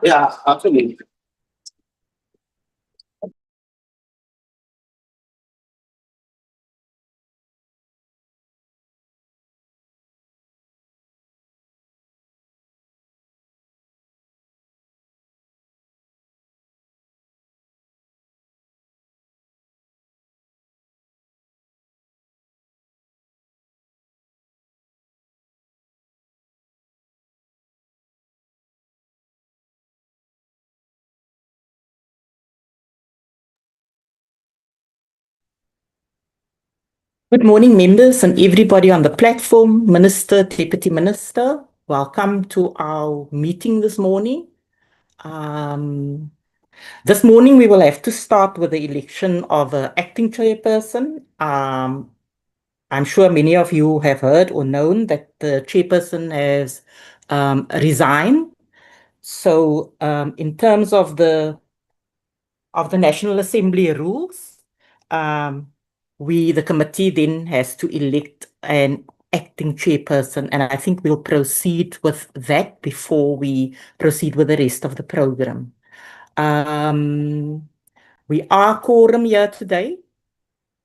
Yeah, absolutely. Good morning, members and everybody on the platform, Minister, Deputy Minister. Welcome to our meeting this morning. This morning, we will have to start with the election of an acting chairperson. I'm sure many of you have heard or known that the chairperson has resigned. So in terms of the National Assembly rules, the committee then has to elect an acting chairperson, and I think we'll proceed with that before we proceed with the rest of the program. We are quorum here today.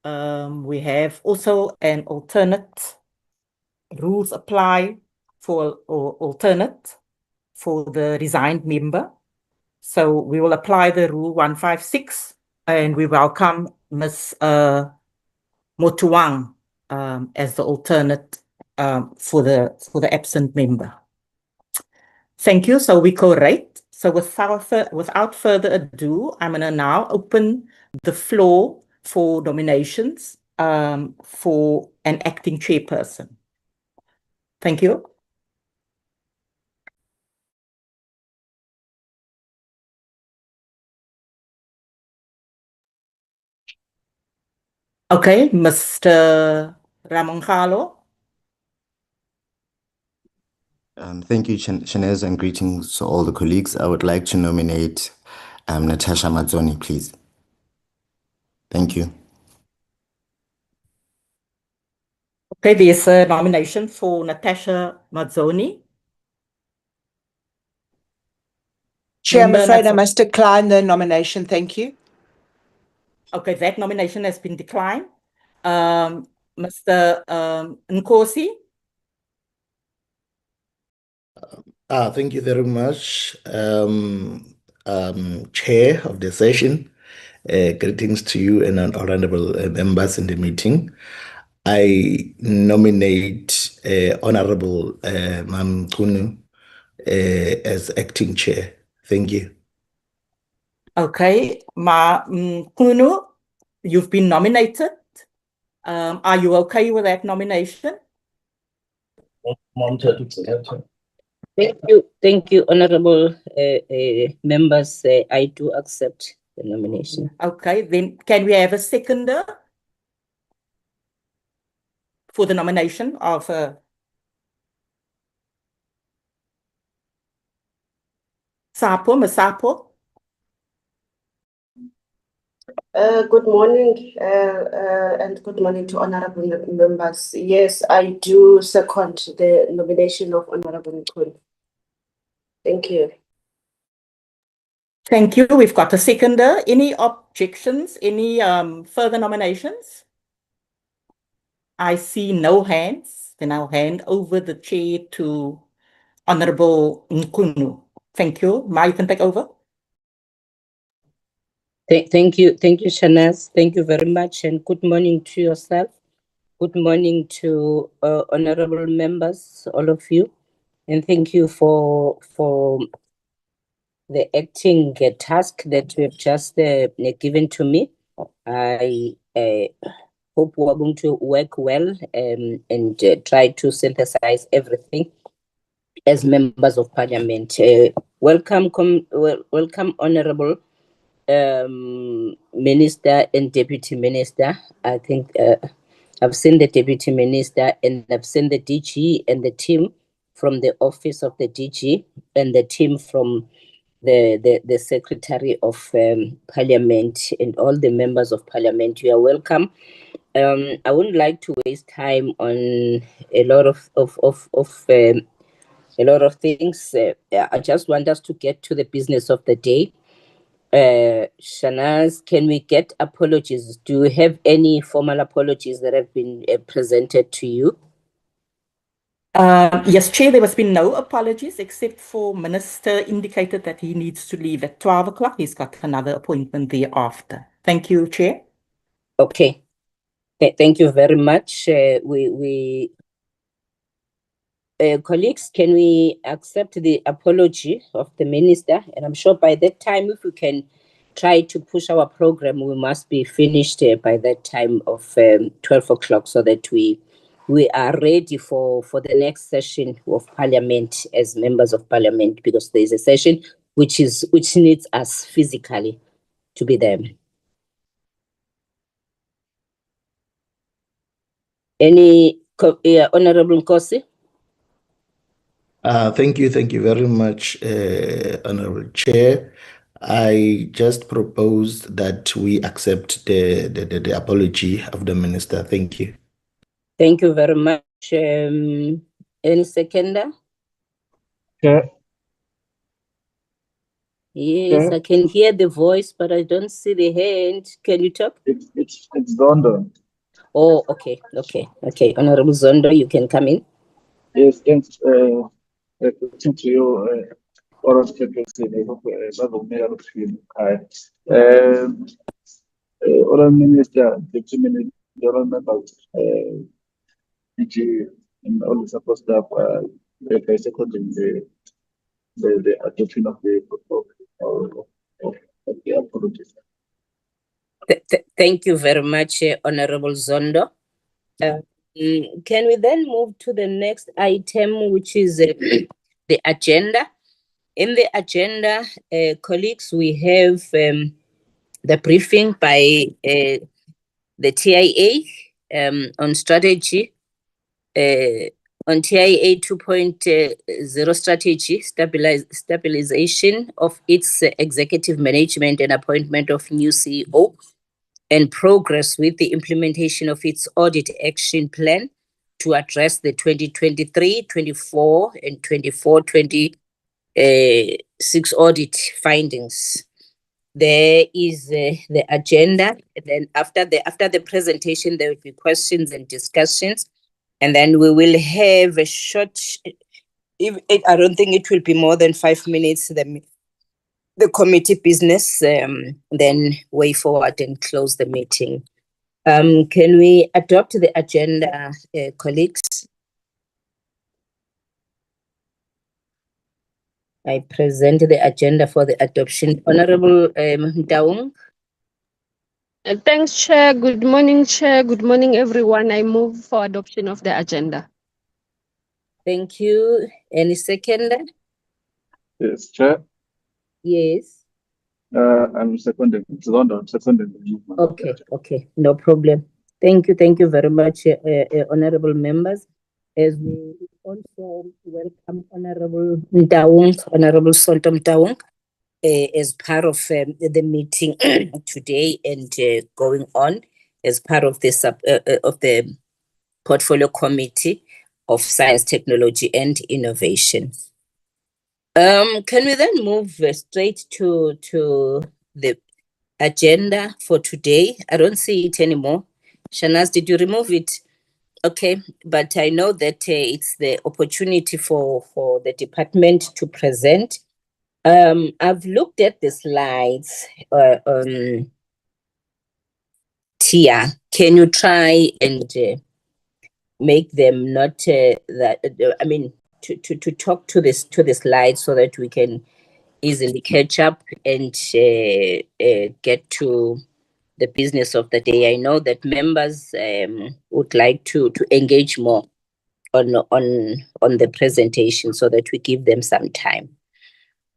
We have also an alternate rules apply for or alternate for the resigned member. So we will apply the rule 156, and we welcome Ms. Motuang as the alternate for the absent member. Thank you. So we co-rate. So without further ado, I'm going to now open the floor for nominations for an acting chairperson. Thank you. Okay, Mr. Ramongalo. Thank you, Shanez, and greetings to all the colleagues. I would like to nominate Natasha Mazzoni, please. Thank you. Okay, there's a nomination for Natasha Mazzoni. Chair, I'm afraid I must decline the nomination. Thank you. Okay, that nomination has been declined. Mr. Nkosi. Thank you very much, Chair of the session. Greetings to you and honorable members in the meeting. I nominate Honorable Mam Kunu as acting chair. Thank you. Okay, Ma Kunu, you've been nominated. Are you okay with that nomination? Thank you, honorable members. I do accept the nomination. Okay, then can we have a seconder for the nomination of Masapo? Good morning and good morning to honorable members. Yes, I do second the nomination of Honorable Nkun. Thank you. Thank you. We've got a seconder. Any objections? Any further nominations? I see no hands. Then I'll hand over the chair to Honorable Nkunu. Thank you. Ma, you can take over. Thank you, Shanaz. Thank you very much, and good morning to yourself. Good morning to honorable members, all of you, and thank you for the acting task that you have just given to me. I hope we're going to work well and try to synthesize everything as members of parliament. Welcome, honorable Minister and Deputy Minister. I think I've seen the Deputy Minister and I've seen the DG and the team from the office of the DG and the team from the Secretary of Parliament and all the members of Parliament. You are welcome. I wouldn't like to waste time on a lot of a lot of things. I just want us to get to the business of the day. Shanaz, can we get apologies? Do you have any formal apologies that have been presented to you? Yes, Chair, there has been no apologies except for Minister indicated that he needs to leave at 12 o'clock. He's got another appointment thereafter. Thank you, Chair. Okay. Thank you very much. Colleagues, can we accept the apology of the minister? And I'm sure by that time, if we can try to push our program, we must be finished by that time of 12 o'clock so that we are ready for the next session of Parliament as members of Parliament, because there is a session which needs us physically to be there. Any Honorable Nkosi? Thank you very much, Honorable Chair. I just proposed that we accept the apology of the minister. Thank you. Thank you very much. Any seconder? Chair. Yes, Chair. I can hear the voice, but I don't see the hand. Can you talk? It's Zondo. Oh, okay. Honorable Zondo, you can come in. Yes, thanks. Question to you, Oral Secretary. I hope hi. Oral Minister, Deputy Minister, Oral Members, DG, and all the support staff, by seconding the adoption of the apologies. Thank you very much, Honorable Zondo. Can we then move to the next item, which is the agenda? In the agenda, colleagues, we have the briefing by the TIA on strategy, on TIA 2.0 strategy, stabilisation of its executive management and appointment of new CEO, and progress with the implementation of its Audit Action Plan to address the 2023, 24, and 24-26 audit findings. There is the agenda, and then after the presentation, there will be questions and discussions, and then we will have a short. I don't think it will be more than 5 minutes. The committee business, then way forward and close the meeting. Can we adopt the agenda, colleagues? I present the agenda for the adoption. Honorable Daung. Thanks, Chair. Good morning, Chair. Good morning, everyone. I move for adoption of the agenda. Thank you. Any seconder? Yes, Chair. Yes. I'm seconding. It's London, seconding the movement. Okay, no problem. Thank you very much, honorable members. As we also welcome Honorable Daung, Honorable Sonto Daung, as part of the meeting today and going on as part of the Portfolio Committee of Science, Technology and Innovation. Can we then move straight to the agenda for today? I don't see it anymore. Shanaz, did you remove it? Okay, but I know that it's the opportunity for the department to present. I've looked at the slides. Tia, can you try and make them not to talk to the slides so that we can easily catch up and get to the business of the day. I know that members would like to engage more on the presentation so that we give them some time.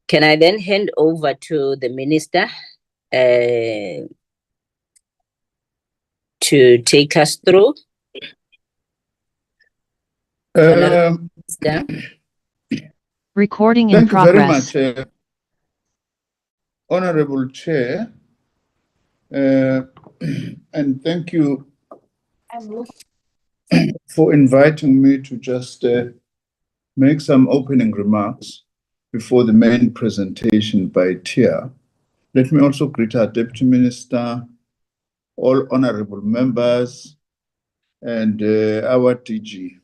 Can I then hand over to the minister to take us through? Recording in progress. Thank you very much, Honorable Chair, and thank you for inviting me to just make some opening remarks before the main presentation by Tia. Let me also greet our Deputy Minister, all honorable members, and our DG.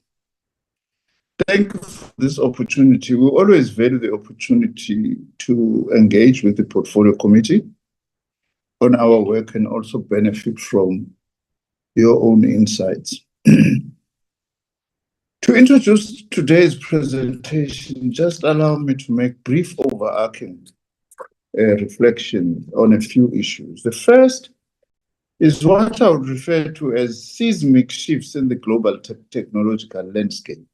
Thank you for this opportunity. We always value the opportunity to engage with the Portfolio Committee on our work and also benefit from your own insights. To introduce today's presentation, just allow me to make brief overarching reflection on a few issues. The first is what I would refer to as seismic shifts in the global technological landscape.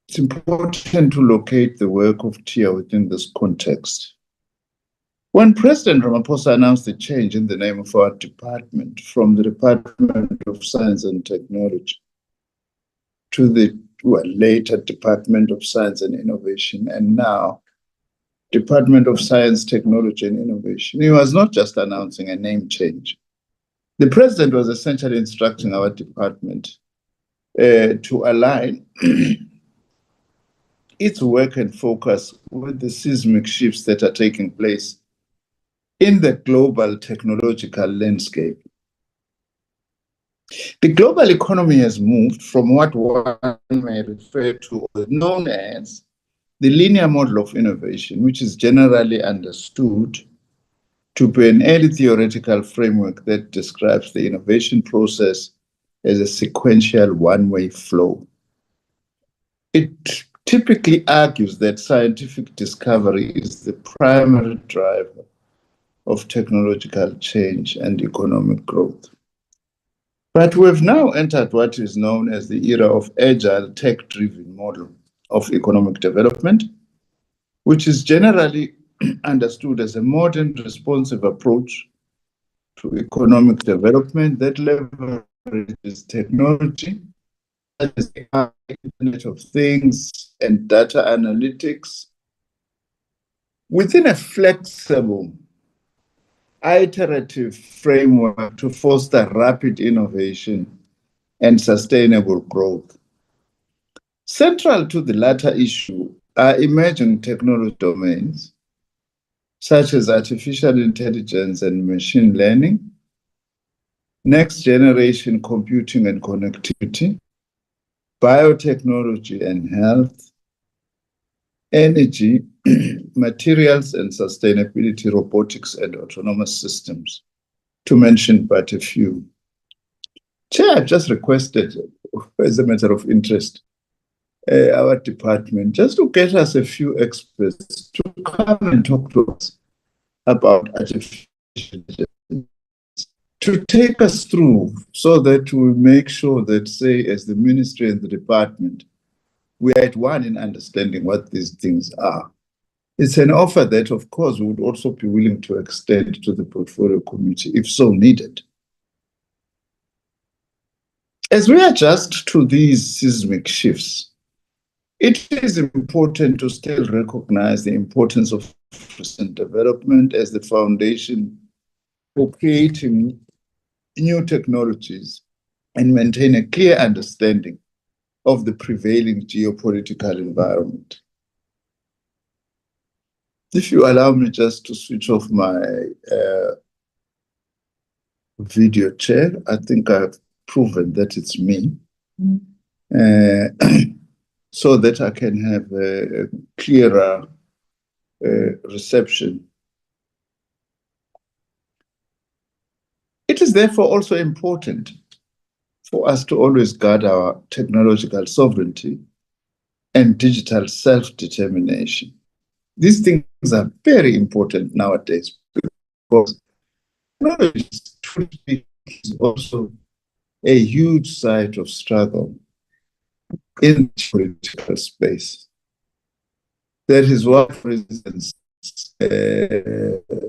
It's important to locate the work of TIA within this context. When President Ramaphosa announced the change in the name of our department from the Department of Science and Technology to the later Department of Science and Innovation, and now Department of Science, Technology and Innovation, he was not just announcing a name change. The president was essentially instructing our department to align its work and focus with the seismic shifts that are taking place in the global technological landscape. The global economy has moved from what one may refer to as known as the linear model of innovation, which is generally understood to be an early theoretical framework that describes the innovation process as a sequential one-way flow. It typically argues that scientific discovery is the primary driver of technological change and economic growth. But we've now entered what is known as the era of agile tech-driven model of economic development, which is generally understood as a modern responsive approach to economic development that leverages technology, such as the Internet of Things and data analytics, within a flexible, iterative framework to foster rapid innovation and sustainable growth. Central to the latter issue are emerging technology domains, such as artificial intelligence and machine learning, next-generation computing and connectivity, biotechnology and health, energy, materials and sustainability, robotics and autonomous systems, to mention but a few. Chair, I've just requested, as a matter of interest, our department just to get us a few experts to come and talk to us about artificial intelligence, to take us through so that we make sure that, say, as the ministry and the department, we are at one in understanding what these things are. It's an offer that, of course, we would also be willing to extend to the Portfolio Committee if so needed. As we adjust to these seismic shifts, it is important to still recognize the importance of recent development as the foundation for creating new technologies and maintain a clear understanding of the prevailing geopolitical environment. If you allow me just to switch off my video, Chair, I think I've proven that it's me. So that I can have a clearer reception. It is therefore also important for us to always guard our technological sovereignty and digital self-determination. These things are very important nowadays because technology is also a huge site of struggle in the political space. That is why, for instance,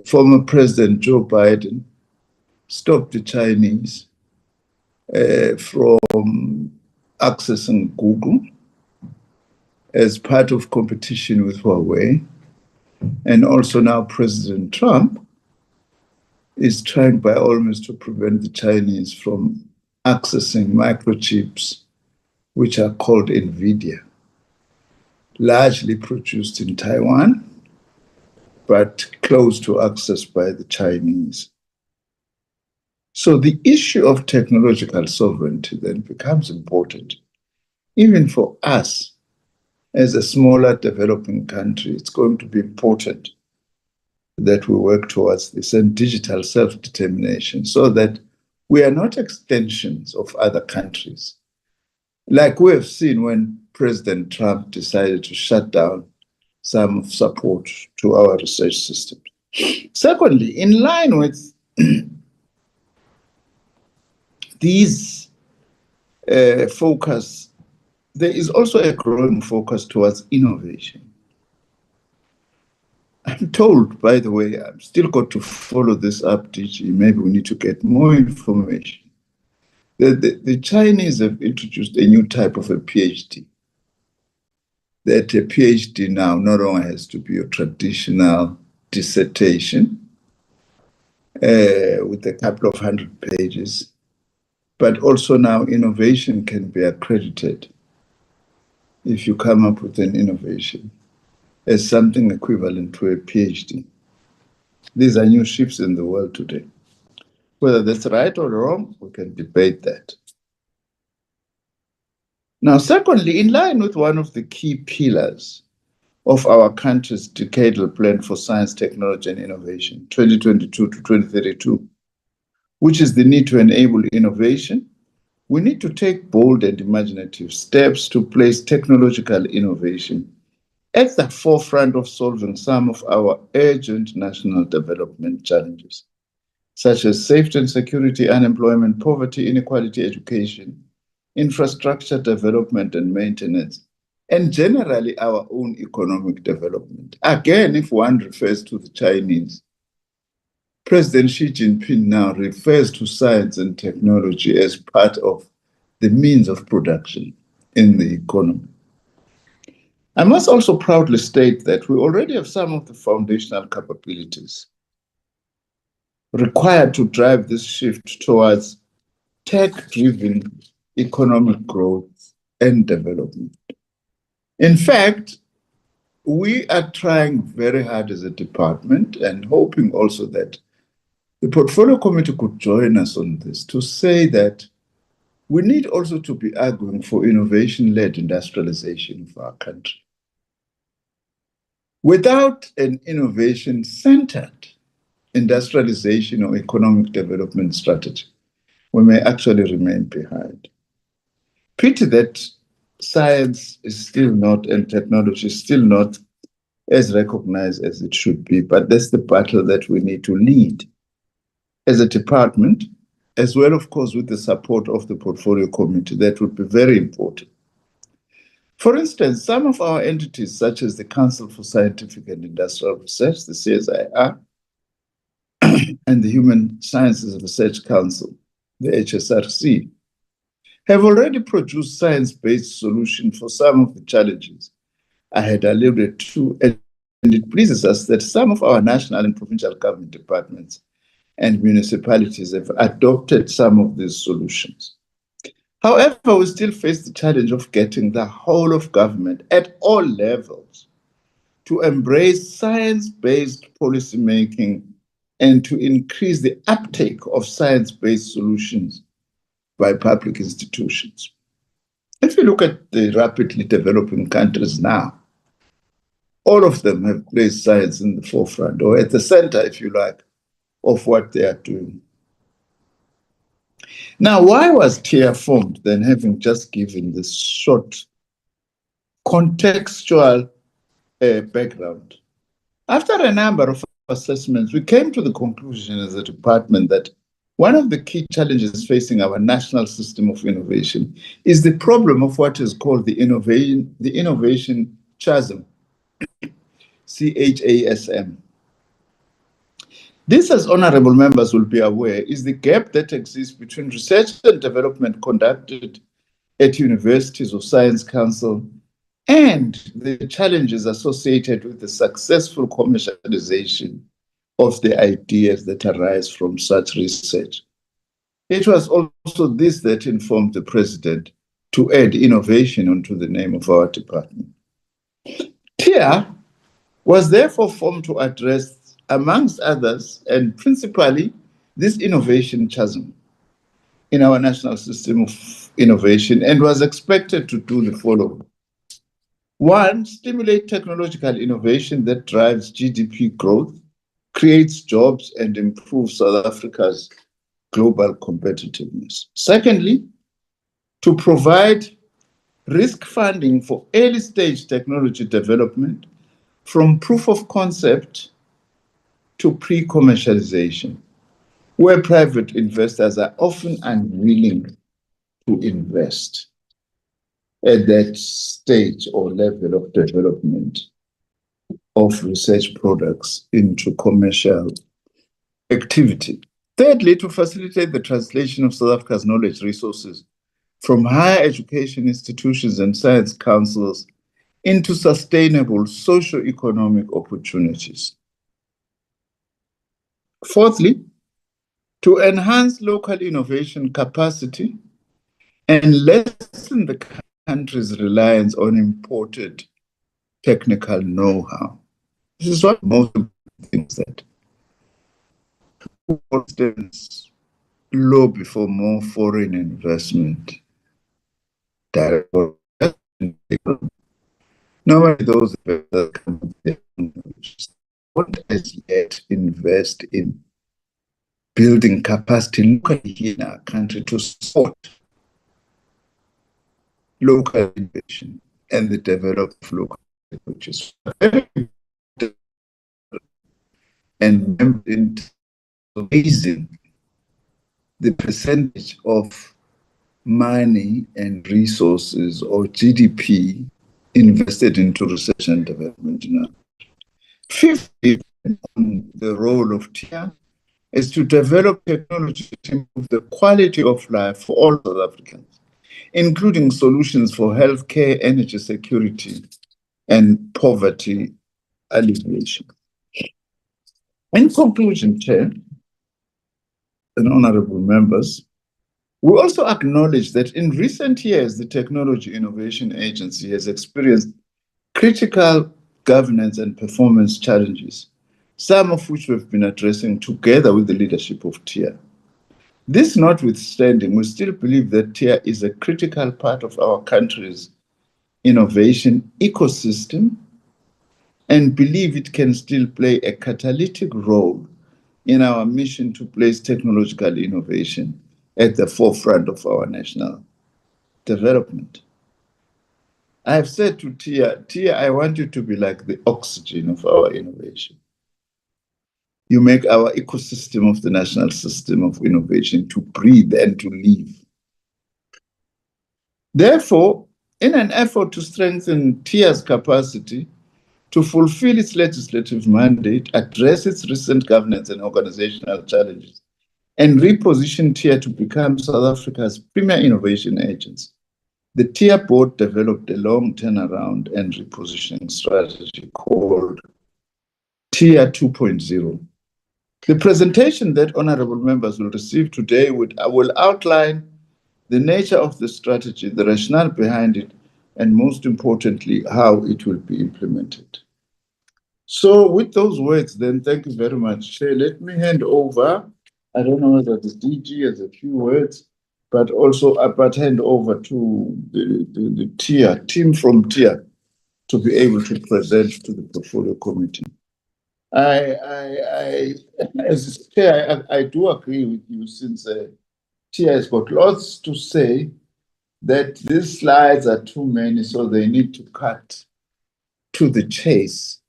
former President Joe Biden stopped the Chinese from accessing Google as part of competition with Huawei. And also now President Trump is trying by all means to prevent the Chinese from accessing microchips, which are called NVIDIA, largely produced in Taiwan, but close to access by the Chinese. So the issue of technological sovereignty then becomes important. Even for us, as a smaller developing country, it's going to be important that we work towards this and digital self-determination so that we are not extensions of other countries. Like we have seen when President Trump decided to shut down some support to our research system. Secondly, in line with these focus, there is also a growing focus towards innovation. I'm told, by the way, I've still got to follow this up, DG. Maybe we need to get more information. The Chinese have introduced a new type of a PhD. That a PhD now not only has to be a traditional dissertation with a couple of 100 pages, but also now innovation can be accredited if you come up with an innovation as something equivalent to a PhD. These are new shifts in the world today. Whether that's right or wrong, we can debate that. Now, secondly, in line with one of the key pillars of our country's decadal plan for science, technology, and innovation, 2022 to 2032, which is the need to enable innovation, we need to take bold and imaginative steps to place technological innovation at the forefront of solving some of our urgent national development challenges, such as safety and security, unemployment, poverty, inequality, education, infrastructure development and maintenance, and generally our own economic development. Again, if one refers to the Chinese, President Xi Jinping now refers to science and technology as part of the means of production in the economy. I must also proudly state that we already have some of the foundational capabilities required to drive this shift towards tech-driven economic growth and development. In fact, we are trying very hard as a department and hoping also that the portfolio committee could join us on this to say that we need also to be arguing for innovation-led industrialization of our country. Without an innovation-centered industrialization or economic development strategy, we may actually remain behind. Pity that science is still not, and technology is still not as recognized as it should be, but that's the battle that we need to lead as a department, as well, of course, with the support of the portfolio committee. That would be very important. For instance, some of our entities, such as the Council for Scientific and Industrial Research, the CSIR, and the Human Sciences Research Council, the HSRC, have already produced science-based solutions for some of the challenges I had alluded to, and it pleases us that some of our national and provincial government departments and municipalities have adopted some of these solutions. However, we still face the challenge of getting the whole of government at all levels to embrace science-based policymaking and to increase the uptake of science-based solutions by public institutions. If you look at the rapidly developing countries now, all of them have placed science in the forefront, or at the center, if you like, of what they are doing. Now, why was TIA formed then, having just given this short contextual background? After a number of assessments, we came to the conclusion as a department that one of the key challenges facing our national system of innovation is the problem of what is called the innovation chasm, CHASM. This, as honorable members will be aware, is the gap that exists between research and development conducted at universities or science council and the challenges associated with the successful commercialization of the ideas that arise from such research. It was also this that informed the president to add innovation onto the name of our department. TIA was therefore formed to address, amongst others, and principally, this innovation chasm in our national system of innovation, and was expected to do the following. One, stimulate technological innovation that drives GDP growth, creates jobs, and improves South Africa's global competitiveness. Secondly, to provide risk funding for early stage technology development from proof of concept to pre-commercialization, where private investors are often unwilling to invest at that stage or level of development of research products into commercial activity. Thirdly, to facilitate the translation of South Africa's knowledge resources from higher education institutions and science councils into sustainable socio-economic opportunities. Fourthly, to enhance local innovation capacity and lessen the country's reliance on imported technical know-how. This is what most things that lobby for more foreign investment. Normally, those that come don't as yet invest in building capacity locally here in our country to support local innovation and the development of local languages. And raising the percentage of money and resources or GDP invested into research and development. Fifthly, the role of TIA is to develop technology to improve the quality of life for all South Africans, including solutions for healthcare, energy security, and poverty alleviation. In conclusion, Chair and honorable members, we also acknowledge that in recent years, the Technology Innovation Agency has experienced critical governance and performance challenges, some of which we've been addressing together with the leadership of TIA. This notwithstanding, we still believe that TIA is a critical part of our country's innovation ecosystem and believe it can still play a catalytic role in our mission to place technological innovation at the forefront of our national development. I have said to TIA, I want you to be like the oxygen of our innovation. You make our ecosystem of the national system of innovation to breathe and to live. Therefore, in an effort to strengthen TIA's capacity to fulfill its legislative mandate, address its recent governance and organizational challenges, and reposition TIA to become South Africa's premier innovation agency, the TIA board developed a long turnaround and repositioning strategy called TIA 2.0. The presentation that honorable members will receive today will outline the nature of the strategy, the rationale behind it, and most importantly, how it will be implemented. So with those words, then, thank you very much, Chair. Let me hand over. I don't know whether the DG has a few words, but also hand over to the TIA, team from TIA, to be able to present to the portfolio committee. As Chair, I do agree with you, since TIA has got lots to say, that these slides are too many, so they need to cut to the chase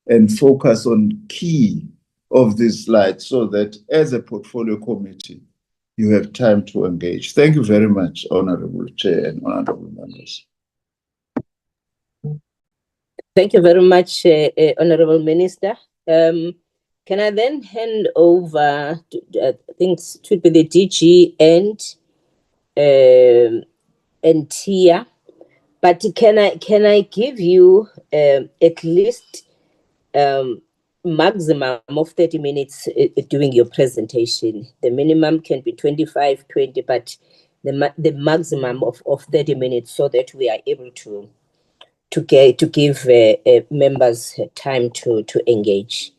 and focus on key of these slides so that as a portfolio committee, you have time to engage. Thank you very much, Honorable Chair and honorable members. Thank you very much, Honorable Minister. Can I then hand over to, I think it should be the DG and TIA, but can I give you at least maximum of 30 minutes doing your presentation. The minimum can be 25, 20, but the maximum of 30 minutes, so that we are able to give members time to engage.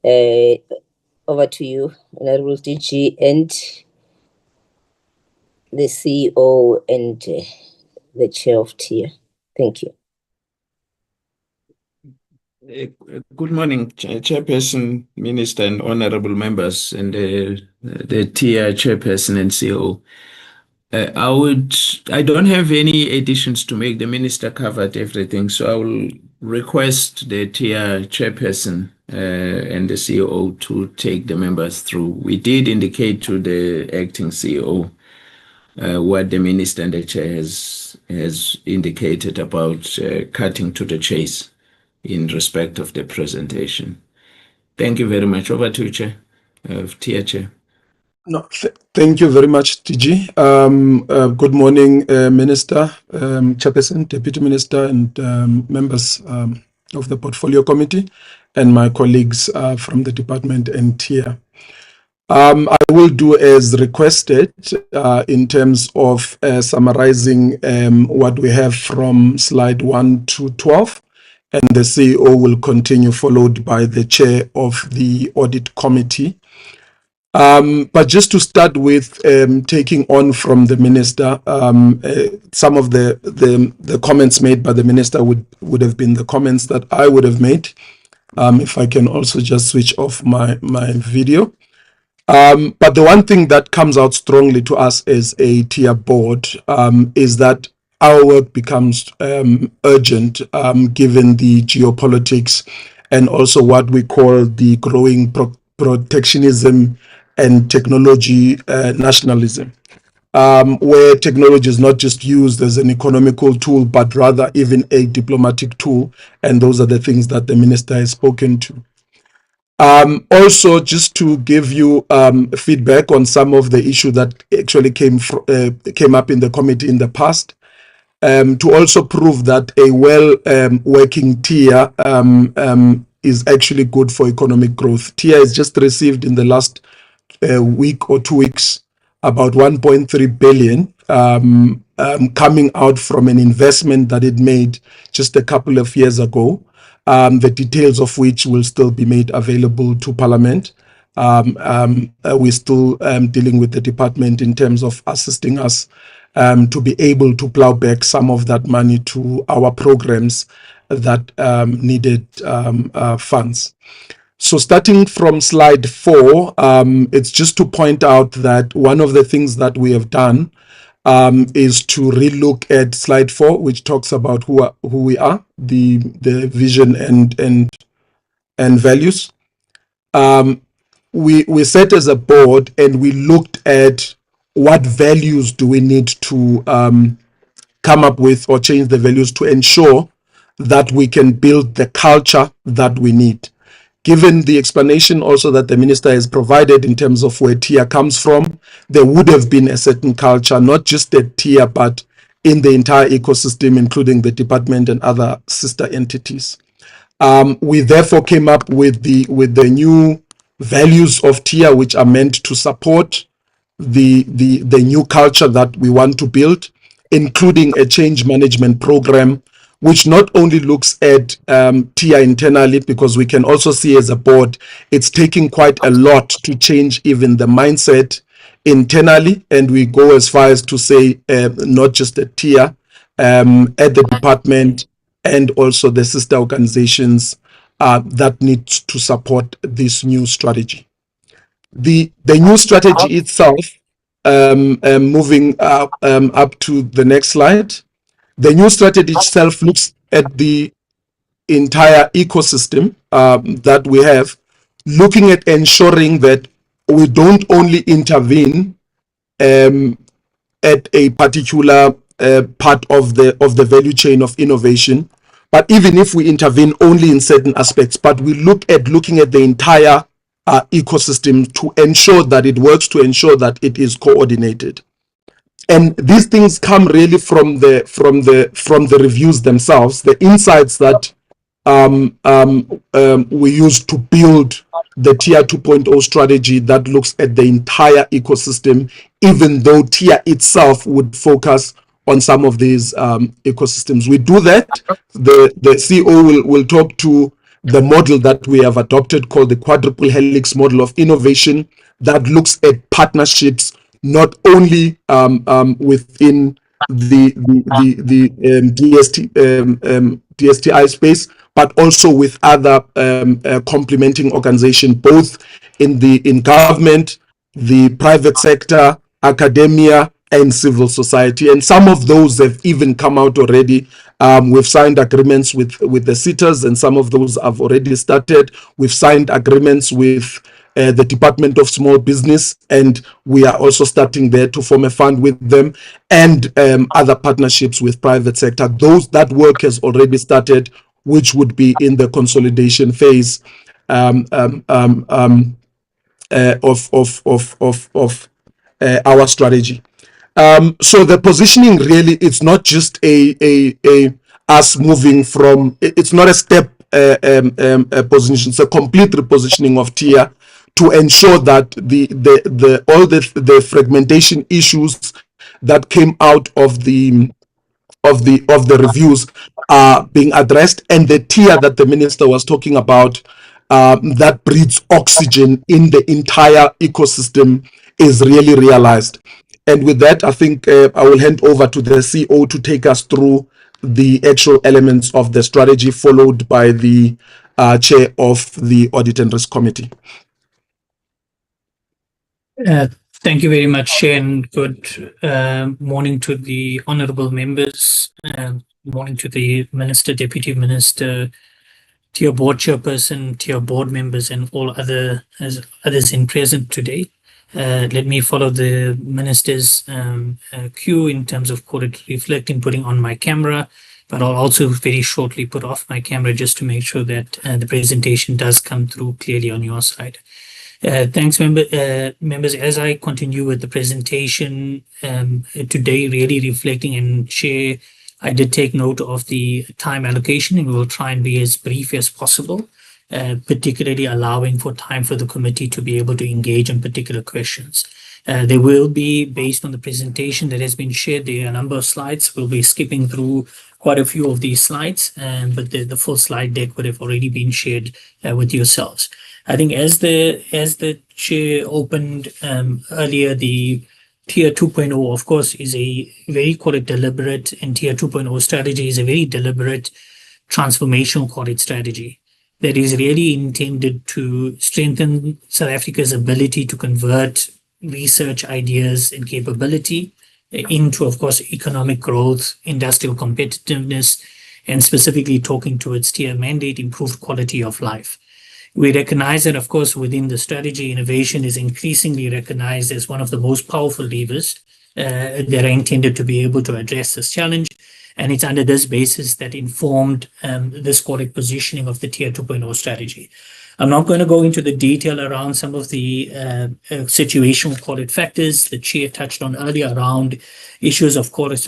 Over to you, Honorable DG, and the CEO and the chair of TIA. Thank you. Good morning, Chairperson, Minister, and honorable members, and the TIA Chairperson and CEO. I don't have any additions to make. The Minister covered everything, so I will request the TIA Chairperson and the CEO to take the members through. We did indicate to the acting CEO what the Minister and the Chair has indicated about cutting to the chase in respect of the presentation. Thank you very much. Over to you, Chair, TIA Chair. No, thank you very much, TG. Good morning, Minister, Chairperson, Deputy Minister, and members of the Portfolio Committee, and my colleagues from the department and TIA. I will do as requested in terms of summarizing what we have from slide 1 to 12, and the CEO will continue, followed by the chair of the Audit Committee. But just to start with, taking on from the Minister, some of the comments made by the Minister would have been the comments that I would have made. If I can also just switch off my video. But the one thing that comes out strongly to us as a TIA board is that our work becomes urgent given the geopolitics and also what we call the growing protectionism and technology nationalism, where technology is not just used as an economical tool, but rather even a diplomatic tool. And those are the things that the Minister has spoken to. Also, just to give you feedback on some of the issues that actually came up in the committee in the past, to also prove that a working TIA is actually good for economic growth. TIA has just received in the last week or 2 weeks about 1.3 billion coming out from an investment that it made just a couple of years ago. The details of which will still be made available to Parliament. We're still dealing with the department in terms of assisting us to be able to plow back some of that money to our programs that needed funds. So starting from slide 4, it's just to point out that one of the things that we have done is to relook at slide 4, which talks about who we are, the vision and values. We sat as a board and we looked at what values do we need to come up with or change the values to ensure that we can build the culture that we need. Given the explanation also that the Minister has provided in terms of where TIA comes from, there would have been a certain culture, not just at TIA, but in the entire ecosystem, including the department and other sister entities. We therefore came up with the new values of TIA, which are meant to support the new culture that we want to build, including a change management program, which not only looks at TIA internally, because we can also see as a board, it's taking quite a lot to change even the mindset internally. And we go as far as to say, not just at TIA, at the department and also the sister organizations that need to support this new strategy. The new strategy itself, moving up to the next slide, the new strategy itself looks at the entire ecosystem that we have, looking at ensuring that we don't only intervene at a particular part of the value chain of innovation, but even if we intervene only in certain aspects, but we looking at the entire ecosystem to ensure that it works, to ensure that it is coordinated. And these things come really from the reviews themselves, the insights that we used to build the Tier 2.0 strategy that looks at the entire ecosystem, even though Tier itself would focus on some of these ecosystems. We do that. The CEO will talk to the model that we have adopted called the quadruple helix model of innovation that looks at partnerships not only within the DSTI space, but also with other complementing organizations, both in government, the private sector, academia, and civil society. And some of those have even come out already. We've signed agreements with the sitters, and some of those have already started. We've signed agreements with the Department of Small Business, and we are also starting there to form a fund with them, and other partnerships with private sector. That work has already started, which would be in the consolidation phase of our strategy. So the positioning really, it's not just us moving from, it's not a step position, it's a complete repositioning of TIA to ensure that all the fragmentation issues that came out of the reviews are being addressed, and the tier that the minister was talking about that breathes oxygen in the entire ecosystem is really realized. And with that, I think I will hand over to the CEO to take us through the actual elements of the strategy, followed by the chair of the Audit and Risk Committee. Thank you very much, Chair, and good morning to the honourable members. Morning to the Minister, Deputy Minister, to your board chairperson, to your board members, and all others in present today. Let me follow the Minister's cue in terms of reflecting, putting on my camera, but I'll also very shortly put off my camera just to make sure that the presentation does come through clearly on your side. Thanks, members. As I continue with the presentation today, really reflecting and share, I did take note of the time allocation, and we will try and be as brief as possible, particularly allowing for time for the committee to be able to engage in particular questions. There will be, based on the presentation that has been shared, there are a number of slides. We'll be skipping through quite a few of these slides, but the full slide deck would have already been shared with yourselves. I think as the chair opened earlier, the Tier 2.0, of course, is a very deliberate, and Tier 2.0 strategy is a very deliberate transformational strategy that is really intended to strengthen South Africa's ability to convert research ideas and capability into, of course, economic growth, industrial competitiveness, and specifically talking towards tier mandate, improved quality of life. We recognize that, of course, within the strategy, innovation is increasingly recognized as one of the most powerful levers that are intended to be able to address this challenge. And it's under this basis that informed this correct positioning of the Tier 2.0 strategy. I'm not going to go into the detail around some of the situational factors the chair touched on earlier around issues, of course,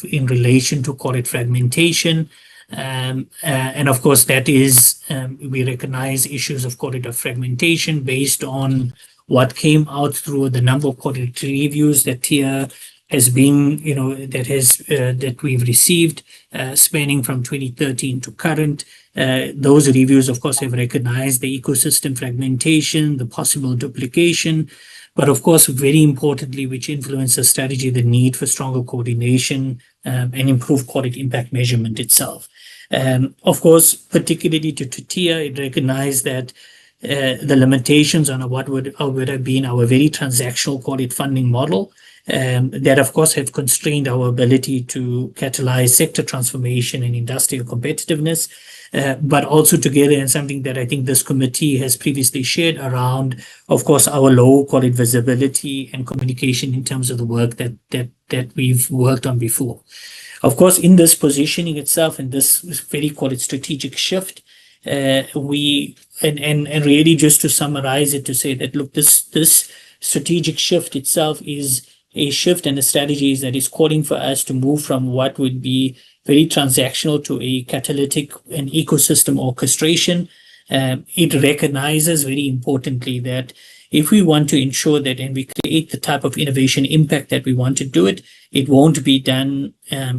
in relation to fragmentation. And of course, that is, we recognize issues of fragmentation based on what came out through the number of reviews that TIA has been, that we've received, spanning from 2013 to current. Those reviews, of course, have recognized the ecosystem fragmentation, the possible duplication, but of course, very importantly, which influences strategy, the need for stronger coordination and improved quality impact measurement itself. Of course, particularly to TIA, it recognized that the limitations on what would have been our very transactional funding model, that of course have constrained our ability to catalyze sector transformation and industrial competitiveness, but also together in something that I think this committee has previously shared around, of course, our low visibility and communication in terms of the work that we've worked on before. Of course, in this positioning itself and this very strategic shift, we really just to summarize it, to say that look, this strategic shift itself is a shift and a strategy that is calling for us to move from what would be very transactional to a catalytic and ecosystem orchestration. It recognizes very importantly that if we want to ensure that and we create the type of innovation impact that we want to do it, it won't be done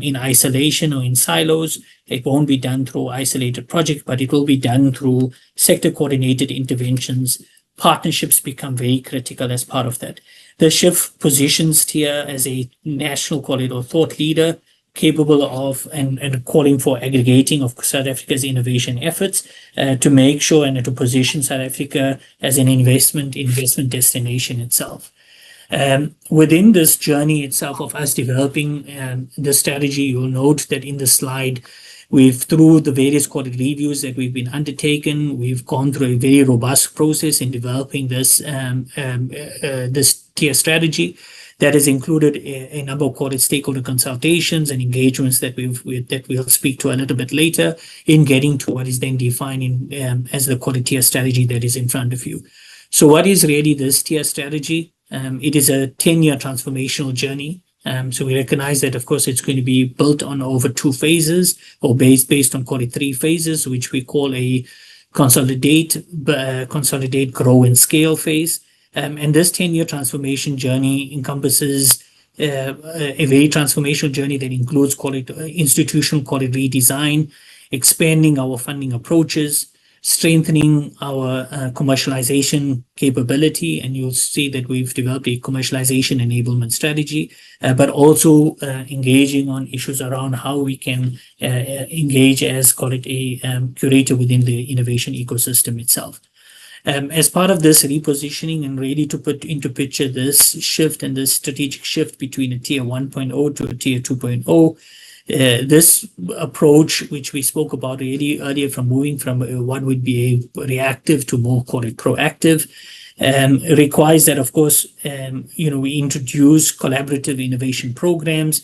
in isolation or in silos. It won't be done through isolated projects, but it will be done through sector coordinated interventions. Partnerships become very critical as part of that. The shift positions TIA as a national corridor thought leader, capable of and calling for aggregating of South Africa's innovation efforts to make sure and to position South Africa as an investment destination itself. Within this journey itself of us developing the strategy, you'll note that in the slide, through the various quarterly reviews that we've been undertaken, we've gone through a very robust process in developing this this tier strategy that has included a number of quarter stakeholder consultations and engagements that we'll speak to a little bit later in getting to what is then defined as the quarter tier strategy that is in front of you. So what is really this tier strategy? It is a 10-year transformational journey. So we recognize that, of course, it's going to be built on over 2 phases or based on quarter 3 phases, which we call a consolidate, grow and scale phase. And this 10-year transformation journey encompasses a very transformational journey that includes institutional quality redesign, expanding our funding approaches, strengthening our commercialization capability, and you'll see that we've developed a commercialization enablement strategy, but also engaging on issues around how we can engage as, call it, a curator within the innovation ecosystem itself. As part of this repositioning and really to put into picture this shift and this strategic shift between a tier 1.0 to a tier 2.0, this approach, which we spoke about really earlier, from moving from what would be a reactive to more, call it, proactive, requires that, of course, we introduce collaborative innovation programs.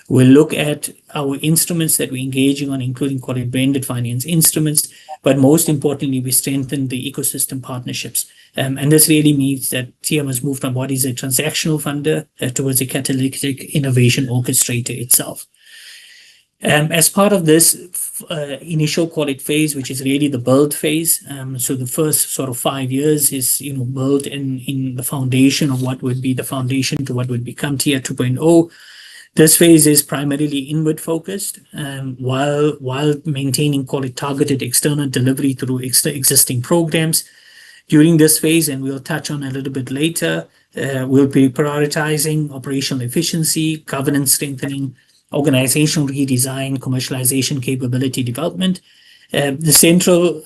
We'll look at our instruments that we're engaging on, including, call it, branded finance instruments, but most importantly, we strengthen the ecosystem partnerships. And this really means that TIA must move from what is a transactional funder towards a catalytic innovation orchestrator itself. As part of this initial, call it, phase, which is really the build phase, so the first sort of 5 years is built in the foundation of what would be the foundation to what would become Tier 2.0. This phase is primarily inward focused, while maintaining, call it, targeted external delivery through existing programs. During this phase, and we'll touch on a little bit later, we'll be prioritizing operational efficiency, governance strengthening, organizational redesign, commercialization capability development. The central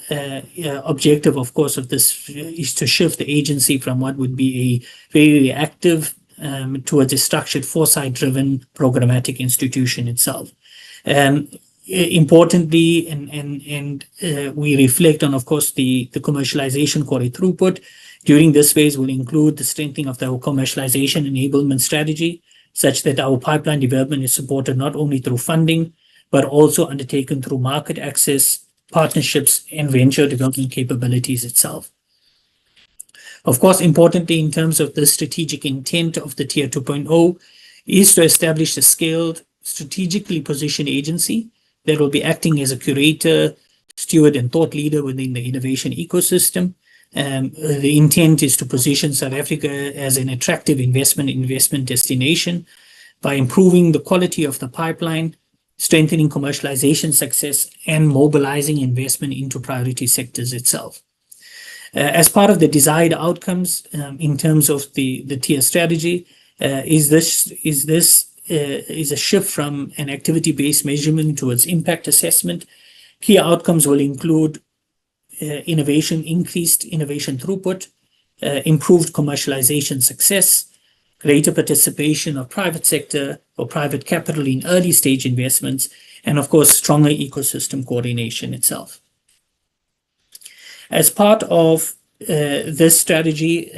objective, of course, of this is to shift the agency from what would be a very reactive towards a structured, foresight-driven programmatic institution itself. Importantly, and we reflect on, of course, the commercialization quarter throughput. During this phase will include the strengthening of the commercialization enablement strategy, such that our pipeline development is supported not only through funding, but also undertaken through market access, partnerships, and venture development capabilities itself. Of course, importantly, in terms of the strategic intent of the Tier 2.0 is to establish a scaled, strategically positioned agency that will be acting as a curator, steward, and thought leader within the innovation ecosystem. The intent is to position South Africa as an attractive investment destination by improving the quality of the pipeline, strengthening commercialization success, and mobilizing investment into priority sectors itself. As part of the desired outcomes, in terms of the tier strategy, is a shift from an activity-based measurement towards impact assessment. Key outcomes will include increased innovation throughput, improved commercialization success, greater participation of private sector or private capital in early stage investments, and of course, stronger ecosystem coordination itself. As part of this strategy,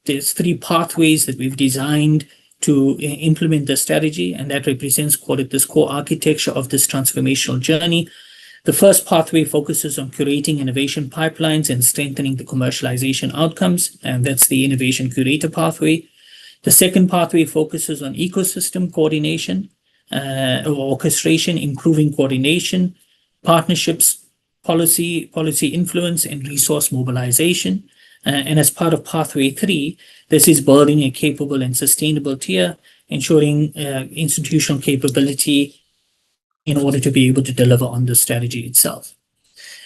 there's 3 pathways that we've designed to implement the strategy, and that represents, call it, this core architecture of this transformational journey. The first pathway focuses on curating innovation pipelines and strengthening the commercialization outcomes, and that's the innovation curator pathway. The second pathway focuses on ecosystem coordination, or orchestration, improving coordination, partnerships, policy influence, and resource mobilization. And as part of Pathway 3, this is building a capable and sustainable tier, ensuring institutional capability in order to be able to deliver on the strategy itself.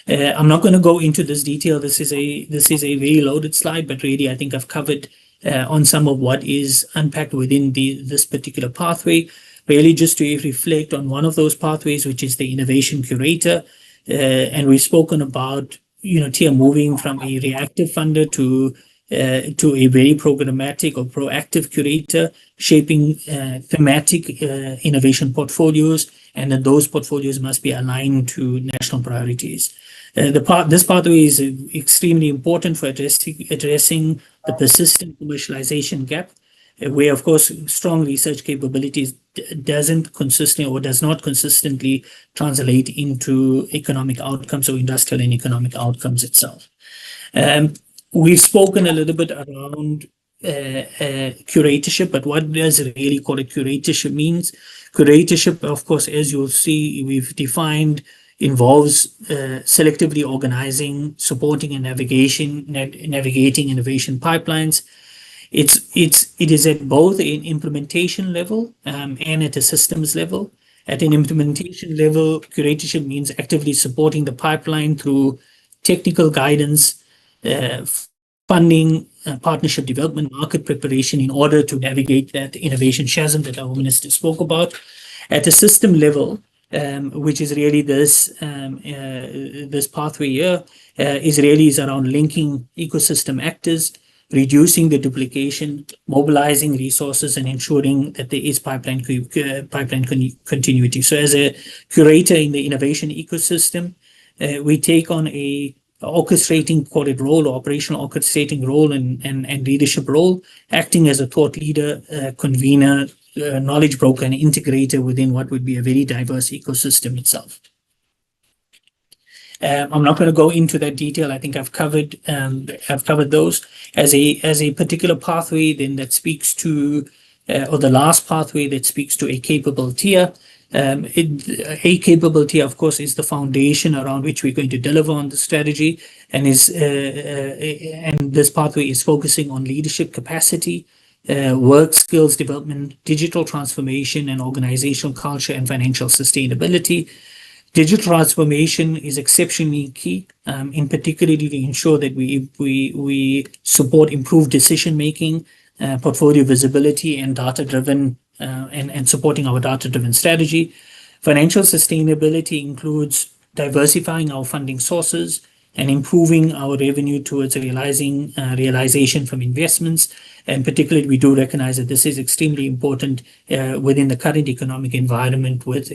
I'm not going to go into this detail. This is a very loaded slide, but really I think I've covered on some of what is unpacked within this particular pathway. Really just to reflect on one of those pathways, which is the innovation curator. And we've spoken about, tier moving from a reactive funder to a very programmatic or proactive curator, shaping thematic innovation portfolios, and then those portfolios must be aligned to national priorities. This pathway is extremely important for addressing the persistent commercialization gap, where, of course, strong research capabilities does not consistently translate into economic outcomes or industrial and economic outcomes itself. We've spoken a little bit around curatorship, but what does really call it curatorship means? Curatorship, of course, as you'll see, we've defined, involves selectively organizing, supporting, and navigating innovation pipelines. It is at both an implementation level and at a systems level. At an implementation level, curatorship means actively supporting the pipeline through technical guidance, funding, partnership development, market preparation in order to navigate that innovation chasm that our minister spoke about. At a system level, which is really this pathway here, is around linking ecosystem actors, reducing the duplication, mobilizing resources, and ensuring that there is pipeline continuity. So as a curator in the innovation ecosystem, we take on a orchestrating, call it role, or operational orchestrating role and leadership role, acting as a thought leader, convener, knowledge broker, and integrator within what would be a very diverse ecosystem itself. I'm not going to go into that detail. I think I've covered those as a particular pathway. Then that speaks to, or the last pathway that speaks to a capable tier. A capable tier, of course, is the foundation around which we're going to deliver on the strategy, and this pathway is focusing on leadership capacity, work skills development, digital transformation, and organizational culture and financial sustainability. Digital transformation is exceptionally key, in particular to ensure that we support improved decision making, portfolio visibility, and data-driven and supporting our data-driven strategy. Financial sustainability includes diversifying our funding sources and improving our revenue towards realization from investments. And particularly, we do recognize that this is extremely important within the current economic environment with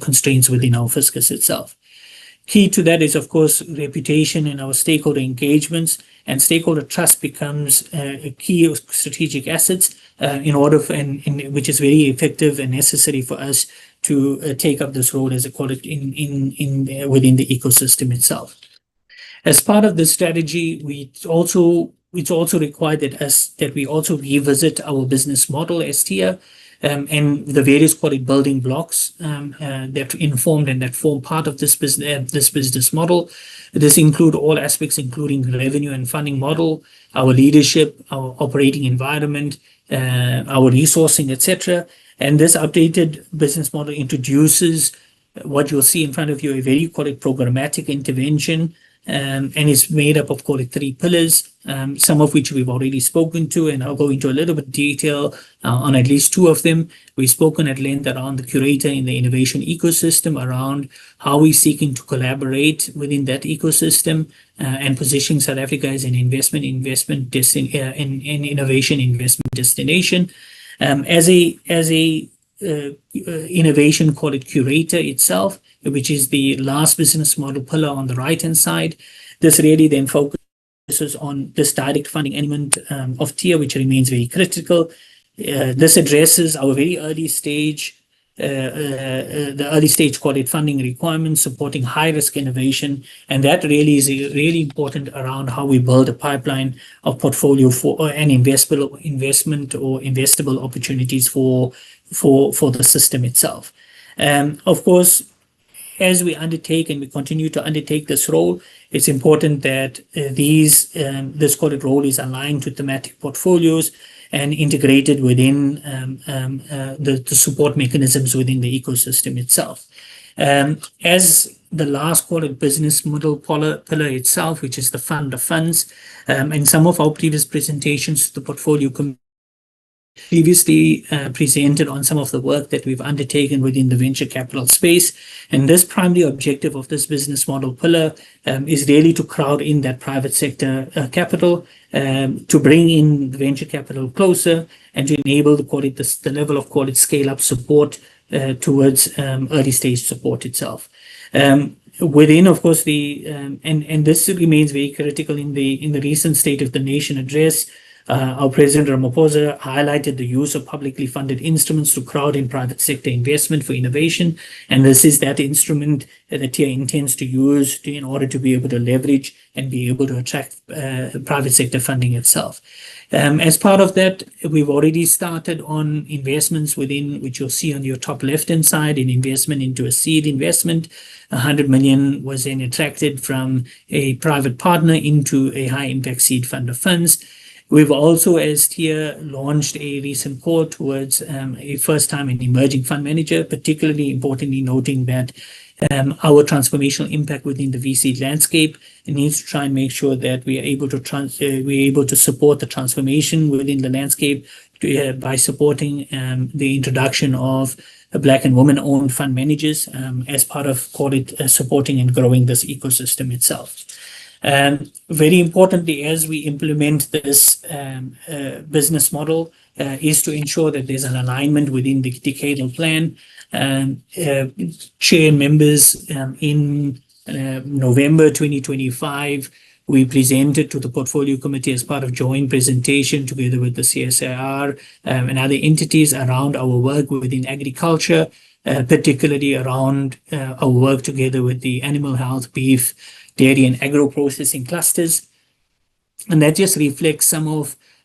constraints within our fiscus itself. Key to that is, of course, reputation and our stakeholder engagements, and stakeholder trust becomes a key strategic assets which is very effective and necessary for us to take up this role as a quality within the ecosystem itself. As part of this strategy, it's also required that we also revisit our business model as tier, and the various building blocks that informed and that form part of this business model. This include all aspects, including revenue and funding model, our leadership, our operating environment, our resourcing, etc. And this updated business model introduces what you'll see in front of you, a very programmatic intervention, and it's made up of 3 pillars, some of which we've already spoken to, and I'll go into a little bit detail on at least 2 of them. We've spoken at length around the curator in the innovation ecosystem, around how we're seeking to collaborate within that ecosystem and positioning South Africa as an innovation investment destination. As a innovation curator itself, which is the last business model pillar on the right-hand side. This really then focuses on this direct funding element of tier, which remains very critical. This addresses our very early stage the early stage credit funding requirements, supporting high risk innovation, and that really is really important around how we build a pipeline of portfolio for an investment or investable opportunities for the system itself. Of course, as we undertake and we continue to undertake this role, it's important that this credit role is aligned to thematic portfolios and integrated within the support mechanisms within the ecosystem itself. As the last credit business model pillar itself, which is the fund of funds, in some of our previous presentations, the portfolio previously presented on some of the work that we've undertaken within the venture capital space. And this primary objective of this business model pillar is really to crowd in that private sector capital, to bring in the venture capital closer and to enable the level of scale up support towards early stage support itself. Within, of course, and this remains very critical in the recent State of the Nation address. Our President Ramaphosa highlighted the use of publicly funded instruments to crowd in private sector investment for innovation. And this is that instrument that TIA intends to use in order to be able to leverage and be able to attract private sector funding itself. As part of that, we've already started on investments within, which you'll see on your top left-hand side, in investment into a seed investment. 100 million was then attracted from a private partner into a high impact seed fund of funds. We've also, as TIA, launched a recent call towards a first-time and emerging fund manager, particularly importantly noting that our transformational impact within the VC landscape needs to try and make sure that we are able to support the transformation within the landscape by supporting the introduction of Black and women-owned fund managers as part of supporting and growing this ecosystem itself. Very importantly, as we implement this business model, is to ensure that there's an alignment within the decadal plan. Chair members, in November 2025, we presented to the portfolio committee as part of joint presentation together with the CSIR and other entities around our work within agriculture, particularly around our work together with the animal health, beef, dairy and agro-processing clusters. And that just reflects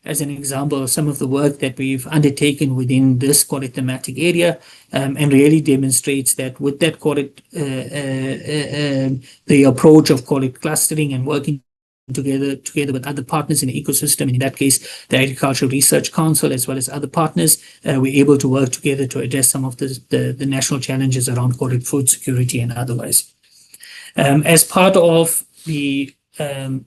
as an example, some of the work that we've undertaken within this thematic area, and really demonstrates that with that the approach of clustering and working together with other partners in the ecosystem, and in that case, the Agricultural Research Council, as well as other partners, we're able to work together to address some of the national challenges around food security and otherwise. As part of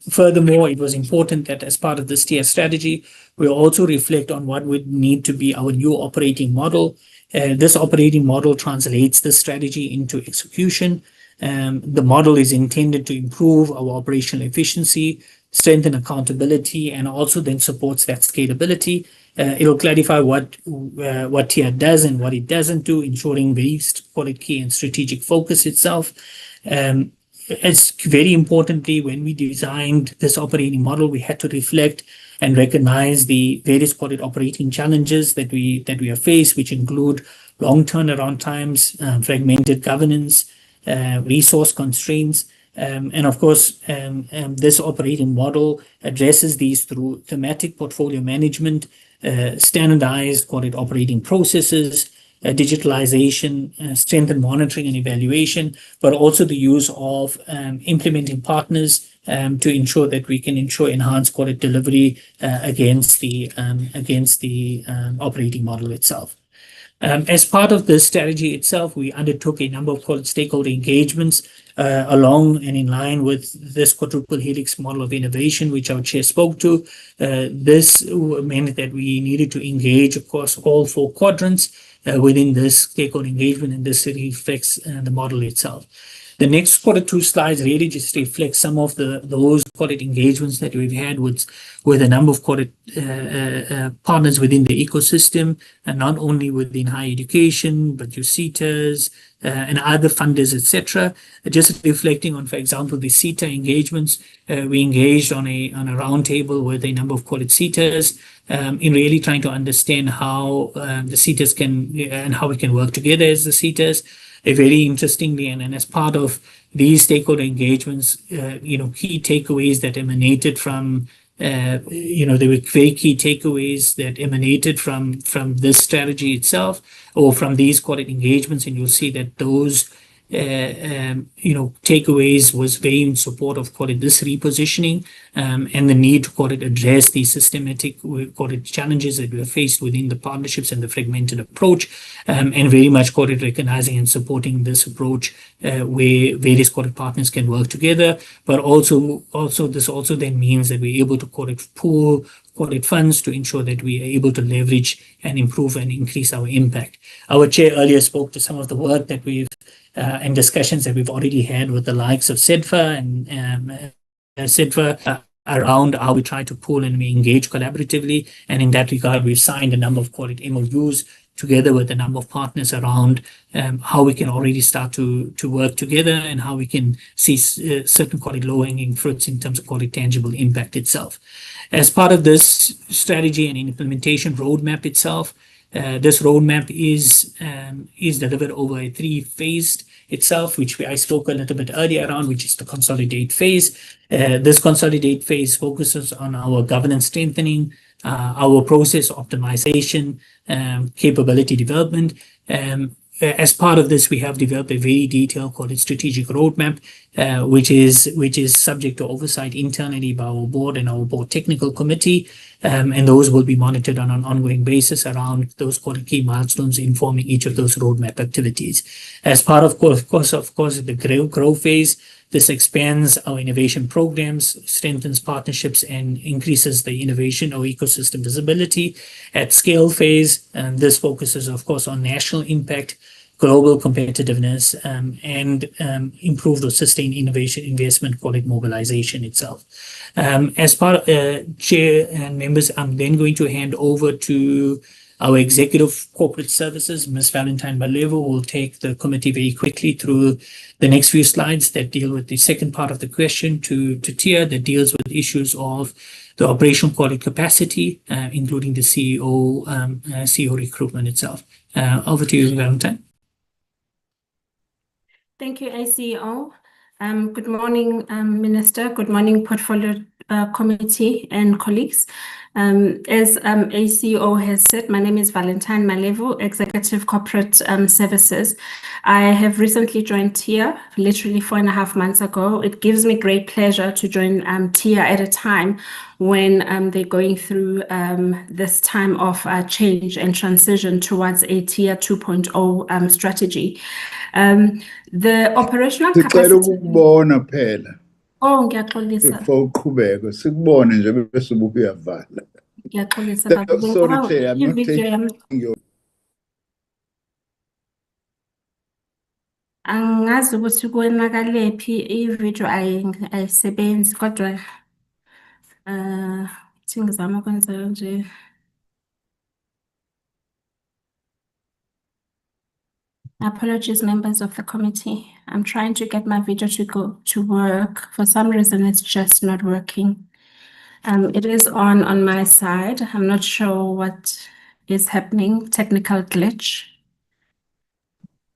furthermore, it was important that as part of this TIA strategy, we also reflect on what would need to be our new operating model. This operating model translates the strategy into execution. The model is intended to improve our operational efficiency, strengthen accountability, and also then supports that scalability. It'll clarify what TIA does and what it doesn't do, ensuring very key and strategic focus itself. It's very importantly, when we designed this operating model, we had to reflect and recognize the various operating challenges that we are faced, which include long turnaround times, fragmented governance, resource constraints, and of course, this operating model addresses these through thematic portfolio management, standardized operating processes, digitalization, strengthened monitoring and evaluation, but also the use of implementing partners to ensure that we can ensure enhanced delivery against the operating model itself. As part of this strategy itself, we undertook a number of stakeholder engagements along and in line with this quadruple helix model of innovation, which our chair spoke to. This meant that we needed to engage across all 4 quadrants within this stakeholder engagement, and this reflects the model itself. The next two slides really just reflect some of those engagements that we've had with a number of partners within the ecosystem, and not only within higher education, but your CETAs and other funders, etc. Just reflecting on, for example, the CETA engagements, we engaged on a roundtable with a number of CETAs in really trying to understand how the CETAs can and how we can work together as the CETAs. Very interestingly, and as part of these stakeholder engagements, key takeaways that emanated from, there were very key takeaways that emanated from this strategy itself, or from these engagements, and you'll see that those takeaways was very in support of this repositioning and the need to address these systematic challenges that we are faced within the partnerships and the fragmented approach, and very much recognizing and supporting this approach where various partners can work together, but also this also then means that we're able to pool funds to ensure that we are able to leverage and improve and increase our impact. Our chair earlier spoke to some of the work that we've and discussions that we've already had with the likes of CEDFA and CEDFA around how we try to pool and we engage collaboratively. And in that regard, we've signed a number of MOUs together with a number of partners around how we can already start to work together and how we can see certain low-hanging fruits in terms of tangible impact itself. As part of this strategy and implementation roadmap itself, this roadmap is delivered over a 3-phased itself, which I spoke a little bit earlier around, which is the consolidate phase. This consolidate phase focuses on our governance strengthening, our process optimization, capability development. As part of this, we have developed a very detailed strategic roadmap, which is subject to oversight internally by our board and our board technical committee, and those will be monitored on an ongoing basis around those key milestones informing each of those roadmap activities. As part of course, the grow phase, this expands our innovation programs, strengthens partnerships, and increases the innovation or ecosystem visibility. At scale phase, this focuses, of course, on national impact, global competitiveness, and improve or sustain innovation investment, mobilization itself. As part of Chair and members, I'm then going to hand over to our Executive Corporate Services, Ms. Valentine Malevo, who will take the committee very quickly through the next few slides that deal with the second part of the question to Tia, that deals with issues of the operational capacity, including the CEO recruitment itself. Over to you, Valentine. Thank you, ACO. Good morning, Minister. Good morning, Portfolio Committee and colleagues. As ACO has said, my name is Valentine Malevo, Executive Corporate Services. I have recently joined TIA, literally 4.5 months ago. It gives me great pleasure to join TIA at a time when they're going through this time of change and transition towards a TIA 2.0 strategy. The operational Sicela capacity. ukubona phela Oh, ngiyaxolisa. before uqhubeke sikubone nje bese ubuyavala. Ngiyaxolisa baba. Sorry, Chair, I'm not I-video yami taking your. angazi ukuthi kuwenakalephi i-video ayisebenzi kodwa thi ngizama ukwenza nje. Apologies, members of the committee. I'm trying to get my video to work. For some reason, it's just not working. It is on my side. I'm not sure what is happening. Technical glitch.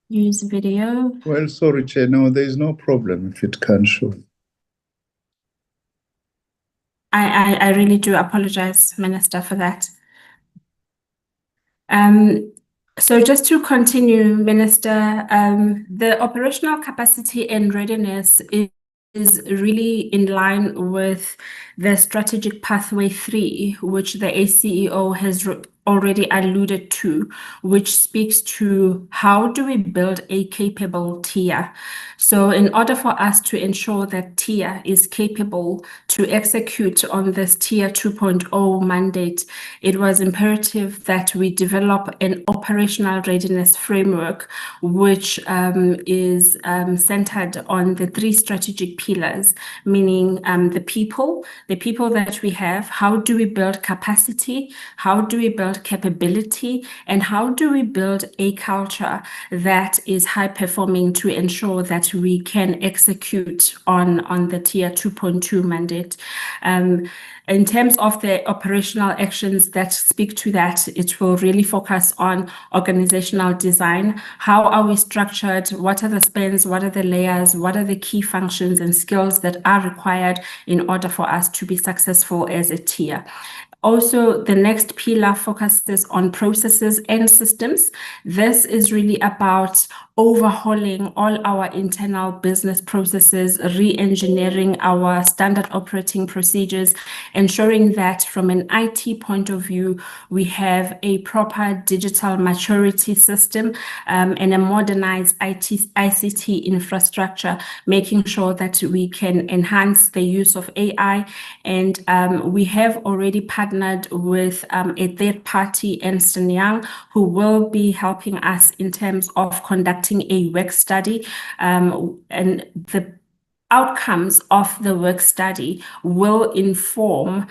Use video. Well, sorry, Chair, no, there's no problem if it can't show. I really do apologize, Minister, for that. So just to continue, Minister, the operational capacity and readiness is really in line with the strategic pathway 3, which the ACEO has already alluded to, which speaks to how do we build a capable TIA. So in order for us to ensure that TIA is capable to execute on this TIA 2.0 mandate, it was imperative that we develop an operational readiness framework, which is centered on the 3 strategic pillars, meaning the people that we have, how do we build capacity, how do we build capability, and how do we build a culture that is high performing to ensure that we can execute on the TIA 2.2 mandate. In terms of the operational actions that speak to that, it will really focus on organizational design. How are we structured? What are the spans? What are the layers? What are the key functions and skills that are required in order for us to be successful as a TIA? Also, the next pillar focuses on processes and systems. This is really about overhauling all our internal business processes, re-engineering our standard operating procedures, ensuring that from an IT point of view, we have a proper digital maturity system and a modernized ICT infrastructure, making sure that we can enhance the use of AI. And we have already partnered with a third party, Ernst & Young, who will be helping us in terms of conducting a work study, and the outcomes of the work study will inform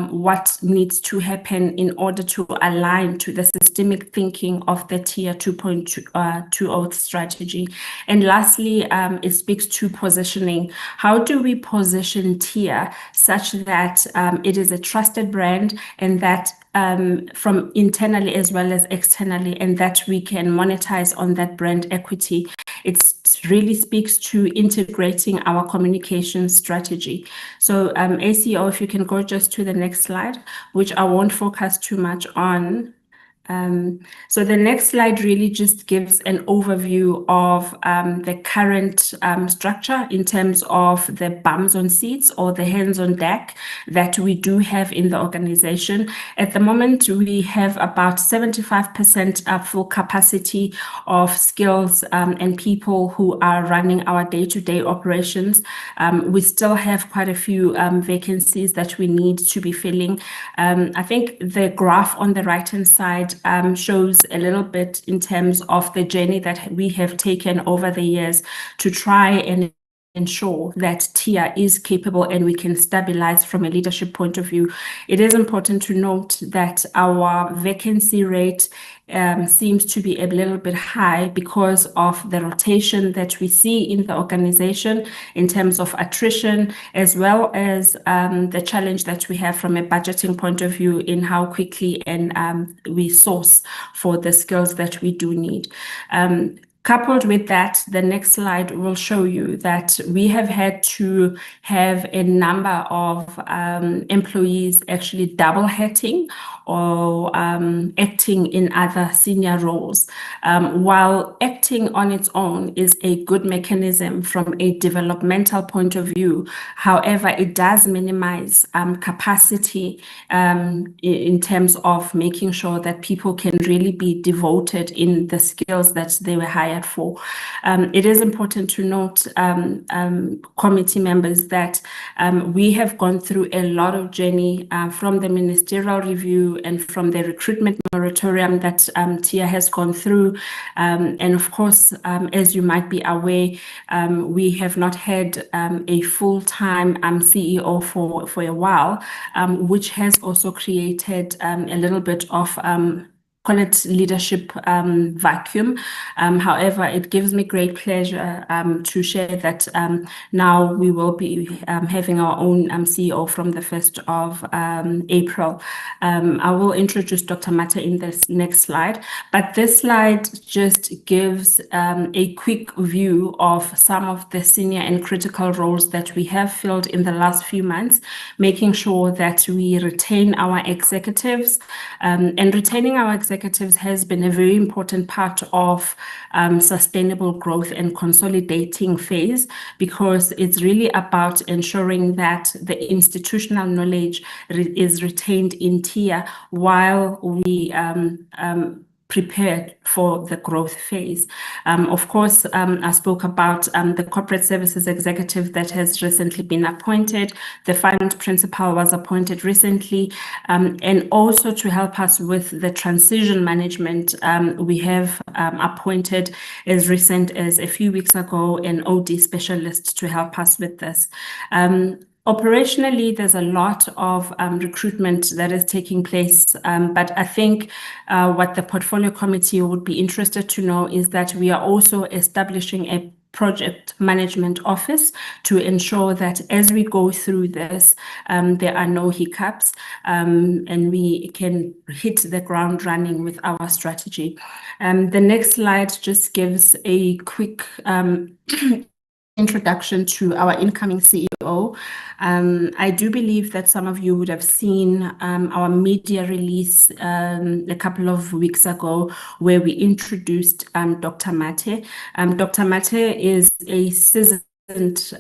what needs to happen in order to align to the systemic thinking of the TIA 2.20 strategy. And lastly, it speaks to positioning. How do we position TIA such that it is a trusted brand, and that from internally as well as externally, and that we can monetize on that brand equity? It really speaks to integrating our communication strategy. So ACO, if you can go just to the next slide, which I won't focus too much on. So the next slide really just gives an overview of the current structure in terms of the bums on seats or the hands on deck that we do have in the organization. At the moment, we have about 75% full capacity of skills and people who are running our day-to-day operations. We still have quite a few vacancies that we need to be filling. I think the graph on the right-hand side shows a little bit in terms of the journey that we have taken over the years to try and ensure that TIA is capable and we can stabilize from a leadership point of view. It is important to note that our vacancy rate seems to be a little bit high because of the rotation that we see in the organization in terms of attrition, as well as the challenge that we have from a budgeting point of view in how quickly and we source for the skills that we do need. Coupled with that, the next slide will show you that we have had to have a number of employees actually double hatting or acting in other senior roles. While acting on its own is a good mechanism from a developmental point of view, however, it does minimize capacity in terms of making sure that people can really be devoted in the skills that they were hired for. It is important to note, committee members, that we have gone through a lot of journey from the ministerial review and from the recruitment moratorium that TIA has gone through. And of course, as you might be aware, we have not had a full-time CEO for a while, which has also created a little bit of call it leadership vacuum. However, it gives me great pleasure to share that now we will be having our own CEO from the 1st of April. I will introduce Dr. Mata in this next slide, but this slide just gives a quick view of some of the senior and critical roles that we have filled in the last few months, making sure that we retain our executives, and retaining our executives executives has been a very important part of sustainable growth and consolidating phase, because it's really about ensuring that the institutional knowledge is retained in TIA while we prepared for the growth phase. Of course, I spoke about the corporate services executive that has recently been appointed. The fund principal was appointed recently, and also to help us with the transition management, we have appointed as recent as a few weeks ago an OD specialist to help us with this. Operationally, there's a lot of recruitment that is taking place, but I think what the portfolio committee would be interested to know is that we are also establishing a project management office to ensure that as we go through this, there are no hiccups, and we can hit the ground running with our strategy. The next slide just gives a quick introduction to our incoming CEO. I do believe that some of you would have seen our media release a couple of weeks ago, where we introduced Dr. Mate. Dr. Mate is a seasoned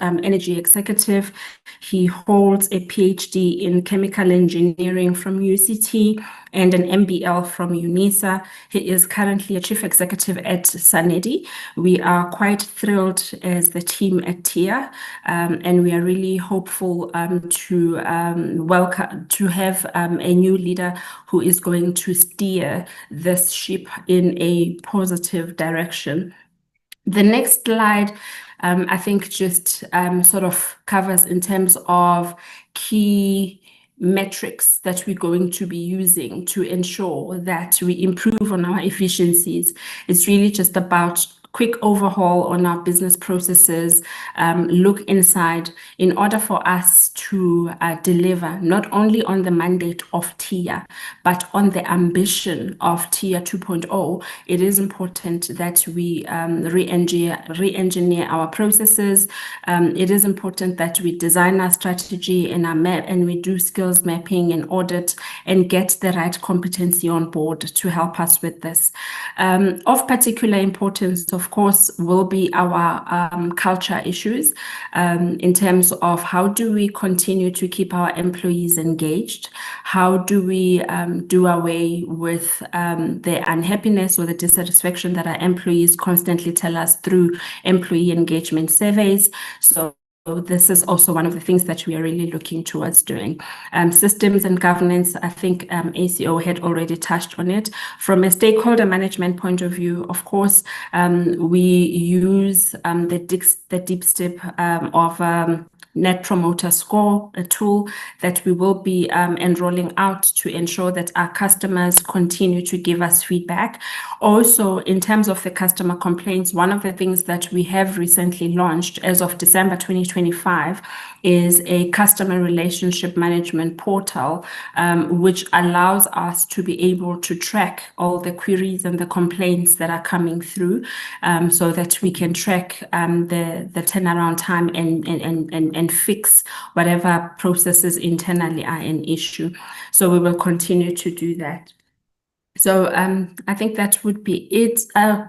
energy executive. He holds a PhD in chemical engineering from UCT and an MBL from UNISA. He is currently a chief executive at Sanedi. We are quite thrilled as the team at TIA, and we are really hopeful to have a new leader who is going to steer this ship in a positive direction. The next slide, I think, just sort of covers in terms of key metrics that we're going to be using to ensure that we improve on our efficiencies. It's really just about quick overhaul on our business processes, look inside in order for us to deliver not only on the mandate of TIA, but on the ambition of TIA 2.0. It is important that we re-engineer our processes. It is important that we design our strategy and our map, and we do skills mapping and audit and get the right competency on board to help us with this. Of particular importance, of course, will be our culture issues in terms of how do we continue to keep our employees engaged? How do we do away with the unhappiness or the dissatisfaction that our employees constantly tell us through employee engagement surveys? So this is also one of the things that we are really looking towards doing. Systems and governance, I think ACO had already touched on it. From a stakeholder management point of view, of course, we use the deep step of Net Promoter Score, a tool that we will be enrolling out to ensure that our customers continue to give us feedback. Also, in terms of the customer complaints, one of the things that we have recently launched as of December 2025 is a customer relationship management portal, which allows us to be able to track all the queries and the complaints that are coming through, so that we can track the turnaround time and fix whatever processes internally are an issue. So we will continue to do that. So I think that would be it.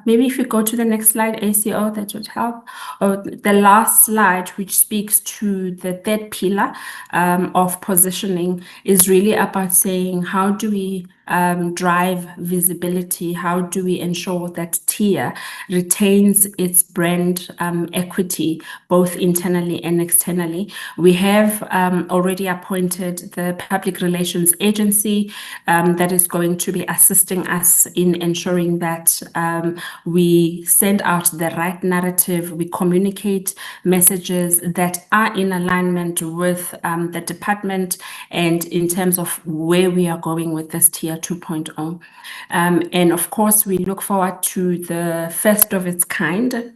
Maybe if you go to the next slide, ACO, that would help. Or the last slide, which speaks to the third pillar of positioning, is really about saying, how do we drive visibility? How do we ensure that TIA retains its brand equity, both internally and externally? We have already appointed the public relations agency that is going to be assisting us in ensuring that we send out the right narrative, we communicate messages that are in alignment with the department and in terms of where we are going with this TIA 2.0. And of course, we look forward to the first of its kind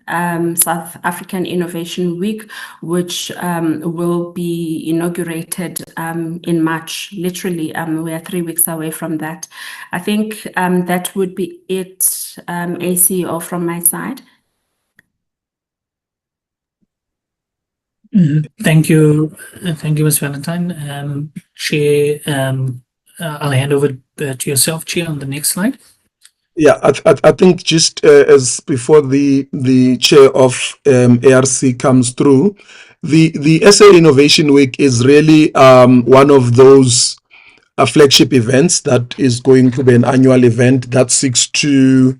South African Innovation Week, which will be inaugurated in March. Literally, we are 3 weeks away from that. I think that would be it, ACO, from my side. Thank you. Thank you, Ms. Valentine. Chair, I'll hand over to yourself, Chair, on the next slide. Yeah, I think just as before the chair of ARC comes through, the SA Innovation Week is really one of those flagship events that is going to be an annual event that seeks to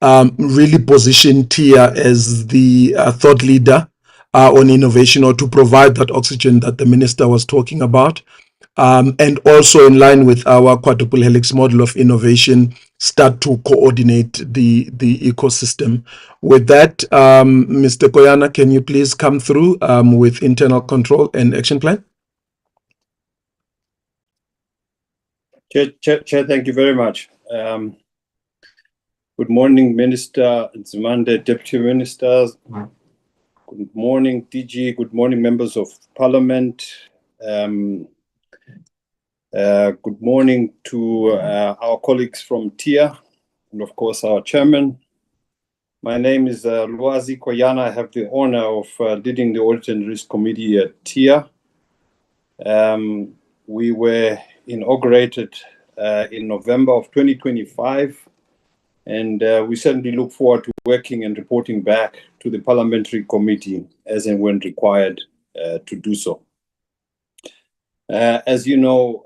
really position TIA as the thought leader on innovation, or to provide that oxygen that the minister was talking about. And also in line with our quadruple helix model of innovation, start to coordinate the ecosystem. With that, Mr. Koyana, can you please come through with internal control and action plan? Chair, thank you very much. Good morning, Minister Nzimande, Deputy Ministers. Good morning, DG. Good morning, members of Parliament. Good morning to our colleagues from TIA, and of course our chairman. My name is Lwazi Koyana. I have the honor of leading the Audit and Risk Committee at TIA. We were inaugurated in November of 2025, and we certainly look forward to working and reporting back to the Parliamentary Committee as and when required to do so. As you know,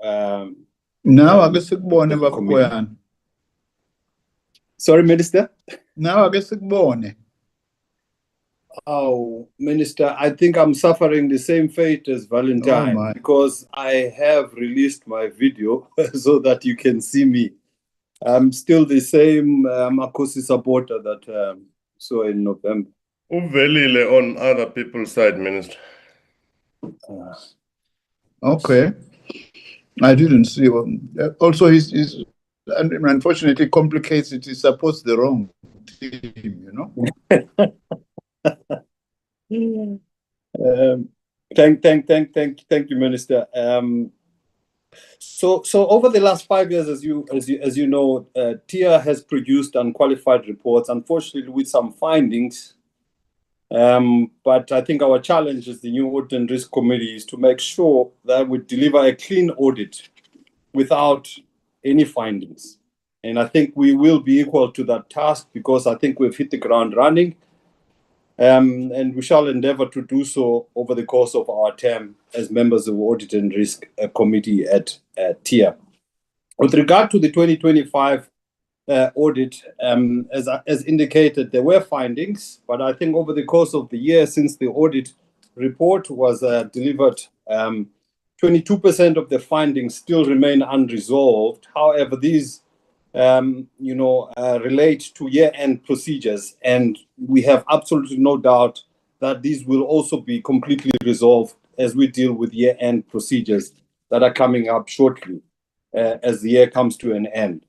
now I guess born. Sorry, Minister? Now I guess born. Oh, Minister, I think I'm suffering the same fate as Valentine, because I have released my video so that you can see me. I'm still the same Makosi supporter that saw in November. Uvelile on other people's side, Minister. Okay. I didn't see one. Also, he's unfortunately complicates it. He supports the wrong team, you know. Thank you, Minister. So over the last 5 years, as you know, TIA has produced unqualified reports, unfortunately with some findings. But I think our challenge as the new Audit and Risk Committee is to make sure that we deliver a clean audit without any findings. And I think we will be equal to that task, because I think we've hit the ground running. And we shall endeavor to do so over the course of our term as members of the Audit and Risk Committee at TIA. With regard to the 2025 audit, as indicated, there were findings, but I think over the course of the year since the audit report was delivered, 22% of the findings still remain unresolved. However, these relate to year-end procedures, and we have absolutely no doubt that these will also be completely resolved as we deal with year-end procedures that are coming up shortly as the year comes to an end.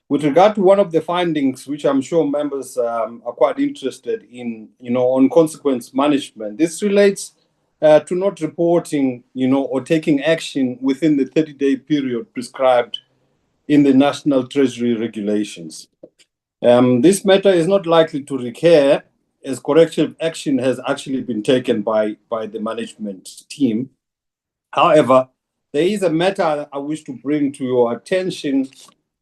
With regard to one of the findings, which I'm sure members are quite interested in, on consequence management, this relates to not reporting, or taking action within the 30-day period prescribed in the National Treasury regulations. This matter is not likely to recur, as corrective action has actually been taken by the management team. However, there is a matter I wish to bring to your attention,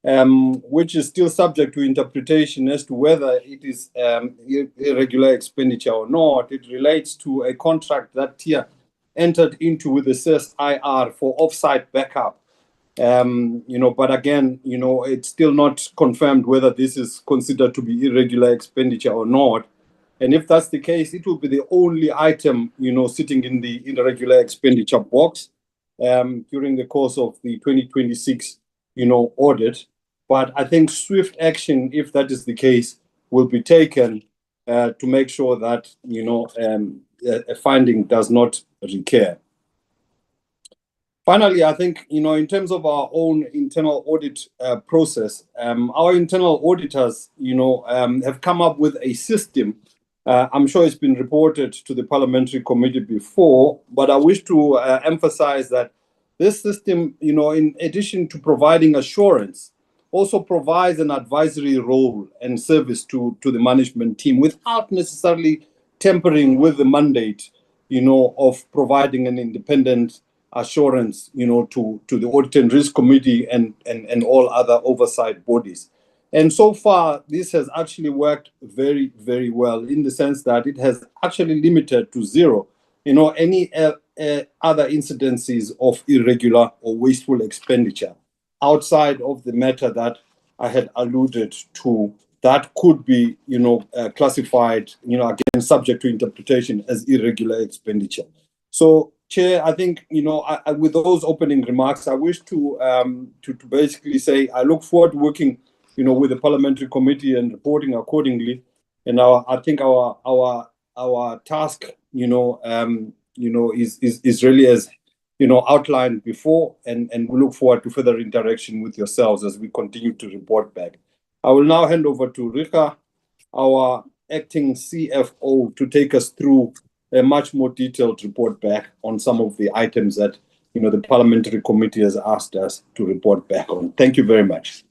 which is still subject to interpretation as to whether it is irregular expenditure or not. It relates to a contract that TIA entered into with the CES-IR for offsite backup. But again, it's still not confirmed whether this is considered to be irregular expenditure or not. And if that's the case, it will be the only item, sitting in the irregular expenditure box during the course of the 2026, audit. But I think swift action, if that is the case, will be taken to make sure that, a finding does not recur. Finally, I think, in terms of our own internal audit process, our internal auditors, have come up with a system. I'm sure it's been reported to the Parliamentary Committee before, but I wish to emphasize that this system, in addition to providing assurance, also provides an advisory role and service to the management team without necessarily tampering with the mandate, of providing an independent assurance, to the Audit and Risk Committee and all other oversight bodies. And so far, this has actually worked very, very well in the sense that it has actually limited to zero, any other incidences of irregular or wasteful expenditure outside of the matter that I had alluded to that could be, classified, again, subject to interpretation as irregular expenditure. So, Chair, I think, with those opening remarks, I wish to basically say I look forward to working with the parliamentary committee and reporting accordingly. And I think our task, is really as outlined before, and we look forward to further interaction with yourselves as we continue to report back. I will now hand over to Rika, our acting CFO, to take us through a much more detailed report back on some of the items that the parliamentary committee has asked us to report back on. Thank you very much.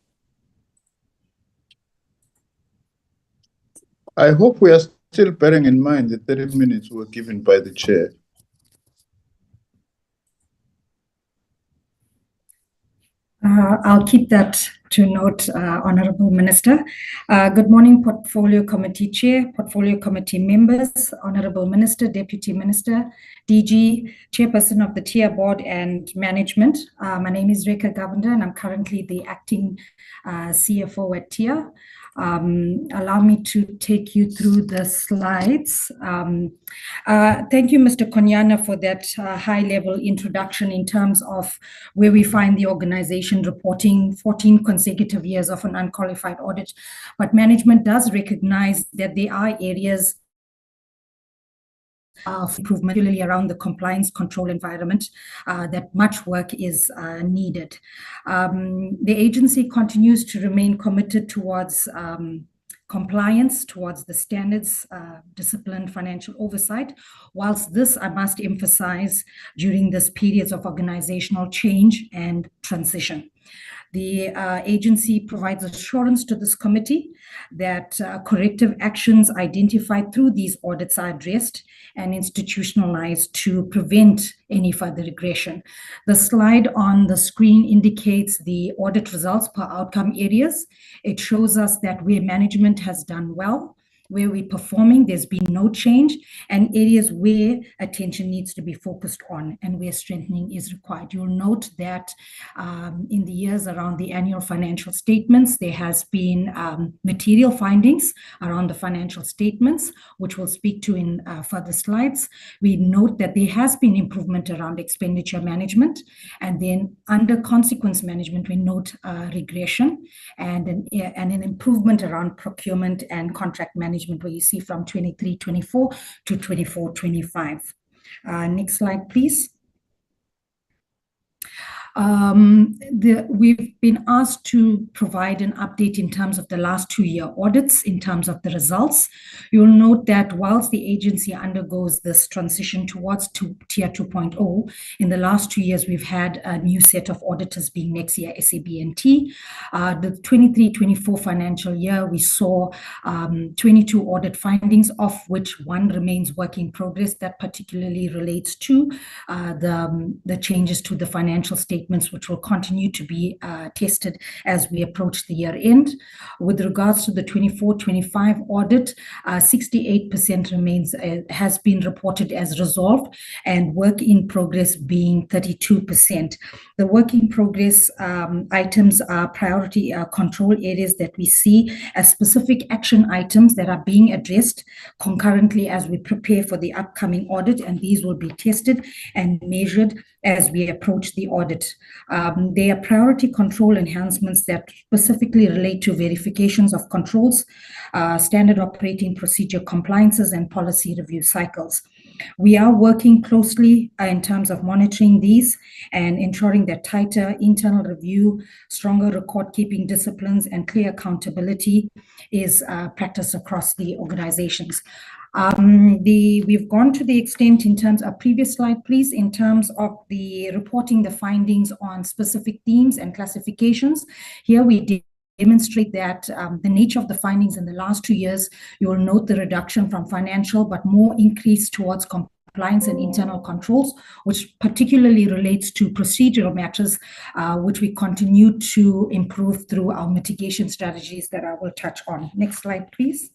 I hope we are still bearing in mind the 30 minutes were given by the chair. I'll keep that to note, Honourable Minister. Good morning, Portfolio Committee Chair, Portfolio Committee members, Honourable Minister, Deputy Minister, DG, Chairperson of the TIA Board and Management. My name is Reka Govender and I'm currently the acting CFO at TIA. Allow me to take you through the slides. Thank you, Mr. Konyana, for that high-level introduction in terms of where we find the organization reporting 14 consecutive years of an unqualified audit. But management does recognize that there are areas of improvement, particularly around the compliance control environment, that much work is needed. The agency continues to remain committed towards compliance, towards the standards, disciplined financial oversight. Whilst this, I must emphasize, during this periods of organizational change and transition. The agency provides assurance to this committee that corrective actions identified through these audits are addressed and institutionalized to prevent any further regression. The slide on the screen indicates the audit results per outcome areas. It shows us that where management has done well, where we're performing, there's been no change, and areas where attention needs to be focused on and where strengthening is required. You'll note that in the years around the annual financial statements, there has been material findings around the financial statements, which we'll speak to in further slides. We note that there has been improvement around expenditure management, and then under consequence management, we note regression and an improvement around procurement and contract management, where you see from 23-24 to 24-25. Next slide, please. We've been asked to provide an update in terms of the last 2-year audits, in terms of the results. You'll note that whilst the agency undergoes this transition towards Tier 2.0, in the last 2 years, we've had a new set of auditors being Nexia, SAB&T. The 23-24 financial year, we saw 22 audit findings, of which 1 remains work in progress. That particularly relates to the changes to the financial statements, which will continue to be tested as we approach the year end. With regards to the 24-25 audit, 68% has been reported as resolved, and work in progress being 32%. The work in progress items are priority control areas that we see as specific action items that are being addressed concurrently as we prepare for the upcoming audit, and these will be tested and measured as we approach the audit. There are priority control enhancements that specifically relate to verifications of controls, standard operating procedure compliances, and policy review cycles. We are working closely in terms of monitoring these and ensuring that tighter internal review, stronger record-keeping disciplines, and clear accountability is practiced across the organizations. We've gone to the extent in terms of previous slide, please, in terms of the reporting the findings on specific themes and classifications. Here we demonstrate that the nature of the findings in the last 2 years, you will note the reduction from financial, but more increase towards compliance compliance and internal controls, which particularly relates to procedural matters, which we continue to improve through our mitigation strategies that I will touch on. Next slide, please.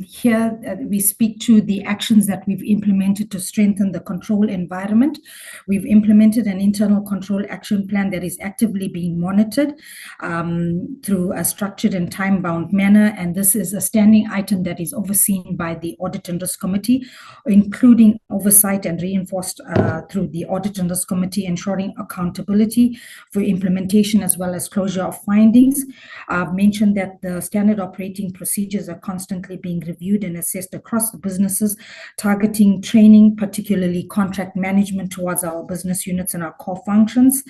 Here we speak to the actions that we've implemented to strengthen the control environment. We've implemented an internal control action plan that is actively being monitored through a structured and time-bound manner. And this is a standing item that is overseen by the Audit and Risk Committee, including oversight and reinforced through the Audit and Risk Committee, ensuring accountability for implementation as well as closure of findings. I've mentioned that the standard operating procedures are constantly being reviewed and assessed across the businesses, targeting training, particularly contract management towards our business units and our core functions.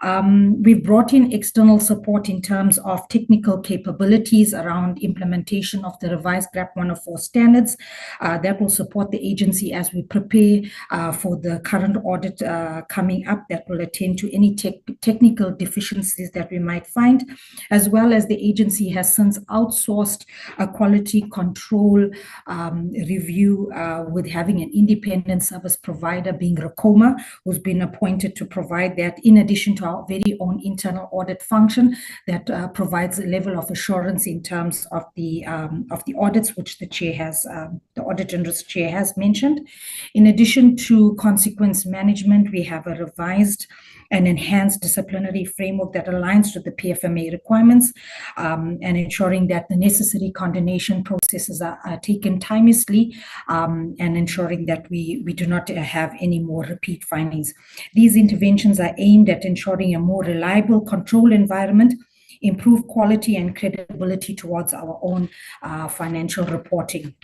We've brought in external support in terms of technical capabilities around implementation of the revised GRAP 104 standards. That will support the agency as we prepare for the current audit coming up, that will attend to any technical deficiencies that we might find, as well as the agency has since outsourced a quality control review with having an independent service provider being Rakoma, who's been appointed to provide that, in addition to our very own internal audit function that provides a level of assurance in terms of the audits, which the chair has, the Audit and Risk Chair has mentioned. In addition to consequence management, we have a revised and enhanced disciplinary framework that aligns to the PFMA requirements and ensuring that the necessary condemnation processes are taken timelessly and ensuring that we do not have any more repeat findings. These interventions are aimed at ensuring a more reliable control environment, improve quality and credibility towards our own financial reporting.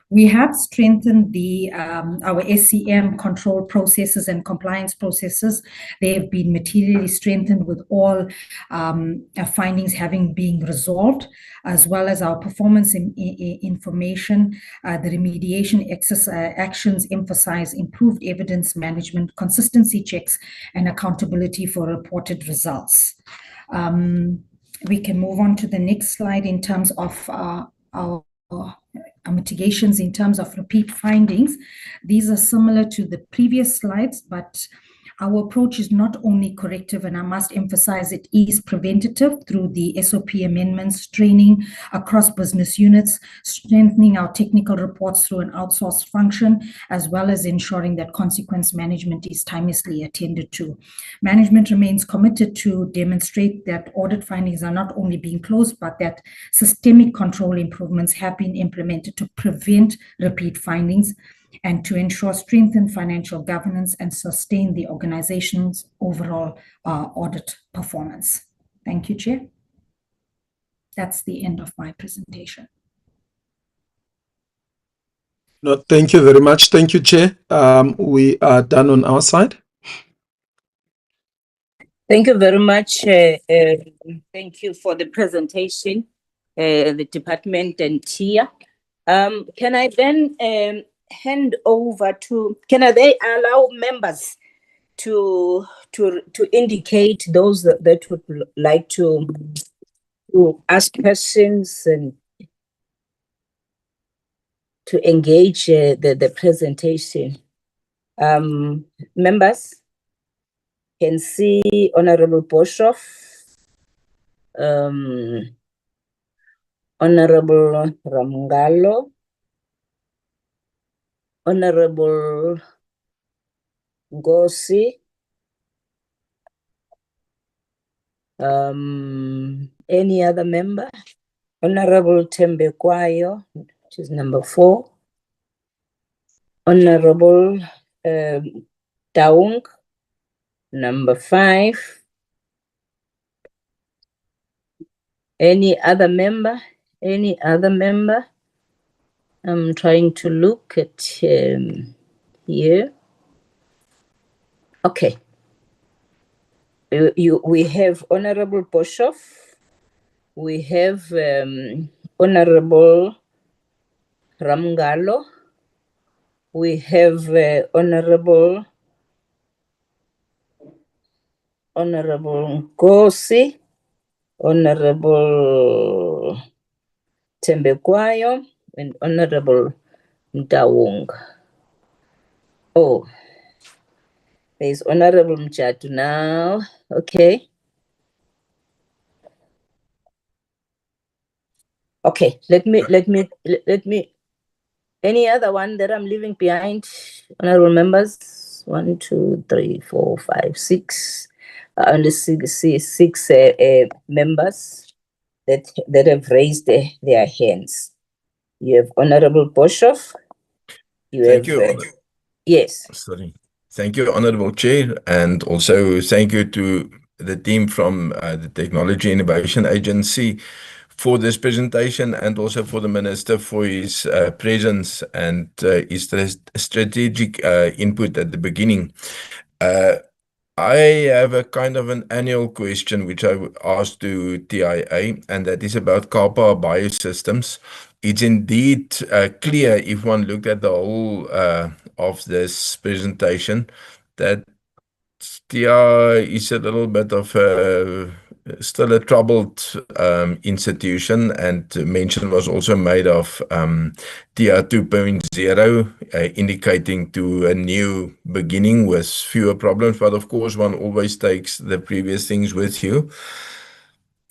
We have strengthened our SCM control processes and compliance processes. They have been materially strengthened with all findings having been resolved, as well as our performance information. The remediation actions emphasize improved evidence management, consistency checks, and accountability for reported results. We can move on to the next slide in terms of our mitigations in terms of repeat findings. These are similar to the previous slides, but our approach is not only corrective, and I must emphasize it is preventative through the SOP amendments, training across business units, strengthening our technical reports through an outsourced function, as well as ensuring that consequence management is timelessly attended to. Management remains committed to demonstrate that audit findings are not only being closed, but that systemic control improvements have been implemented to prevent repeat findings and to ensure strengthened financial governance and sustain the organization's overall audit performance. Thank you, Chair. That's the end of my presentation. No, thank you very much. Thank you, Chair. We are done on our side. Thank you very much. Thank you for the presentation, the department and Tia. Can I then hand over to, can they allow members to indicate those that would like to ask questions and to engage the presentation? Members can see Honorable Boshoff, Honorable Ramngalo, Honorable Ngosi, any other member? Honorable Tembekwayo, which is number 4. Honorable Taung, number 5. Any other member? Any other member? I'm trying to look at here. Okay. We have Honorable Boshoff. We have Honorable Ramngalo. We have Honorable Ngosi, Honorable Tembekwayo and Honorable Mtawong. Oh, there's Honorable Mchatu now. Okay. Okay, let me, any other one that I'm leaving behind, honorable members? 1, 2, 3, 4, 5, 6. Only six members that have raised their hands. You have Honorable Boshoff. Thank you. Yes. Sorry. Thank you, Honorable Chair, and also thank you to the team from the Technology Innovation Agency for this presentation, and also for the Minister for his presence and his strategic input at the beginning. I have a kind of an annual question which I asked to TIA, and that is about CAPA biosystems. It's indeed clear, if one looked at the whole of this presentation, that TIA is a little bit of still a troubled institution, and mention was also made of TIA 2.0, indicating to a new beginning with fewer problems, but of course one always takes the previous things with you.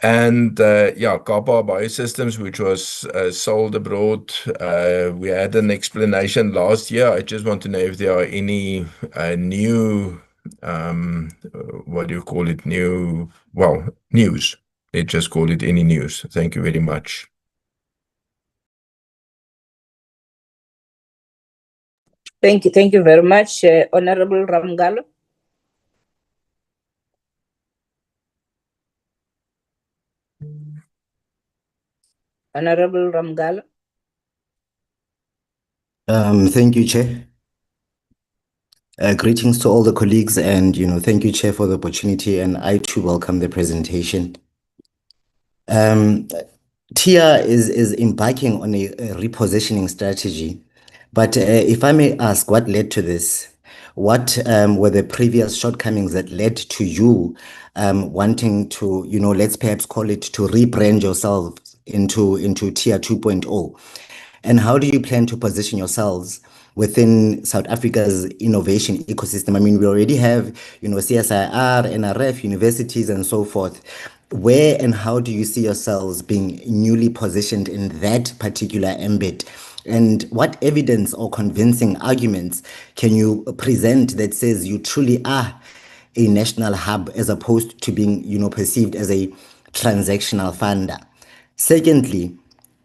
And yeah, CAPA Biosystems, which was sold abroad. We had an explanation last year. I just want to know if there are any new, what do you call it? New, well, news. Let's just call it any news. Thank you very much. Thank you very much, Honorable Ramgalo. Honorable Ramgalo. Thank you, Chair. Greetings to all the colleagues, and thank you, Chair, for the opportunity, and I too welcome the presentation. TIA is embarking on a repositioning strategy, but if I may ask, what led to this? What were the previous shortcomings that led to you wanting to, let's perhaps call it, to rebrand yourself into TIA 2.0? And how do you plan to position yourselves within South Africa's innovation ecosystem? I mean, we already have, CSIR, NRF, universities, and so forth. Where and how do you see yourselves being newly positioned in that particular ambit? And what evidence or convincing arguments can you present that says you truly are a national hub as opposed to being, perceived as a transactional funder? Secondly,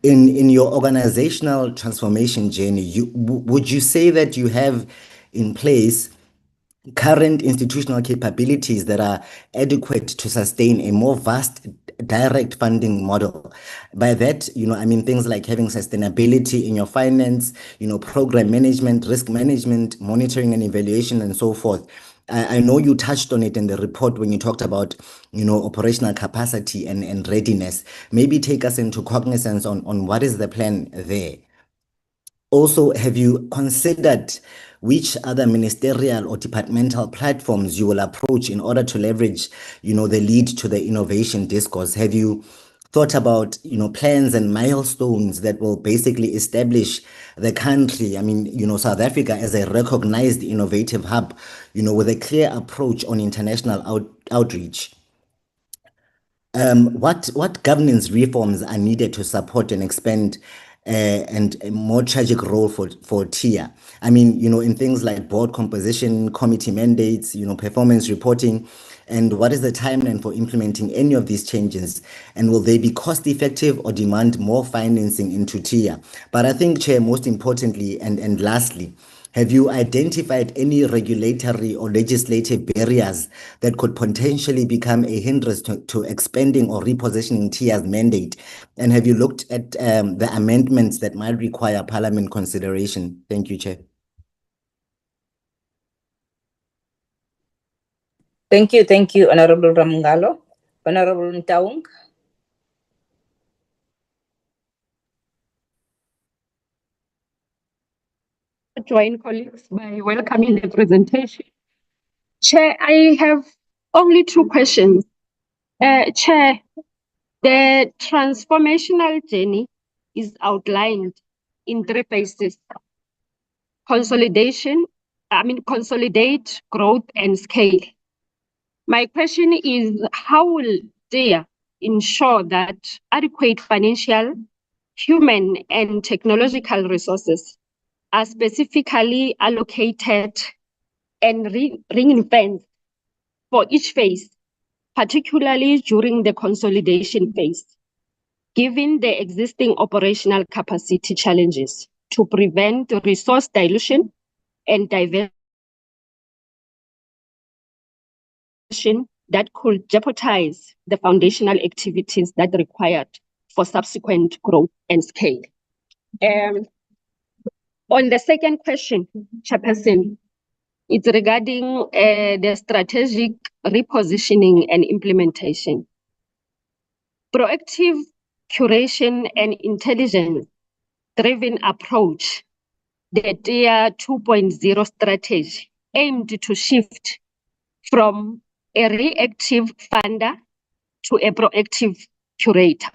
in your organizational transformation journey, would you say that you have in place current institutional capabilities that are adequate to sustain a more vast direct funding model? By that, I mean things like having sustainability in your finance, program management, risk management, monitoring and evaluation, and so forth. I know you touched on it in the report when you talked about, operational capacity and readiness. Maybe take us into cognizance on what is the plan there. Also, have you considered which other ministerial or departmental platforms you will approach in order to leverage, the lead to the innovation discourse? Have you thought about, plans and milestones that will basically establish the country, I mean, South Africa as a recognized innovative hub, with a clear approach on international outreach? What governance reforms are needed to support and expand and a more tragic role for TIA? I mean, in things like board composition, committee mandates, performance reporting, and what is the timeline for implementing any of these changes? And will they be cost effective or demand more financing into TIA? But I think, Chair, most importantly, and lastly, have you identified any regulatory or legislative barriers that could potentially become a hindrance to expanding or repositioning TIA's mandate? And have you looked at the amendments that might require Parliament consideration? Thank you, Chair. Thank you, Honorable Ramgalo. Honorable Mtawong. Join colleagues by welcoming the presentation. Chair, I have only 2 questions. Chair, the transformational journey is outlined in 3 phases. Consolidate, growth, and scale. My question is, how will TIA ensure that adequate financial, human, and technological resources are specifically allocated and ring-fenced for each phase, particularly during the consolidation phase, given the existing operational capacity challenges to prevent resource dilution and diversion that could jeopardize the foundational activities that are required for subsequent growth and scale. On the second question, Chairperson, it's regarding the strategic repositioning and implementation. Proactive curation and intelligence-driven approach, the TIA 2.0 strategy aimed to shift from a reactive funder to a proactive curator,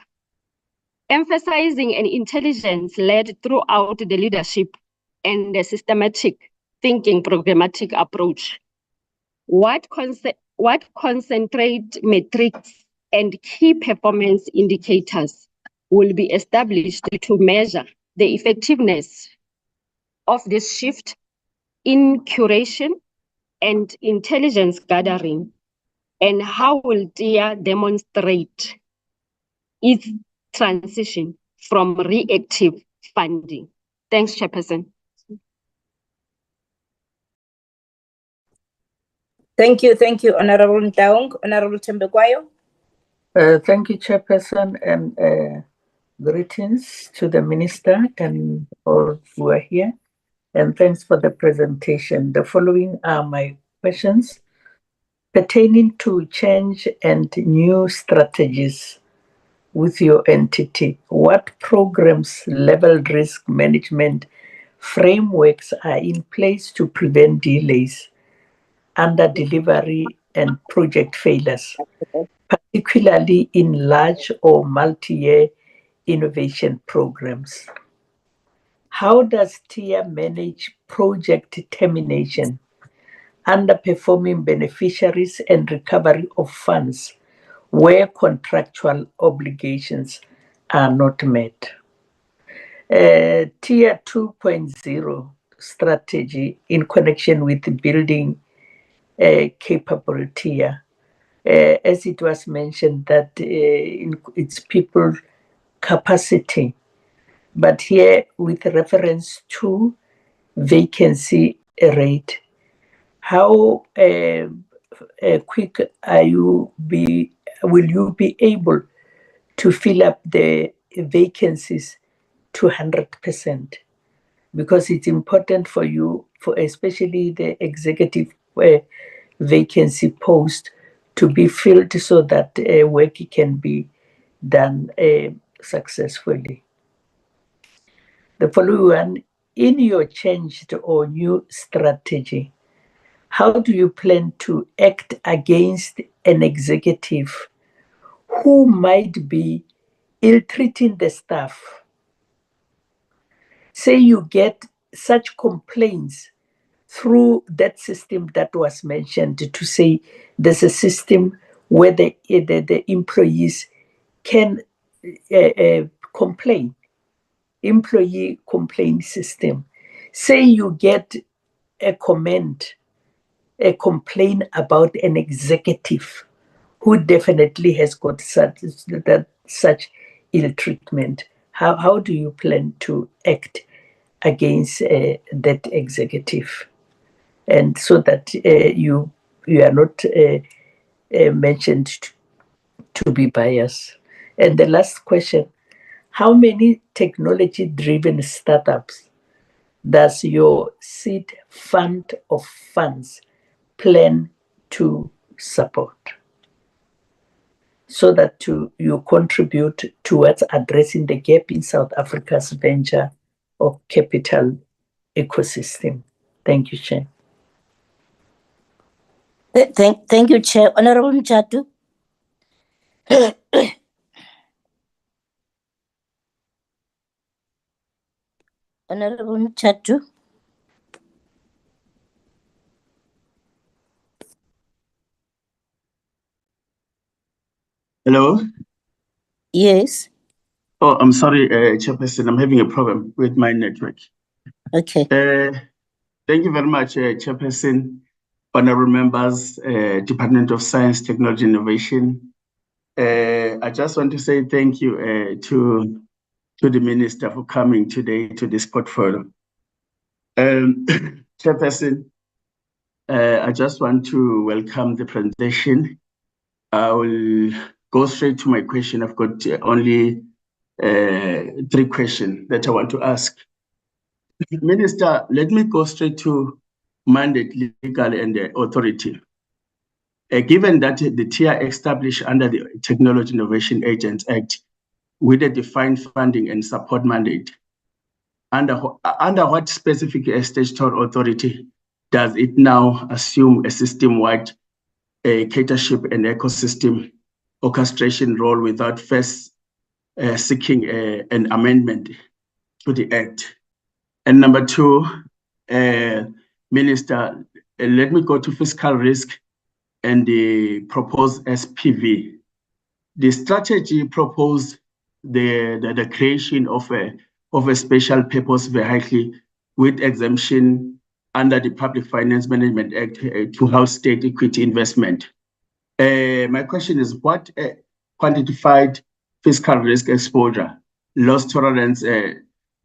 emphasizing an intelligence led throughout the leadership and the systematic thinking programmatic approach. What concentrate metrics and key performance indicators will be established to measure the effectiveness of this shift in curation and intelligence gathering, and how will TIA demonstrate its transition from reactive funding? Thanks, Chairperson. Thank you, Honorable Ntaung. Honorable Tembekwayo. Thank you, Chairperson, and greetings to the Minister and all who are here. And thanks for the presentation. The following are my questions pertaining to change and new strategies with your entity. What programs, level risk management frameworks are in place to prevent delays, under delivery, and project failures, particularly in large or multi-year innovation programs? How does TIA manage project termination, underperforming beneficiaries, and recovery of funds where contractual obligations are not met? TIA 2.0 strategy in connection with building capable TIA. As it was mentioned that it's people capacity, but here with reference to vacancy rate, how quick will you be able to fill up the vacancies to 100%? Because it's important for you, for especially the executive vacancy post, to be filled so that work can be done successfully. The following one, in your changed or new strategy, how do you plan to act against an executive who might be ill-treating the staff? Say you get such complaints through that system that was mentioned, to say there's a system where the employees can complain, employee complaint system. Say you get a comment, a complaint about an executive who definitely has got such ill treatment. How do you plan to act against that executive? And so that you are not mentioned to be biased. And the last question, how many technology-driven startups does your seed fund of funds plan to support, so that you contribute towards addressing the gap in South Africa's venture or capital ecosystem? Thank you, Chair. Thank you, Chair. Honorable Mjatu. Honorable Chatu. Hello? Yes. Oh, I'm sorry, Chairperson. I'm having a problem with my network. Okay. Thank you very much, Chairperson, honorable members, Department of Science, Technology, Innovation. I just want to say thank you to the Minister for coming today to this portfolio. Chairperson, I just want to welcome the presentation. I will go straight to my question. I've got only 3 questions that I want to ask. Minister, let me go straight to mandate, legal, and authority. Given that the TIA established under the Technology Innovation Agents Act with a defined funding and support mandate, under what specific statutory authority does it now assume a system-wide catership and ecosystem orchestration role without first seeking an amendment to the Act? And number 2, Minister, let me go to fiscal risk and the proposed SPV. The strategy proposed the creation of a special purpose vehicle with exemption under the Public Finance Management Act to house state equity investment. My question is, what quantified fiscal risk exposure, loss tolerance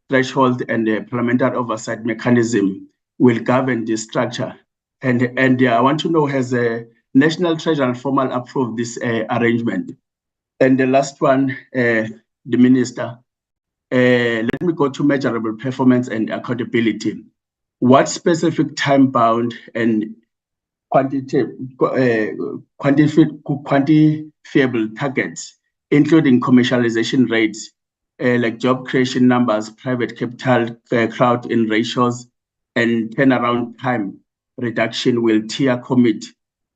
threshold, and the parliamentary oversight mechanism will govern this structure? And I want to know, has the National Treasury formally approved this arrangement? And the last one, the Minister, let me go to measurable performance and accountability. What specific time-bound and quantifiable targets, including commercialization rates, like job creation numbers, private capital crowd-in ratios, and turnaround time reduction, will TIA commit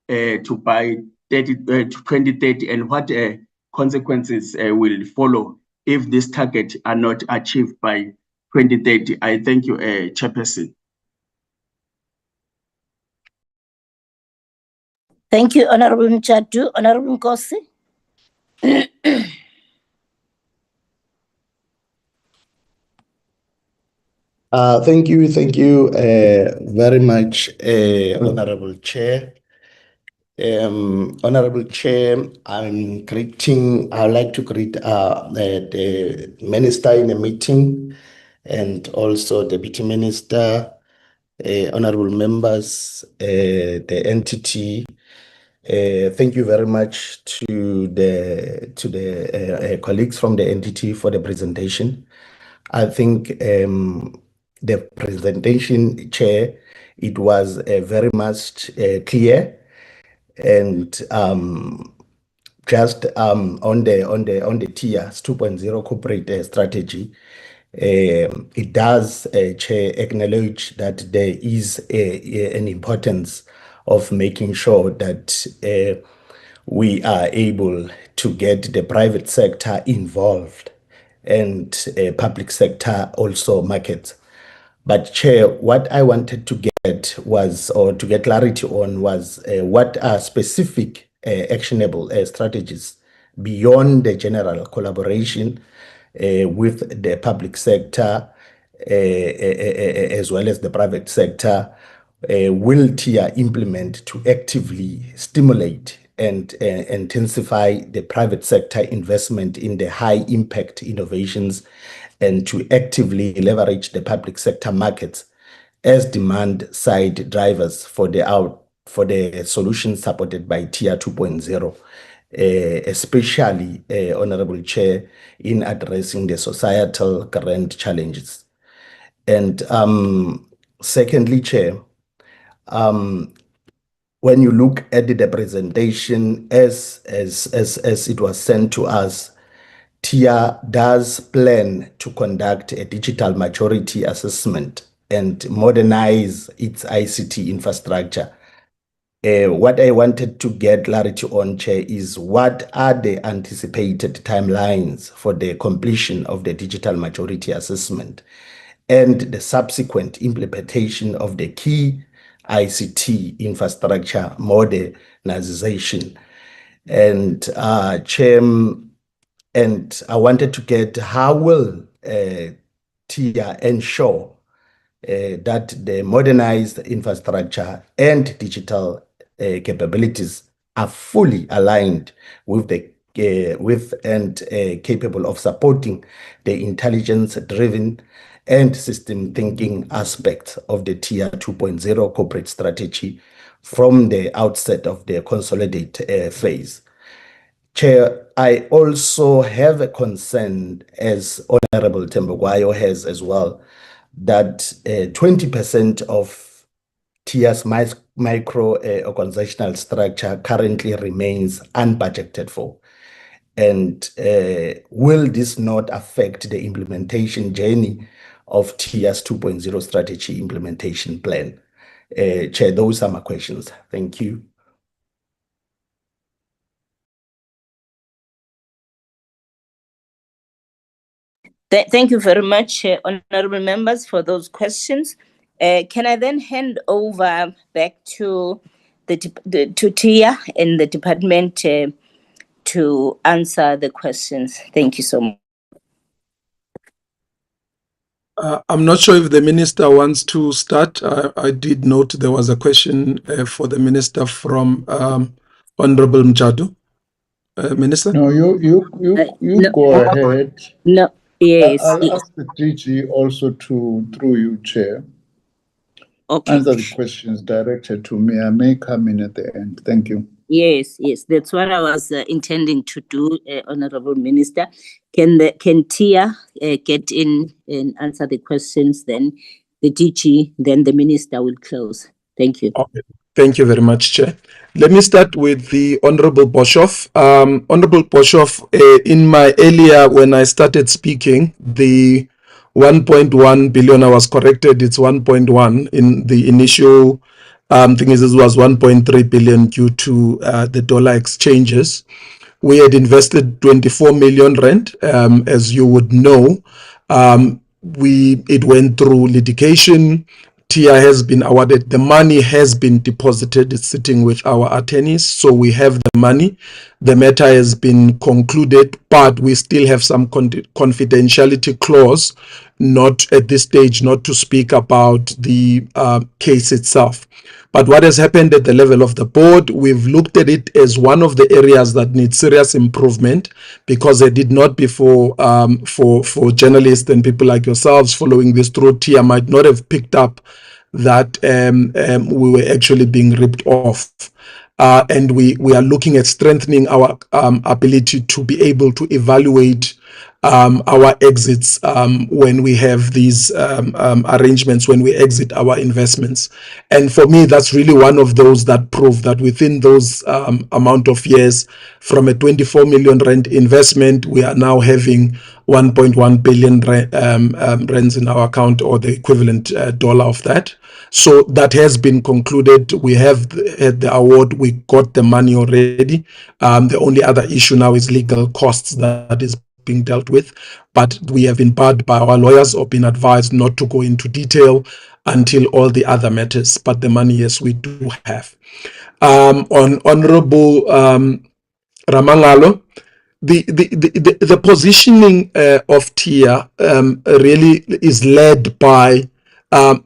to by 2030, and what consequences will follow if these targets are not achieved by 2030? I thank you, Chairperson. Thank you, Honorable Chatu. Honorable Nkosi. Thank you very much, Honorable Chair. Honorable Chair, I'd like to greet the Minister in the meeting and also Deputy Minister, honorable members, the entity. Thank you very much to the colleagues from the entity for the presentation. I think the presentation, Chair, it was very much clear, and just on the TIA's 2.0 corporate strategy, it does, Chair, acknowledge that there is an importance of making sure that we are able to get the private sector involved and public sector also markets. But Chair, what I wanted to get was, or to get clarity on, was what are specific actionable strategies beyond the general collaboration with the public sector as well as the private sector will TIA implement to actively stimulate and intensify the private sector investment in the high impact innovations, and to actively leverage the public sector markets as demand side drivers for the solutions supported by TIA 2.0, especially, Honorable Chair, in addressing the societal current challenges. And secondly, Chair, when you look at the presentation as it was sent to us, TIA does plan to conduct a digital maturity assessment and modernize its ICT infrastructure. What I wanted to get clarity on, Chair, is what are the anticipated timelines for the completion of the digital maturity assessment? and the subsequent implementation of the key ICT infrastructure modernization. And Chair, and I wanted to get how will TIA ensure that the modernized infrastructure and digital capabilities are fully aligned with the capable of supporting the intelligence-driven and system thinking aspects of the TIA 2.0 corporate strategy from the outset of the consolidate phase. Chair, I also have a concern, as Honorable Tembogwayo has as well, that 20% of TIA's micro organizational structure currently remains unbudgeted for. And will this not affect the implementation journey of TIA's 2.0 strategy implementation plan? Chair, those are my questions. Thank you. Thank you very much, honorable members, for those questions. Can I then hand over back to to Tia and the department to answer the questions? Thank you so much. I'm not sure if the minister wants to start. I did note there was a question for the minister from Honorable Mjadu. Minister? No, you no, go ahead. No, yes. I'll ask the DG also to, through you, Chair, answer the questions directed to me. I may come in at the end. Thank you. Yes, that's what I was intending to do, Honorable Minister. Can Tia get in and answer the questions, then the DG, then the Minister will close. Thank you. Okay. Thank you very much, Chair. Let me start with the Honorable Boshoff. Honorable Boshoff, in my earlier, when I started speaking, the 1.1 billion, I was corrected, it's 1.1. In the initial thing is it was 1.3 billion due to the dollar exchanges. We had invested 24 million rand, as you would know. It went through litigation. TIA has been awarded. The money has been deposited. It's sitting with our attorneys. So we have the money. The matter has been concluded, but we still have some confidentiality clause, not at this stage, not to speak about the case itself. But what has happened at the level of the board, we've looked at it as one of the areas that need serious improvement, because they did not before, for journalists and people like yourselves following this through, TIA might not have picked up that we were actually being ripped off. And we are looking at strengthening our ability to be able to evaluate our exits when we have these arrangements, when we exit our investments. And for me, that's really one of those that prove that within those amount of years, from a 24 million rand investment, we are now having 1.1 billion rands in our account, or the equivalent dollar of that. So that has been concluded. We have had the award. We got the money already. The only other issue now is legal costs that is being dealt with, but we have been barred by our lawyers or been advised not to go into detail until all the other matters. But the money, yes, we do have. On Honorable Ramangalo, the positioning of TIA really is led by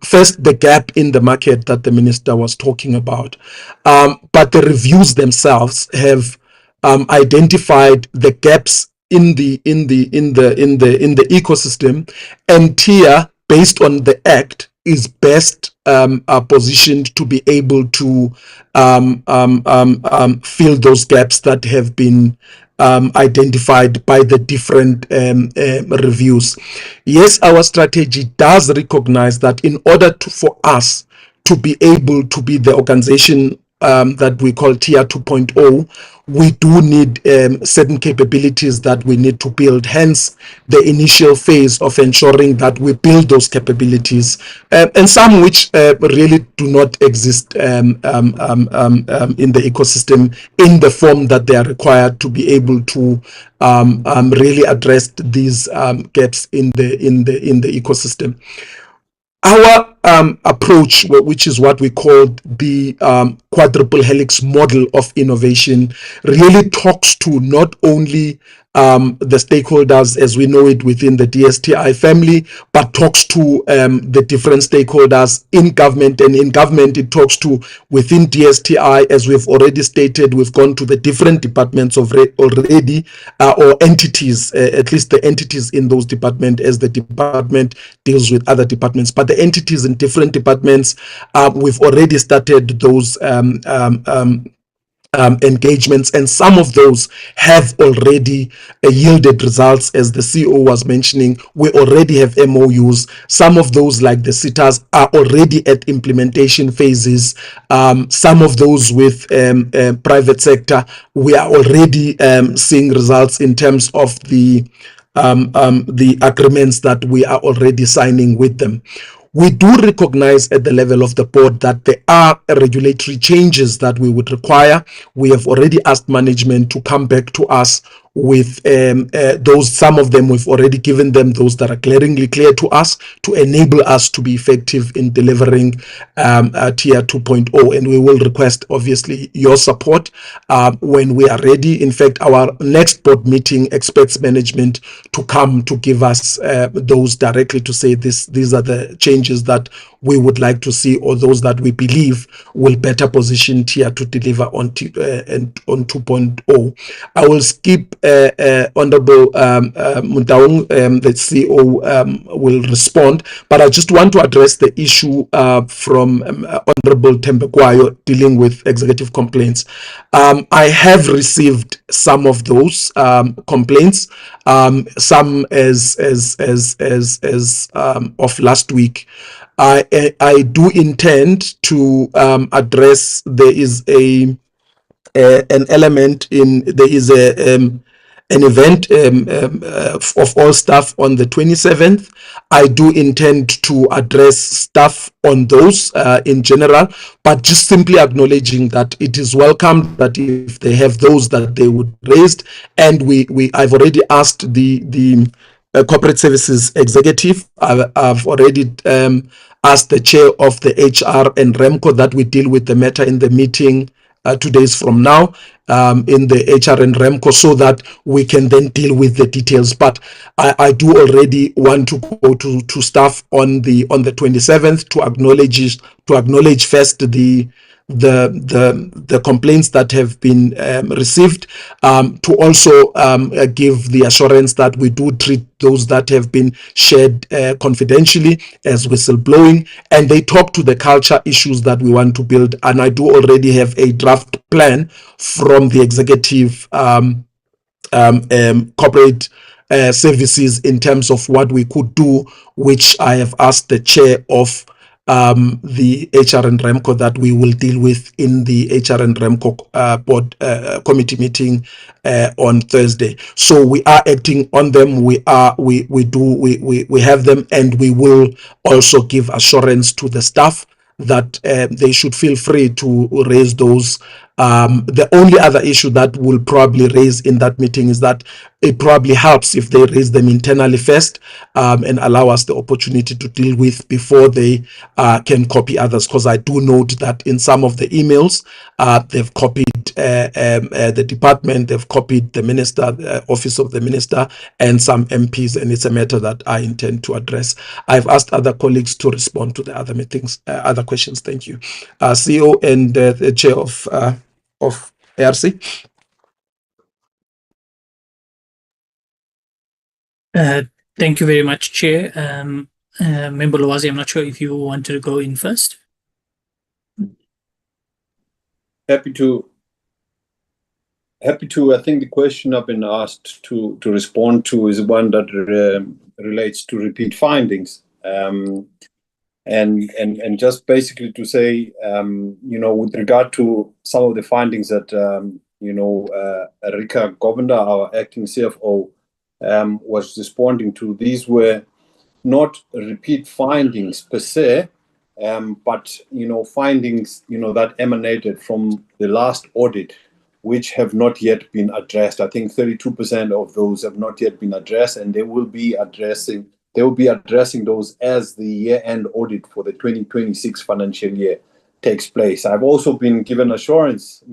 first the gap in the market that the minister was talking about, but the reviews themselves have identified the gaps in the ecosystem, and TIA, based on the act, is best positioned to be able to fill those gaps that have been identified by the different reviews. Yes, our strategy does recognize that in order for us to be able to be the organization that we call Tier 2.0, we do need certain capabilities that we need to build. Hence, the initial phase of ensuring that we build those capabilities, and some which really do not exist in the ecosystem in the form that they are required to be able to really address these gaps in the ecosystem. Our approach, which is what we call the quadruple helix model of innovation, really talks to not only the stakeholders as we know it within the DSTI family, but talks to the different stakeholders in government. And in government, it talks to within DSTI, as we've already stated, we've gone to the different departments already, or entities, at least the entities in those departments, as the department deals with other departments. But the entities in different departments, we've already started those engagements, and some of those have already yielded results. As the CEO was mentioning, we already have MOUs. Some of those, like the SITAs, are already at implementation phases. Some of those with private sector, we are already seeing results in terms of the agreements that we are already signing with them. We do recognize at the level of the board that there are regulatory changes that we would require. We have already asked management to come back to us with those. Some of them we've already given them those that are glaringly clear to us to enable us to be effective in delivering Tier 2.0, and we will request obviously your support when we are ready. In fact, our next board meeting expects management to come to give us those directly, to say these are the changes that we would like to see, or those that we believe will better position Tier to deliver on 2.0. I will skip Honorable Muntaung, the CEO will respond, but I just want to address the issue from Honorable Tembekwayo dealing with executive complaints. I have received some of those complaints, some as of last week. I do intend to address. There is an element in, there is an event of all staff on the 27th. I do intend to address staff on those in general, but just simply acknowledging that it is welcome that if they have those that they would raised, and I've already asked the corporate services executive. I've already asked the chair of the HR and REMCO that we deal with the matter in the meeting 2 days from now in the HR and REMCO, so that we can then deal with the details. But I do already want to go to staff on the 27th to acknowledge first the complaints that have been received, to also give the assurance that we do treat those that have been shared confidentially as whistleblowing, and they talk to the culture issues that we want to build. And I do already have a draft plan from the executive corporate services in terms of what we could do, which I have asked the chair of the HR and REMCO that we will deal with in the HR and REMCO board committee meeting on Thursday. So we are acting on them. We have them, and we will also give assurance to the staff that they should feel free to raise those. The only other issue that we'll probably raise in that meeting is that it probably helps if they raise them internally first, and allow us the opportunity to deal with before they can copy others. Because I do note that in some of the emails, they've copied the department, they've copied the minister, the office of the minister, and some MPs, and it's a matter that I intend to address. I've asked other colleagues to respond to the other meetings, other questions. Thank you. CEO and the chair of ARC. Thank you very much, Chair. Member Lwazi, I'm not sure if you want to go in first. Happy to. I think the question I've been asked to respond to is one that relates to repeat findings. And And just basically to say, with regard to some of the findings that, Rika Govender, our acting CFO, was responding to, these were not repeat findings per se, but, findings, that emanated from the last audit, which have not yet been addressed. I think 32% of those have not yet been addressed, and they will be addressing those as the year-end audit for the 2026 financial year takes place. I've also been given assurance,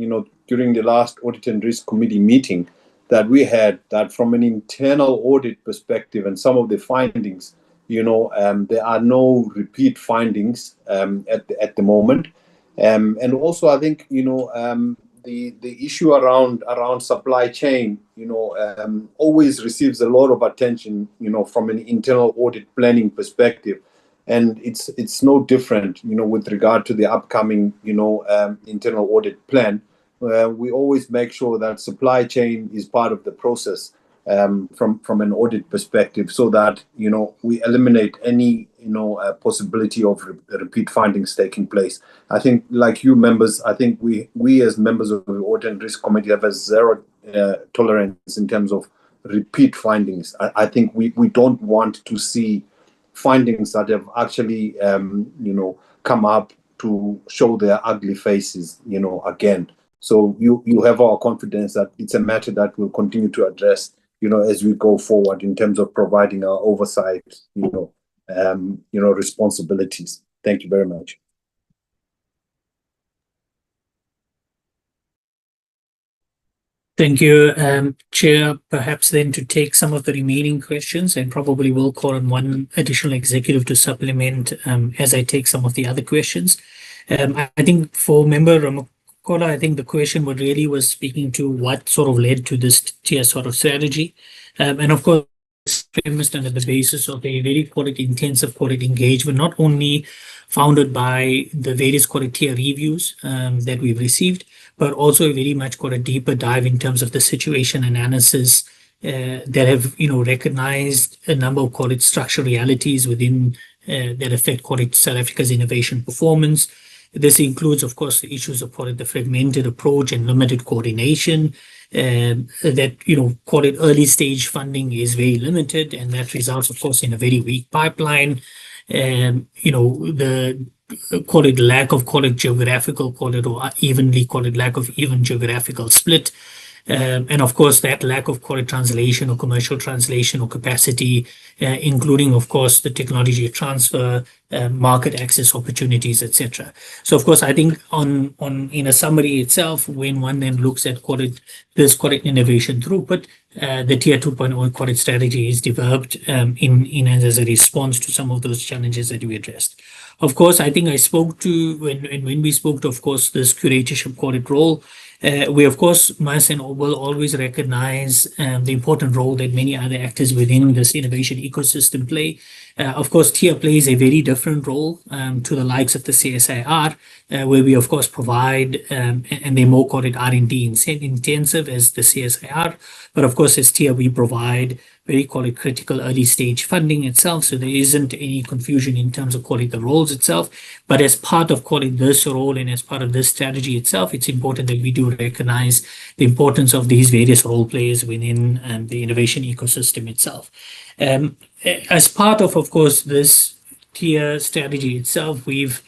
during the last Audit and Risk Committee meeting that we had, that from an internal audit perspective and some of the findings, there are no repeat findings at the moment. And also, I think, the issue around supply chain, always receives a lot of attention, from an internal audit planning perspective. And it's no different, with regard to the upcoming, internal audit plan. We always make sure that supply chain is part of the process, from an audit perspective, so that, we eliminate any, possibility of repeat findings taking place. I think, like you members, I think we as members of the Audit and Risk Committee have a zero tolerance in terms of repeat findings. I think we don't want to see findings that have actually, come up to show their ugly faces, again. So you have our confidence that it's a matter that we'll continue to address, as we go forward in terms of providing our oversight, responsibilities. Thank you very much. Thank you, Chair. Perhaps then to take some of the remaining questions, and probably will call on one additional executive to supplement as I take some of the other questions. I think for Member Ramakola, I think the question was speaking to what sort of led to this tier sort of strategy. And of course, premised under the basis of a very intensive engagement, not only founded by the various tier reviews that we've received, but also very much a deeper dive in terms of the situation analysis that have recognized a number of structural realities within that affect South Africa's innovation performance. This includes, of course, the issues of the fragmented approach and limited coordination. That early stage funding is very limited, and that results, of course, in a very weak pipeline. The lack of geographical or evenly lack of even geographical split. And of course, that lack of translation or commercial translation or capacity, including, of course, the technology transfer, market access opportunities, etc. So, of course, I think in a summary itself, when one then looks at this innovation throughput, the Tier 2.0 strategy is developed as a response to some of those challenges that we addressed. Of course, I think I spoke to, when we spoke to, of course, this curatorship role, we, of course, must and will always recognize the important role that many other actors within this innovation ecosystem play. Of course, TIA plays a very different role to the likes of the CSIR, where we, of course, provide, and they're more R&D intensive as the CSIR. But, of course, as TIA, we provide very critical early stage funding itself. So there isn't any confusion in terms of the roles itself. But as part of this role and as part of this strategy itself, it's important that we do recognize the importance of these various role players within the innovation ecosystem itself. As part of course, this TIA strategy itself, we've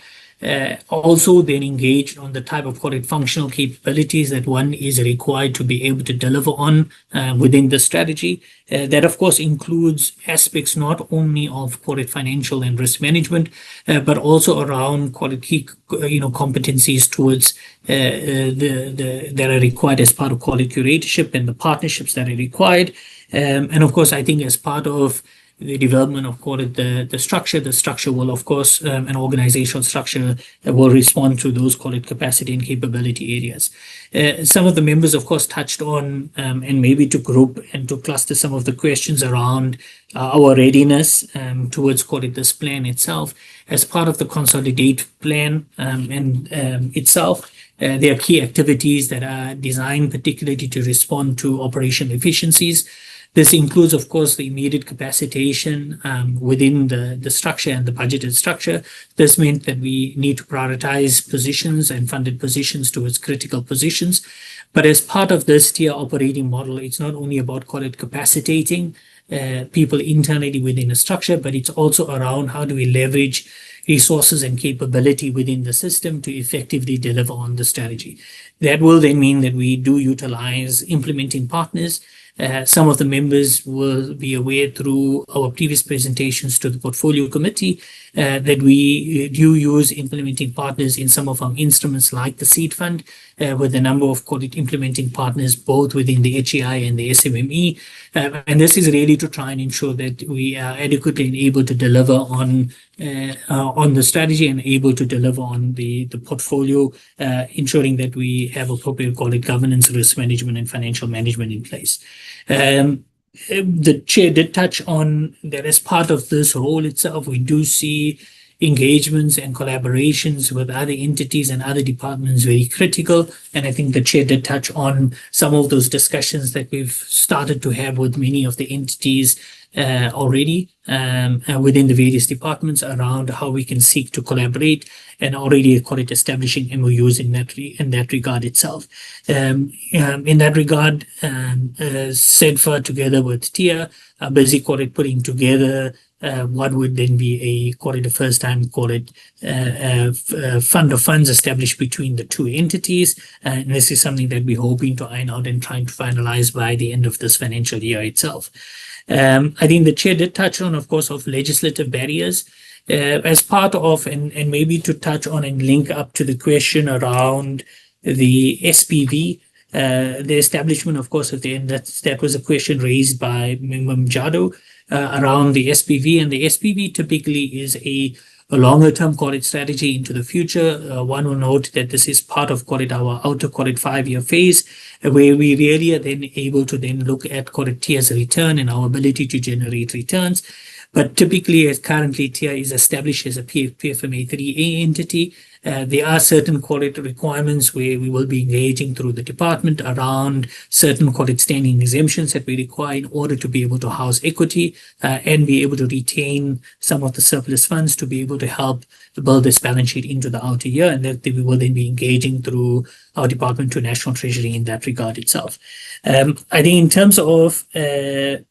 also then engaged on the type of functional capabilities that one is required to be able to deliver on within the strategy. That, of course, includes aspects not only of financial and risk management, but also around key competencies towards that are required as part of curatorship and the partnerships that are required. And of course, I think as part of the development of the structure will, of course, an organizational structure that will respond to those capacity and capability areas. Some of the members, of course, touched on and maybe to group and to cluster some of the questions around our readiness towards this plan itself. As part of the consolidate plan itself, there are key activities that are designed particularly to respond to operational efficiencies. This includes, of course, the immediate capacitation within the structure and the budgeted structure. This meant that we need to prioritize positions and funded positions towards critical positions. But as part of this tier operating model, it's not only about, call it, capacitating people internally within a structure, but it's also around how do we leverage resources and capability within the system to effectively deliver on the strategy. That will then mean that we do utilize implementing partners. Some of the members will be aware through our previous presentations to the portfolio committee that we do use implementing partners in some of our instruments like the seed fund, with a number of, call it, implementing partners both within the HEI and the SMME. And this is really to try and ensure that we are adequately able to deliver on the strategy and able to deliver on the portfolio, ensuring that we have appropriate, call it, governance, risk management, and financial management in place. The chair did touch on that as part of this role itself, we do see engagements and collaborations with other entities and other departments very critical. And I think the chair did touch on some of those discussions that we've started to have with many of the entities already within the various departments around how we can seek to collaborate, and already, call it, establishing MOUs in that regard itself. In that regard, SEDFA together with TIA are busy, call it, putting together what would then be a, call it, a first time, call it, fund of funds established between the two entities. And this is something that we're hoping to iron out and trying to finalize by the end of this financial year itself. I think the chair did touch on, of course, of legislative barriers as part of, and maybe to touch on and link up to the question around the SPV, the establishment, of course, at the end, that was a question raised by Member Mjado around the SPV, and the SPV typically is a longer term, call it, strategy into the future. One will note that this is part of, call it, our outer, call it, 5-year phase, where we really are then able to then look at, call it, TIA's return and our ability to generate returns. But typically, as currently TIA is established as a PFMA 3A entity, there are certain, call it, requirements where we will be engaging through the department around certain, call it, standing exemptions that we require in order to be able to house equity and be able to retain some of the surplus funds to be able to help build this balance sheet into the outer year, and that we will then be engaging through our Department to National Treasury in that regard itself. I think in terms of the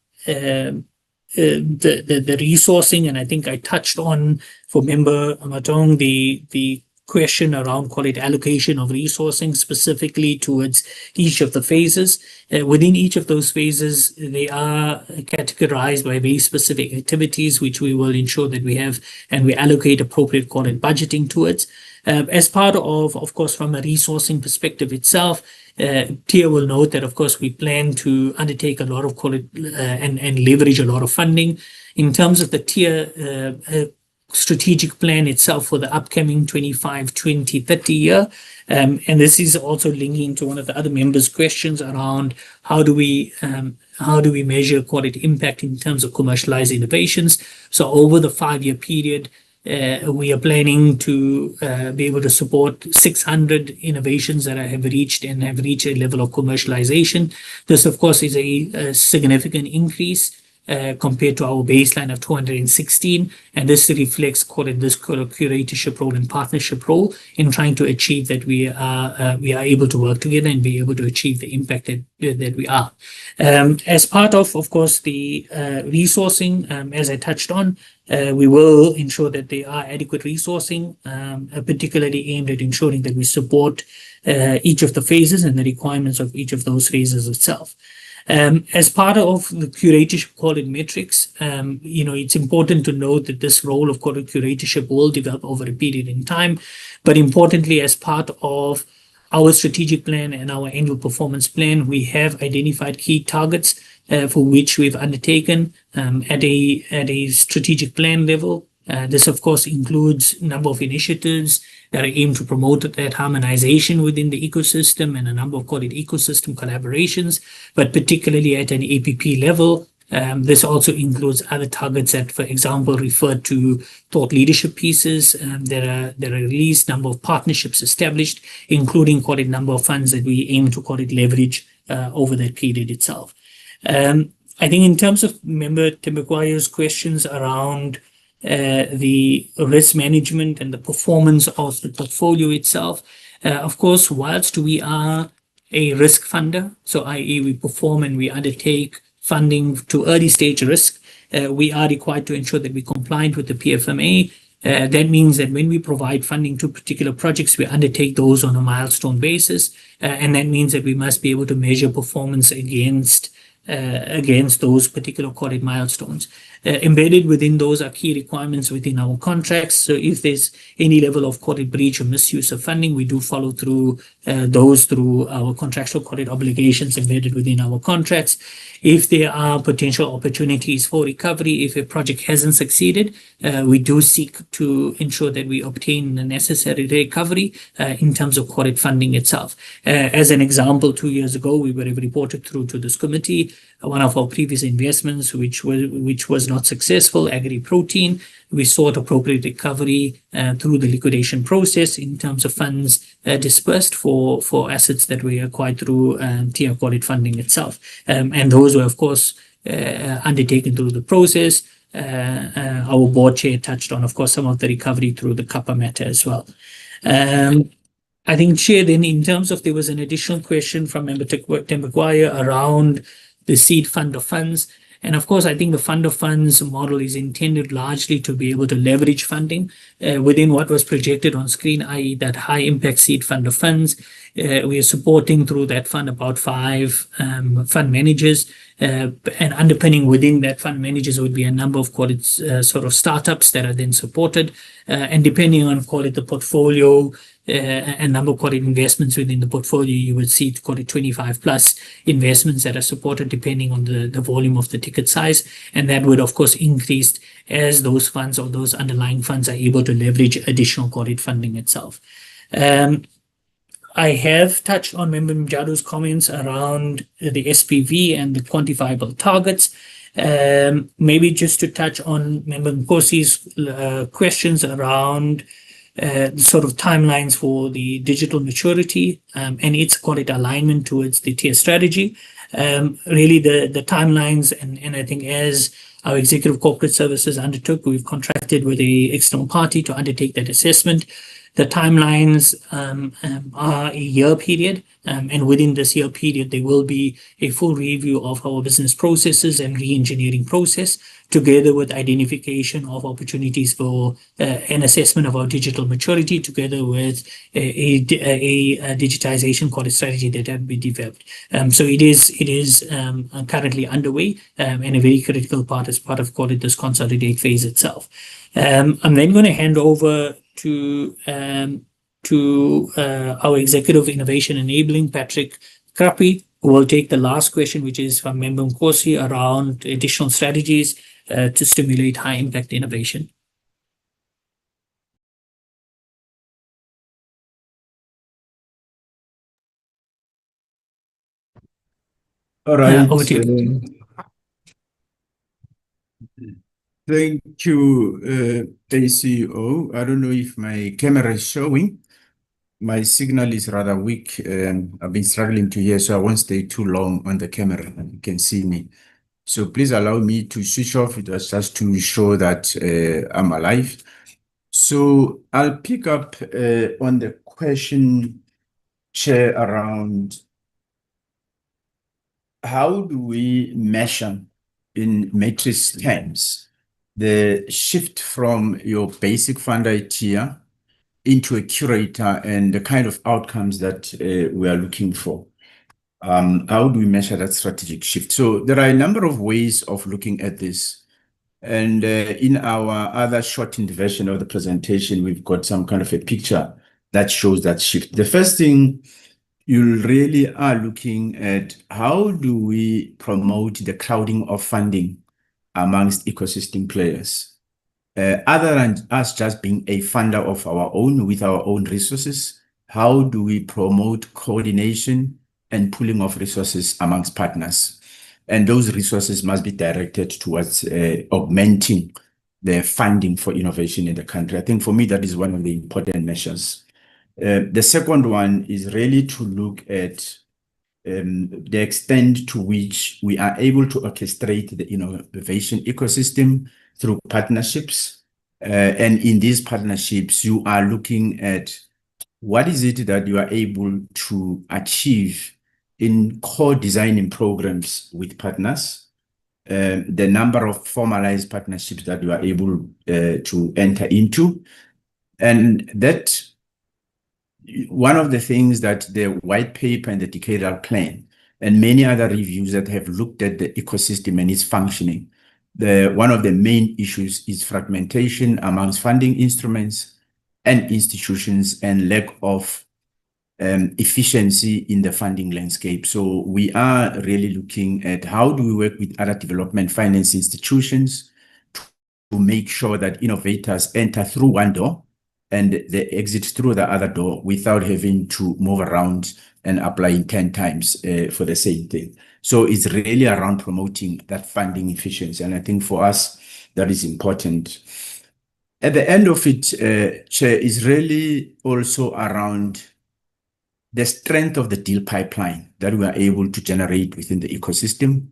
resourcing, and I think I touched on for Member Amatong the question around, call it, allocation of resourcing specifically towards each of the phases. Within each of those phases, they are categorized by very specific activities, which we will ensure that we have and we allocate appropriate, call it, budgeting towards. As part of course, from a resourcing perspective itself, TIA will note that, of course, we plan to undertake a lot of, call it, and leverage a lot of funding. In terms of the TIA strategic plan itself for the upcoming 25-20-30 year, and this is also linking to one of the other members' questions around how do we measure, call it, impact in terms of commercialized innovations. So over the 5-year period, we are planning to be able to support 600 innovations that have reached a level of commercialization. This, of course, is a significant increase compared to our baseline of 216, and this reflects, call it, this curatorship role and partnership role in trying to achieve that we are able to work together and be able to achieve the impact that we are. As part of course, the resourcing, as I touched on, we will ensure that there are adequate resourcing, particularly aimed at ensuring that we support each of the phases and the requirements of each of those phases itself. As part of the curatorship, call it, metrics, it's important to note that this role of, call it, curatorship will develop over a period in time. But importantly, as part of our strategic plan and our annual performance plan, we have identified key targets for which we've undertaken at a strategic plan level. This, of course, includes a number of initiatives that are aimed to promote that harmonization within the ecosystem and a number of, call it, ecosystem collaborations, but particularly at an APP level. This also includes other targets that, for example, refer to thought leadership pieces. There are at least number of partnerships established, including, call it, number of funds that we aim to, call it, leverage over that period itself. I think in terms of Member Tembekwayo's questions around the risk management and the performance of the portfolio itself, of course, whilst we are a risk funder, so i.e. we perform and we undertake funding to early stage risk, we are required to ensure that we're compliant with the PFMA. That means that when we provide funding to particular projects, we undertake those on a milestone basis. And that means that we must be able to measure performance against those particular call-it milestones. Embedded within those are key requirements within our contracts. So if there's any level of call-it breach or misuse of funding, we do follow through those through our contractual call-it obligations embedded within our contracts. If there are potential opportunities for recovery, if a project hasn't succeeded, we do seek to ensure that we obtain the necessary recovery in terms of call-it funding itself. As an example, 2 years ago, we were reported through to this committee one of our previous investments, which was not successful, Agri Protein. We sought appropriate recovery through the liquidation process in terms of funds dispersed for assets that we acquired through tier call-it funding itself. And those were, of course, undertaken through the process. Our board chair touched on, of course, some of the recovery through the Kappa matter as well. I think, Chair, then in terms of, there was an additional question from Member Tembekwayo around the seed fund of funds. And of course, I think the fund of funds model is intended largely to be able to leverage funding within what was projected on screen, i.e. that high impact seed fund of funds. We are supporting through that fund about 5 fund managers, and underpinning within that fund managers would be a number of sort of startups that are then supported, and depending on the portfolio and number of investments within the portfolio, you would see 25 plus investments that are supported depending on the volume of the ticket size, and that would of course increase as those funds or those underlying funds are able to leverage additional funding itself. I have touched on Member Mjadu's comments around the SPV and the quantifiable targets. Maybe just to touch on Member Nkosi's questions around sort of timelines for the digital maturity and its alignment towards the tier strategy. Really the timelines, and I think as our executive corporate services undertook, we've contracted with the external party to undertake that assessment. The timelines are a year period, and within this year period, there will be a full review of our business processes and re-engineering process, together with identification of opportunities for an assessment of our digital maturity, together with a digitization strategy that have been developed. So it is currently underway, and a very critical part as part of this consolidate phase itself. I'm then going to hand over to our Executive Innovation Enabling, Patrick Krapi, who will take the last question, which is from Member Nkosi around additional strategies to stimulate high impact innovation. All right. Over to you. Thank you, ACO. I don't know if my camera is showing. My signal is rather weak. I've been struggling to hear, so I won't stay too long on the camera. You can see me. So please allow me to switch off. It was just to show that I'm alive. So I'll pick up on the question, Chair, around how do we measure in matrix terms the shift from your basic funder tier into a curator and the kind of outcomes that we are looking for. How do we measure that strategic shift? So there are a number of ways of looking at this. And in our other shortened version of the presentation, we've got some kind of a picture that shows that shift. The first thing, you really are looking at how do we promote the crowding of funding amongst ecosystem players. Other than us just being a funder of our own with our own resources, how do we promote coordination and pooling of resources amongst partners? And those resources must be directed towards augmenting the funding for innovation in the country. I think for me, that is one of the important measures. The second one is really to look at the extent to which we are able to orchestrate the innovation ecosystem through partnerships. And in these partnerships, you are looking at what is it that you are able to achieve in co-designing programs with partners, the number of formalized partnerships that you are able to enter into. And that one of the things that the white paper and the decadal plan and many other reviews that have looked at the ecosystem and its functioning, one of the main issues is fragmentation amongst funding instruments and institutions and lack of efficiency in the funding landscape. So we are really looking at how do we work with other development finance institutions to make sure that innovators enter through one door and they exit through the other door without having to move around and applying 10 times for the same thing. So it's really around promoting that funding efficiency. And I think for us, that is important. At the end of it, Chair, is really also around the strength of the deal pipeline that we are able to generate within the ecosystem.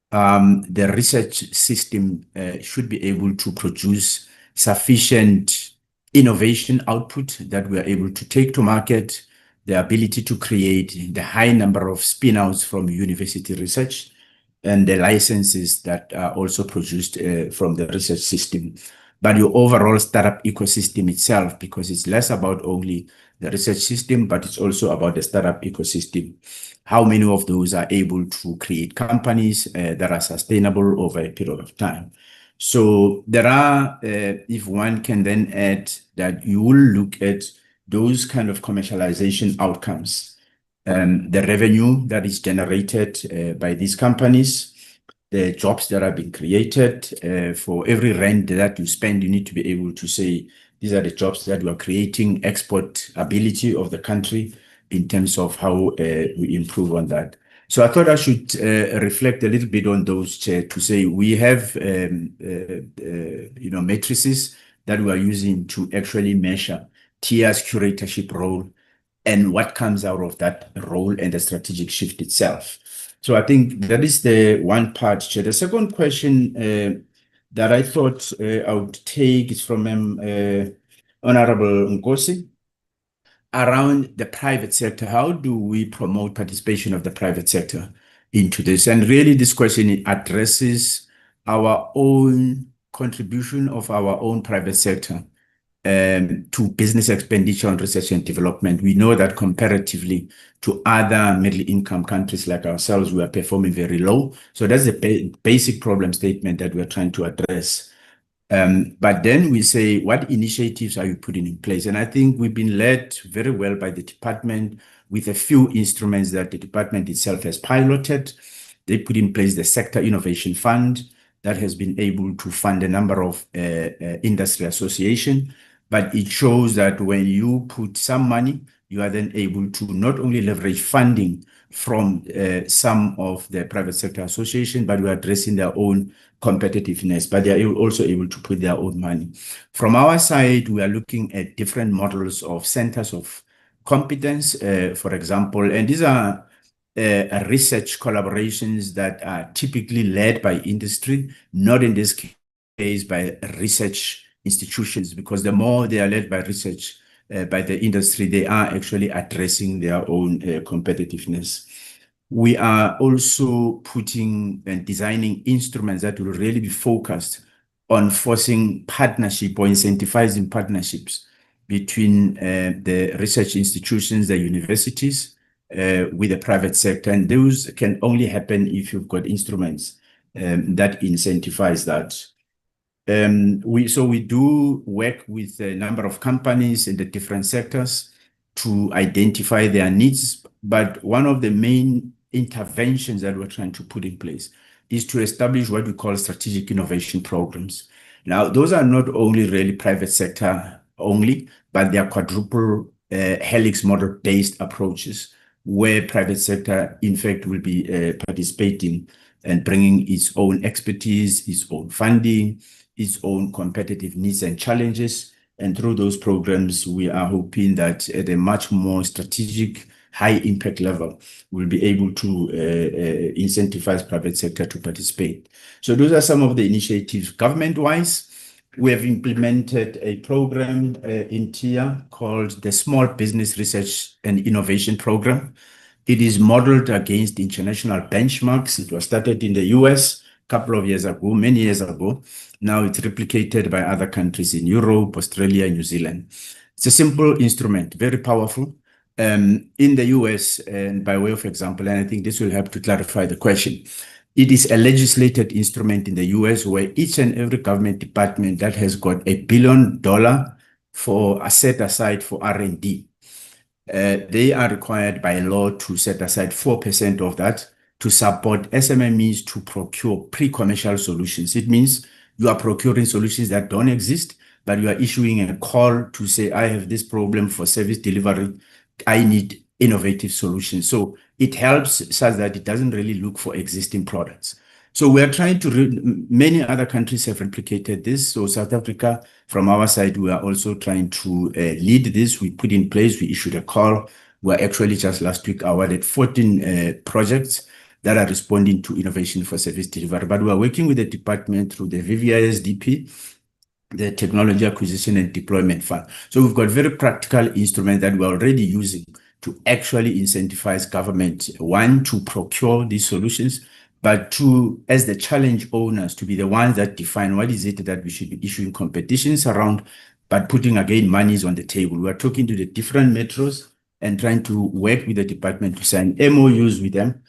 The research system should be able to produce sufficient innovation output that we are able to take to market, the ability to create the high number of spin-outs from university research, and the licenses that are also produced from the research system. But your overall startup ecosystem itself, because it's less about only the research system, but it's also about the startup ecosystem. How many of those are able to create companies that are sustainable over a period of time? So there are, if one can then add that you will look at those kind of commercialization outcomes, the revenue that is generated by these companies, the jobs that are being created. For every rand that you spend, you need to be able to say, these are the jobs that we are creating, export ability of the country in terms of how we improve on that. So I thought I should reflect a little bit on those, Chair, to say we have matrices that we are using to actually measure TIA's curatorship role and what comes out of that role and the strategic shift itself. So I think that is the one part, Chair. The second question that I thought I would take is from Honorable Nkosi around the private sector. How do we promote participation of the private sector into this? And really this question addresses our own contribution of our own private sector to business expenditure on research and development. We know that comparatively to other middle income countries like ourselves, we are performing very low. So that's the basic problem statement that we're trying to address. But then we say, what initiatives are you putting in place? And I think we've been led very well by the department with a few instruments that the department itself has piloted. They put in place the Sector Innovation Fund that has been able to fund a number of industry associations. But it shows that when you put some money, you are then able to not only leverage funding from some of the private sector associations, but we are addressing their own competitiveness, but they are also able to put their own money. From our side, we are looking at different models of centers of competence, for example, and these are research collaborations that are typically led by industry, not in this case by research institutions, because the more they are led by research by the industry, they are actually addressing their own competitiveness. We are also putting and designing instruments that will really be focused on forcing partnership or incentivizing partnerships between the research institutions, the universities, with the private sector. And those can only happen if you've got instruments that incentivize that. So we do work with a number of companies in the different sectors to identify their needs. But one of the main interventions that we're trying to put in place is to establish what we call strategic innovation programs. Now, those are not only really private sector only, but they are quadruple helix model based approaches where private sector, in fact, will be participating and bringing its own expertise, its own funding, its own competitive needs and challenges. And through those programs, we are hoping that at a much more strategic high impact level, we'll be able to incentivize private sector to participate. So those are some of the initiatives government-wise. We have implemented a program in TIA called the Small Business Research and Innovation Program. It is modeled against international benchmarks. It was started in the US a couple of years ago, many years ago. Now it's replicated by other countries in Europe, Australia, New Zealand. It's a simple instrument, very powerful. In the US, and by way of example, and I think this will help to clarify the question, it is a legislated instrument in the US where each and every government department that has got $1 billion for a set aside for R&D, they are required by law to set aside 4% of that to support SMMEs to procure pre-commercial solutions. It means you are procuring solutions that don't exist, but you are issuing a call to say, I have this problem for service delivery. I need innovative solutions. So it helps such that it doesn't really look for existing products. So we are trying to, many other countries have replicated this. So South Africa, from our side, we are also trying to lead this. We put in place, we issued a call. We are actually just last week awarded 14 projects that are responding to innovation for service delivery. But we are working with the department through the VVISDP, the Technology Acquisition and Deployment Fund. So we've got very practical instruments that we're already using to actually incentivize government, one, to procure these solutions, but two, as the challenge owners, to be the ones that define what is it that we should be issuing competitions around, but putting again monies on the table. We're talking to the different metros and trying to work with the department to sign MOUs with them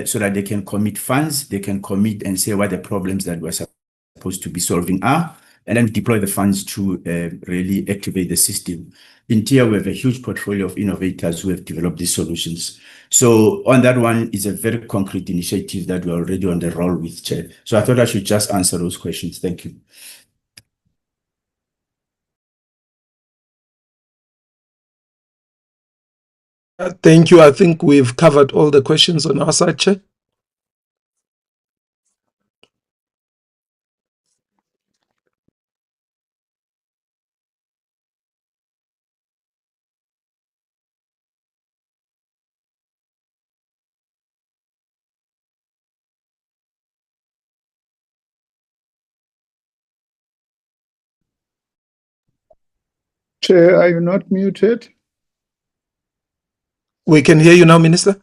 so that they can commit funds, they can commit and say what the problems that we're supposed to be solving are, and then deploy the funds to really activate the system. In TIA, we have a huge portfolio of innovators who have developed these solutions. So on that one, it's a very concrete initiative that we're already on the roll with, Chair. So I thought I should just answer those questions. Thank you. Thank you. I think we've covered all the questions on our side, Chair. Chair, are you not muted? We can hear you now, Minister.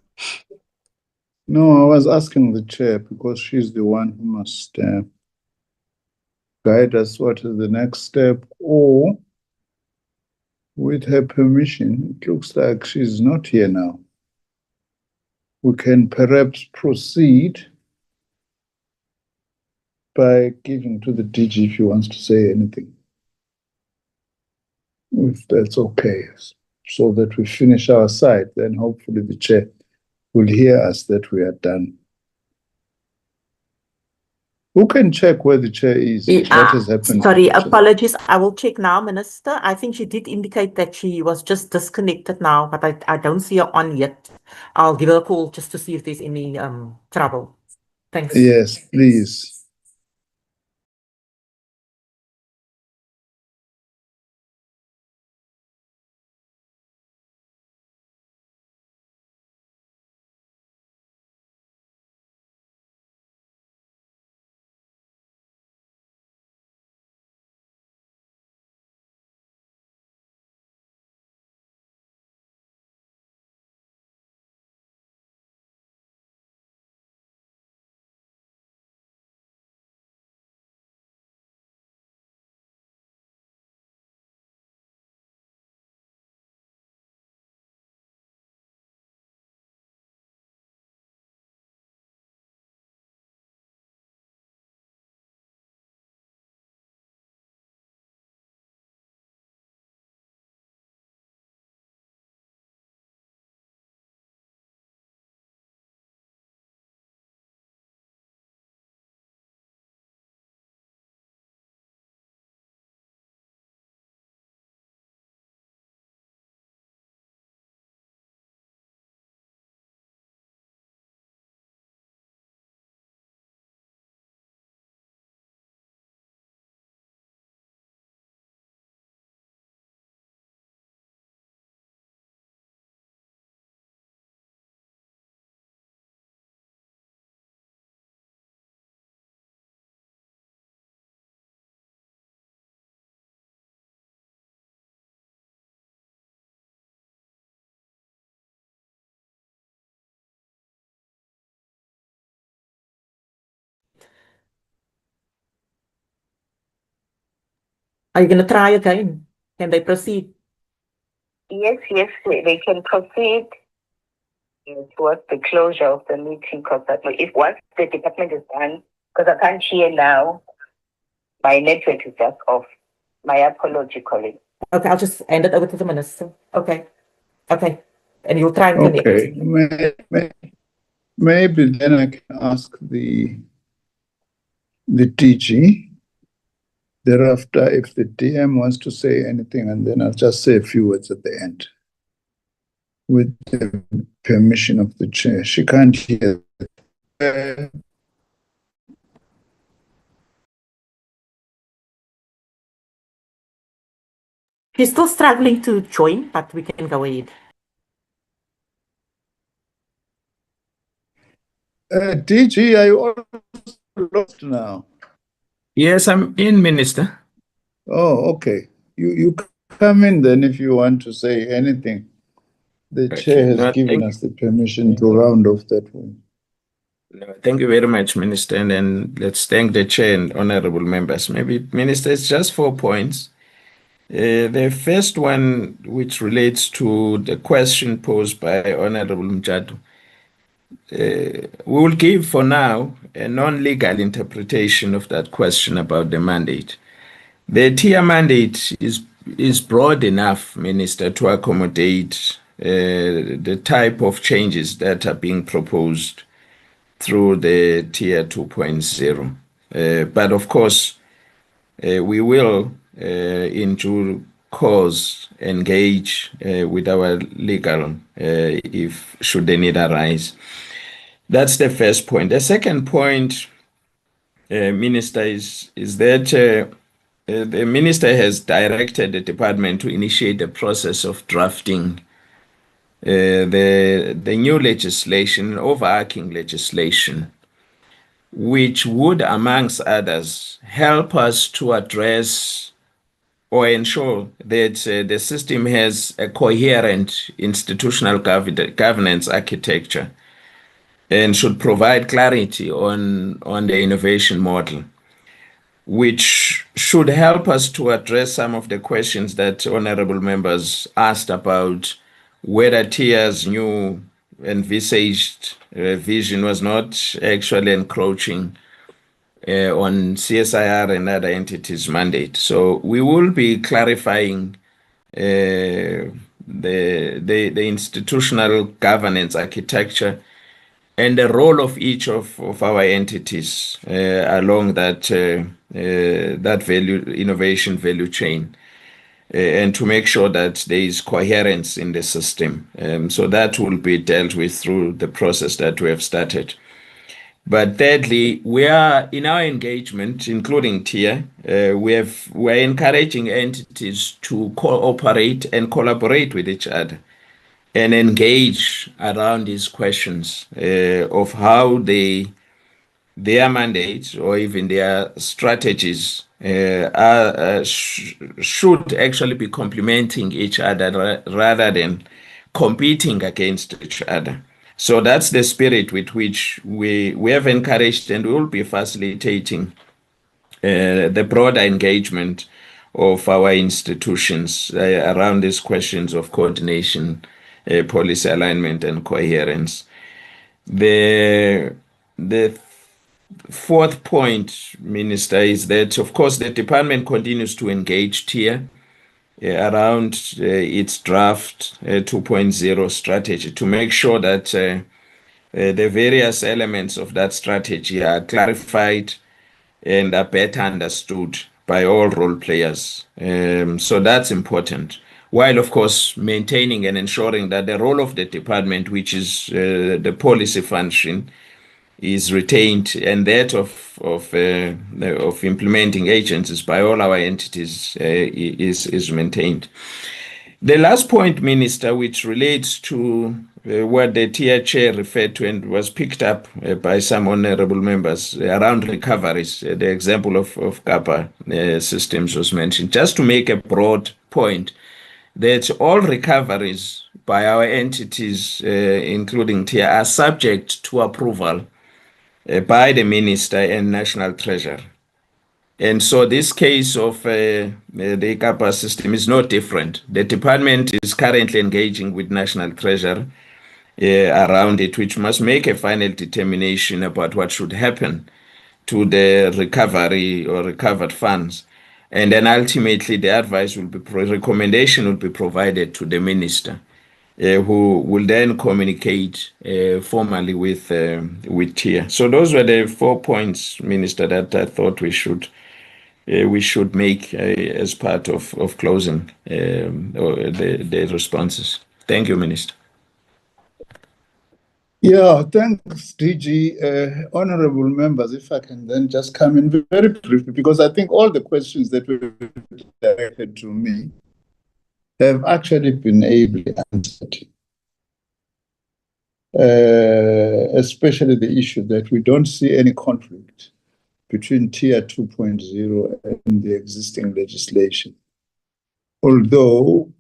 No, I was asking the chair because she's the one who must guide us what is the next step, or with her permission, it looks like she's not here now. We can perhaps proceed by giving to the DG if he wants to say anything. If that's okay, so that we finish our side, then hopefully the chair will hear us that we are done. Who can check where the chair is? What has happened? Sorry, apologies. I will check now, Minister. I think she did indicate that she was just disconnected now, but I don't see her on yet. I'll give her a call just to see if there's any trouble. Thanks. Yes, please. Are you going to try again? Can they proceed? Yes, they can proceed towards the closure of the meeting, because if once the department is done, because I can't hear now, my network is just off. My apology, colleague. Okay, I'll just hand it over to the minister. Okay. And you'll try and connect. Okay, maybe then I can ask the DG. Thereafter, if the DM wants to say anything, and then I'll just say a few words at the end. With the permission of the chair. She can't hear. He's still struggling to join, but we can go ahead. DG, are you all lost now? Yes, I'm in, Minister. Oh, okay. You come in then if you want to say anything. The chair has given us the permission to round off that one. Thank you very much, Minister. And then let's thank the chair and honorable members. Maybe, Minister, it's just 4 points. The first one, which relates to the question posed by Honorable Mjadu. We will give for now a non-legal interpretation of that question about the mandate. The tier mandate is broad enough, Minister, to accommodate the type of changes that are being proposed through the tier 2.0. But of course, we will, in due course, engage with our legal if should the need arise. That's the first point. The second point, Minister, is that the Minister has directed the department to initiate the process of drafting the new legislation, overarching legislation, which would, amongst others, help us to address or ensure that the system has a coherent institutional governance architecture and should provide clarity on the innovation model, which should help us to address some of the questions that honorable members asked about whether TIA's new envisaged vision was not actually encroaching on CSIR and other entities' mandate. So we will be clarifying the institutional governance architecture and the role of each of our entities along that innovation value chain, and to make sure that there is coherence in the system. So that will be dealt with through the process that we have started. But thirdly, we are in our engagement, including TIA, we're encouraging entities to cooperate and collaborate with each other and engage around these questions of how their mandates or even their strategies should actually be complementing each other rather than competing against each other. So that's the spirit with which we have encouraged and will be facilitating the broader engagement of our institutions around these questions of coordination, policy alignment, and coherence. The fourth point, Minister, is that, of course, the department continues to engage TIA around its draft 2.0 strategy to make sure that the various elements of that strategy are clarified and are better understood by all role players. So that's important. While, of course, maintaining and ensuring that the role of the department, which is the policy function, is retained, and that of implementing agencies by all our entities is maintained. The last point, Minister, which relates to what the TIA chair referred to and was picked up by some honorable members around recoveries, the example of Kappa systems was mentioned. Just to make a broad point, that all recoveries by our entities, including TIA, are subject to approval by the Minister and National Treasurer. And so this case of the ICAPA system is no different. The department is currently engaging with National Treasury around it, which must make a final determination about what should happen to the recovery or recovered funds. And then ultimately the advice will be, recommendation will be provided to the minister, who will then communicate formally with TIA. So those were the 4 points, Minister, that I thought we should make as part of closing the responses. Thank you, Minister. Yeah, thanks, DG. Honorable members, if I can then just come in very briefly, because I think all the questions that were directed to me have actually been ably answered. Especially the issue that we don't see any conflict between Tier 2.0 and the existing legislation. Although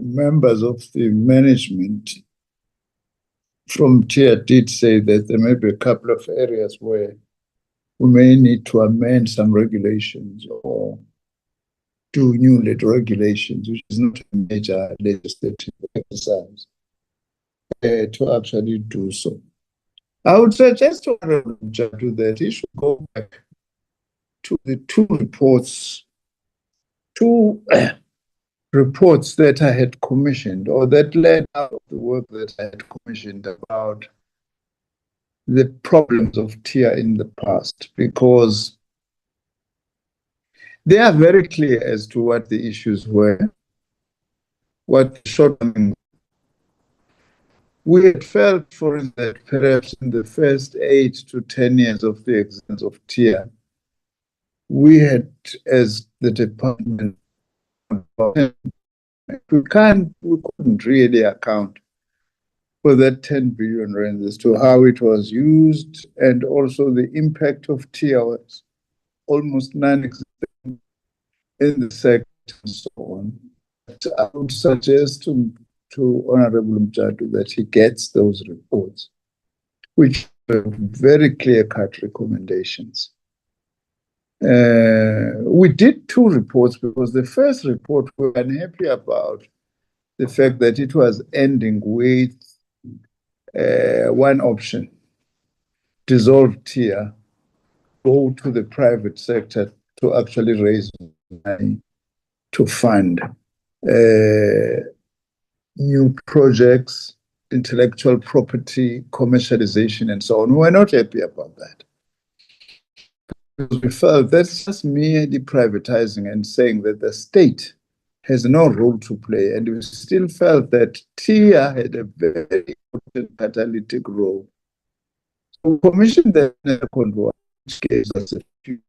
members of the management from Tier did say that there may be a couple of areas where we may need to amend some regulations or do new regulations, which is not a major legislative exercise, to actually do so. I would suggest to Jadu that he should go back to the two reports that I had commissioned, or that led out of the work that I had commissioned about the problems of TIA in the past, because they are very clear as to what the issues were, what the shortcomings. We had felt, for instance, that perhaps in the first 8 to 10 years of the existence of TIA, we had, as the department, we couldn't really account for that 10 billion rand as to how it was used, and also the impact of TIA was almost non-existent in the sector and so on. But I would suggest to Honorable Mjadu that he gets those reports, which are very clear-cut recommendations. We did 2 reports, because the first report we were unhappy about the fact that it was ending with one option: dissolve TIA, go to the private sector to actually raise money to fund new projects, intellectual property, commercialization, and so on. We were not happy about that, because we felt that's just merely privatizing and saying that the state has no role to play. And we still felt that TIA had a very important catalytic role. So we commissioned the convoy, which gives us a few.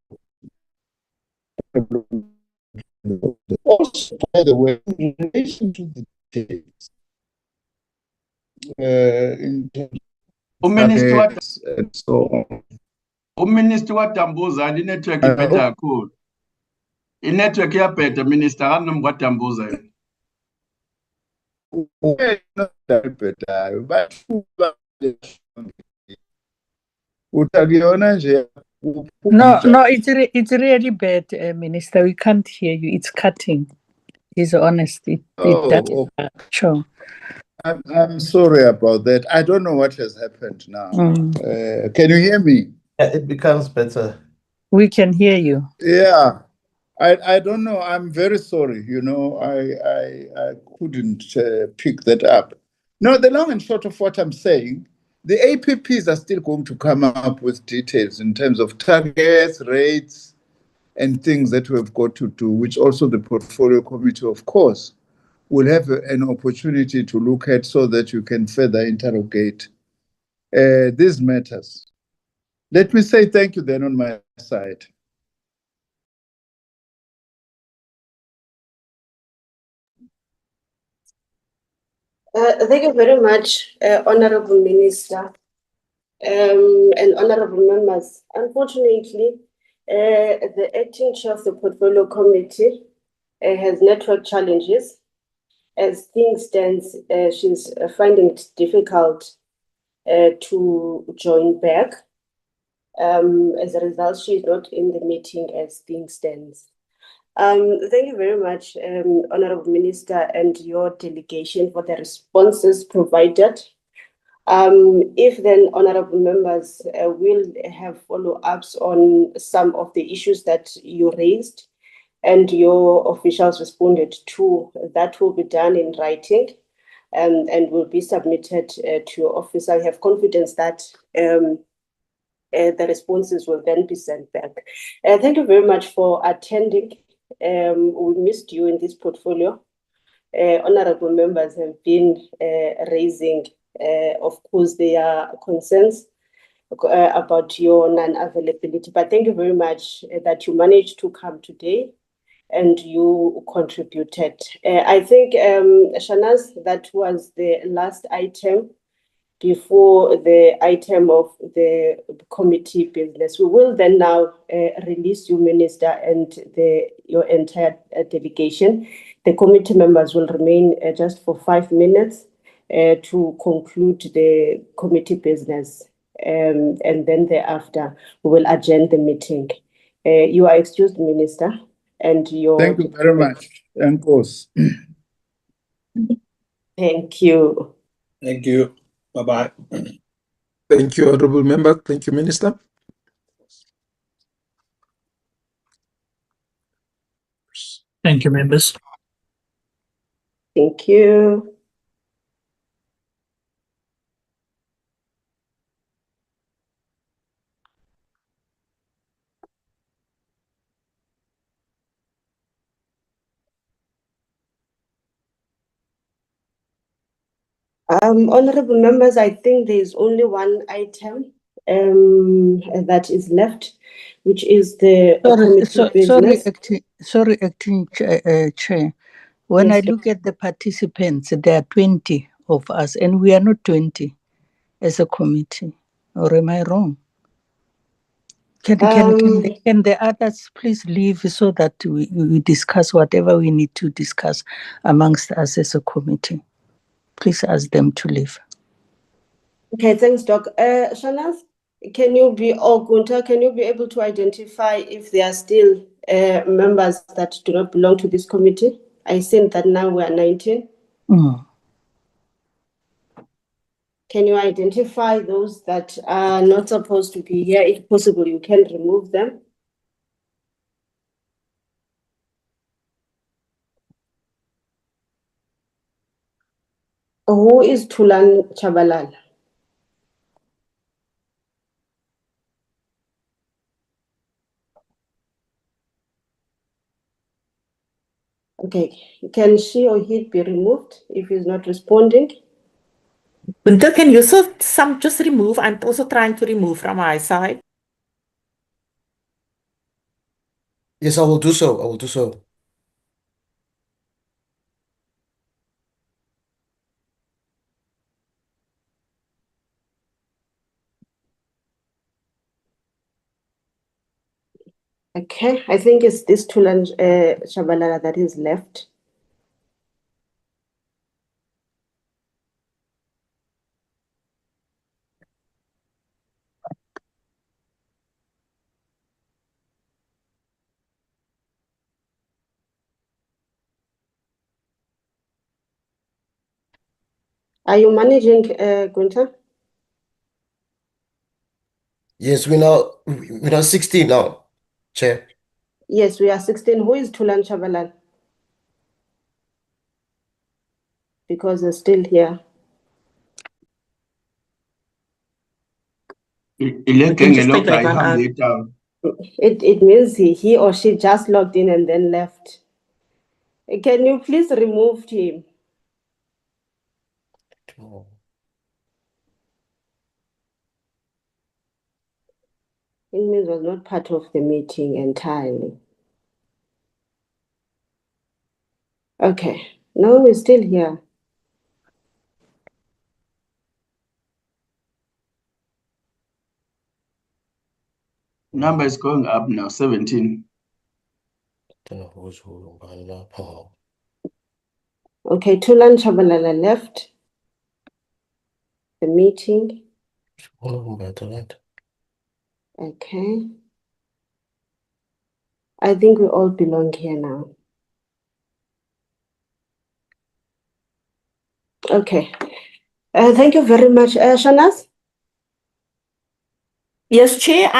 Also, by the way, in relation to the details, in terms of targets and so on. Minister wa Tambuza, the network is better cool. In network ya better, Minister, I know what Tambuza. No, it's really bad, Minister. We can't hear you. It's cutting. It's honest. Sure. I'm sorry about that. I don't know what has happened now. Can you hear me? It becomes better. We can hear you. Yeah. I don't know. I'm very sorry. You know, I couldn't pick that up. No, the long and short of what I'm saying, the APPs are still going to come up with details in terms of targets, rates, and things that we've got to do, which also the portfolio committee, of course, will have an opportunity to look at, so that you can further interrogate these matters. Let me say thank you then on my side. Thank you very much, Honorable Minister, and honorable members. Unfortunately, the acting chair of the portfolio committee has network challenges. As things stand, she's finding it difficult to join back. As a result, she is not in the meeting as things stands. Thank you very much, Honorable Minister, and your delegation for the responses provided. If then honorable members will have follow-ups on some of the issues that you raised and your officials responded to, that will be done in writing and will be submitted to your office. I have confidence that the responses will then be sent back. Thank you very much for attending. We missed you in this portfolio. Honorable members have been raising, of course, their concerns about your non-availability. But thank you very much that you managed to come today and you contributed. I think, Shanaz, that was the last item before the item of the committee business. We will then now release you, Minister, and your entire delegation. The committee members will remain just for 5 minutes to conclude the committee business. And then thereafter, we will adjourn the meeting. You are excused, Minister, and your... Thank you very much. Thank you. Thank you. Thank you. Bye-bye. Thank you, Honorable Member. Thank you, Minister. Thank you, members. Thank you. Honorable members, I think there is only one item that is left, which is the committee business. Acting Chair. When Yes, I look at the participants, there are 20 of us, and we are not 20 as a committee. Or am I wrong? Can the others please leave so that we discuss whatever we need to discuss amongst us as a committee? Please ask them to leave. Okay, thanks, Doc. Shanaz, can you be, or Gunter, can you be able to identify if there are still members that do not belong to this committee? I think that now we are 19. Can you identify those that are not supposed to be here? If possible, you can remove them. Who is Tulan Chabalal? Okay, can she or he be removed if he's not responding? Bunta, can you just remove? I'm also trying to remove from my side. Yes, I will do so. I will do so. Okay, I think it's this Tulan Shabalala that is left. Are you managing, Gunter? Yes, we're now 16 now, Chair. Yes, we are 16. Who is Tulan Shabalala? Because they're still here. It means he or she just logged in and then left. Can you please remove him? It means was not part of the meeting entirely. Okay, no, we're still here. Number is going up now, 17. Okay, Tulan Chabalala left the meeting. Okay. I think we all belong here now. Okay. Thank you very much. Shanas? Yes, Chair.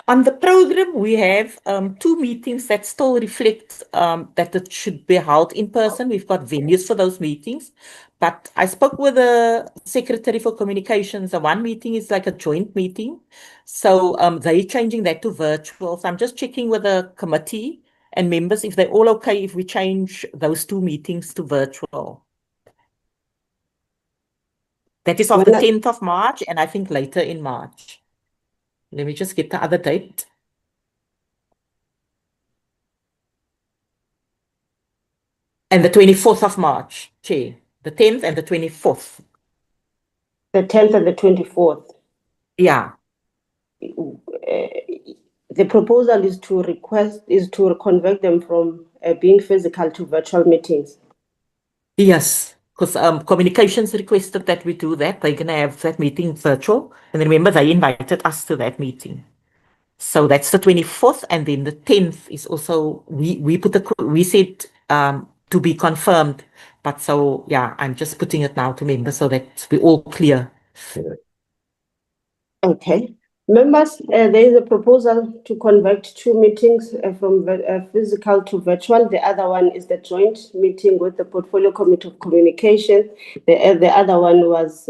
On the program, we have 2 meetings that still reflect that it should be held in person. We've got venues for those meetings. But I spoke with the Secretary for Communications, and one meeting is like a joint meeting. So they're changing that to virtual. So I'm just checking with the committee and members if they're all okay if we change those 2 meetings to virtual. That is on the 10th of March, and I think later in March. Let me just get the other date. And the 24th of March, Chair. The 10th and the 24th. The 10th and the 24th. Yeah. The proposal is to convert them from being physical to virtual meetings. Yes, because communications requested that we do that. They're going to have that meeting virtual. And remember, they invited us to that meeting. So that's the 24th. And then the 10th is also, we said to be confirmed. But so, yeah, I'm just putting it now to members so that we're all clear. Okay. Members, there is a proposal to convert 2 meetings from physical to virtual. The other one is the joint meeting with the Portfolio Committee of Communication. The other one was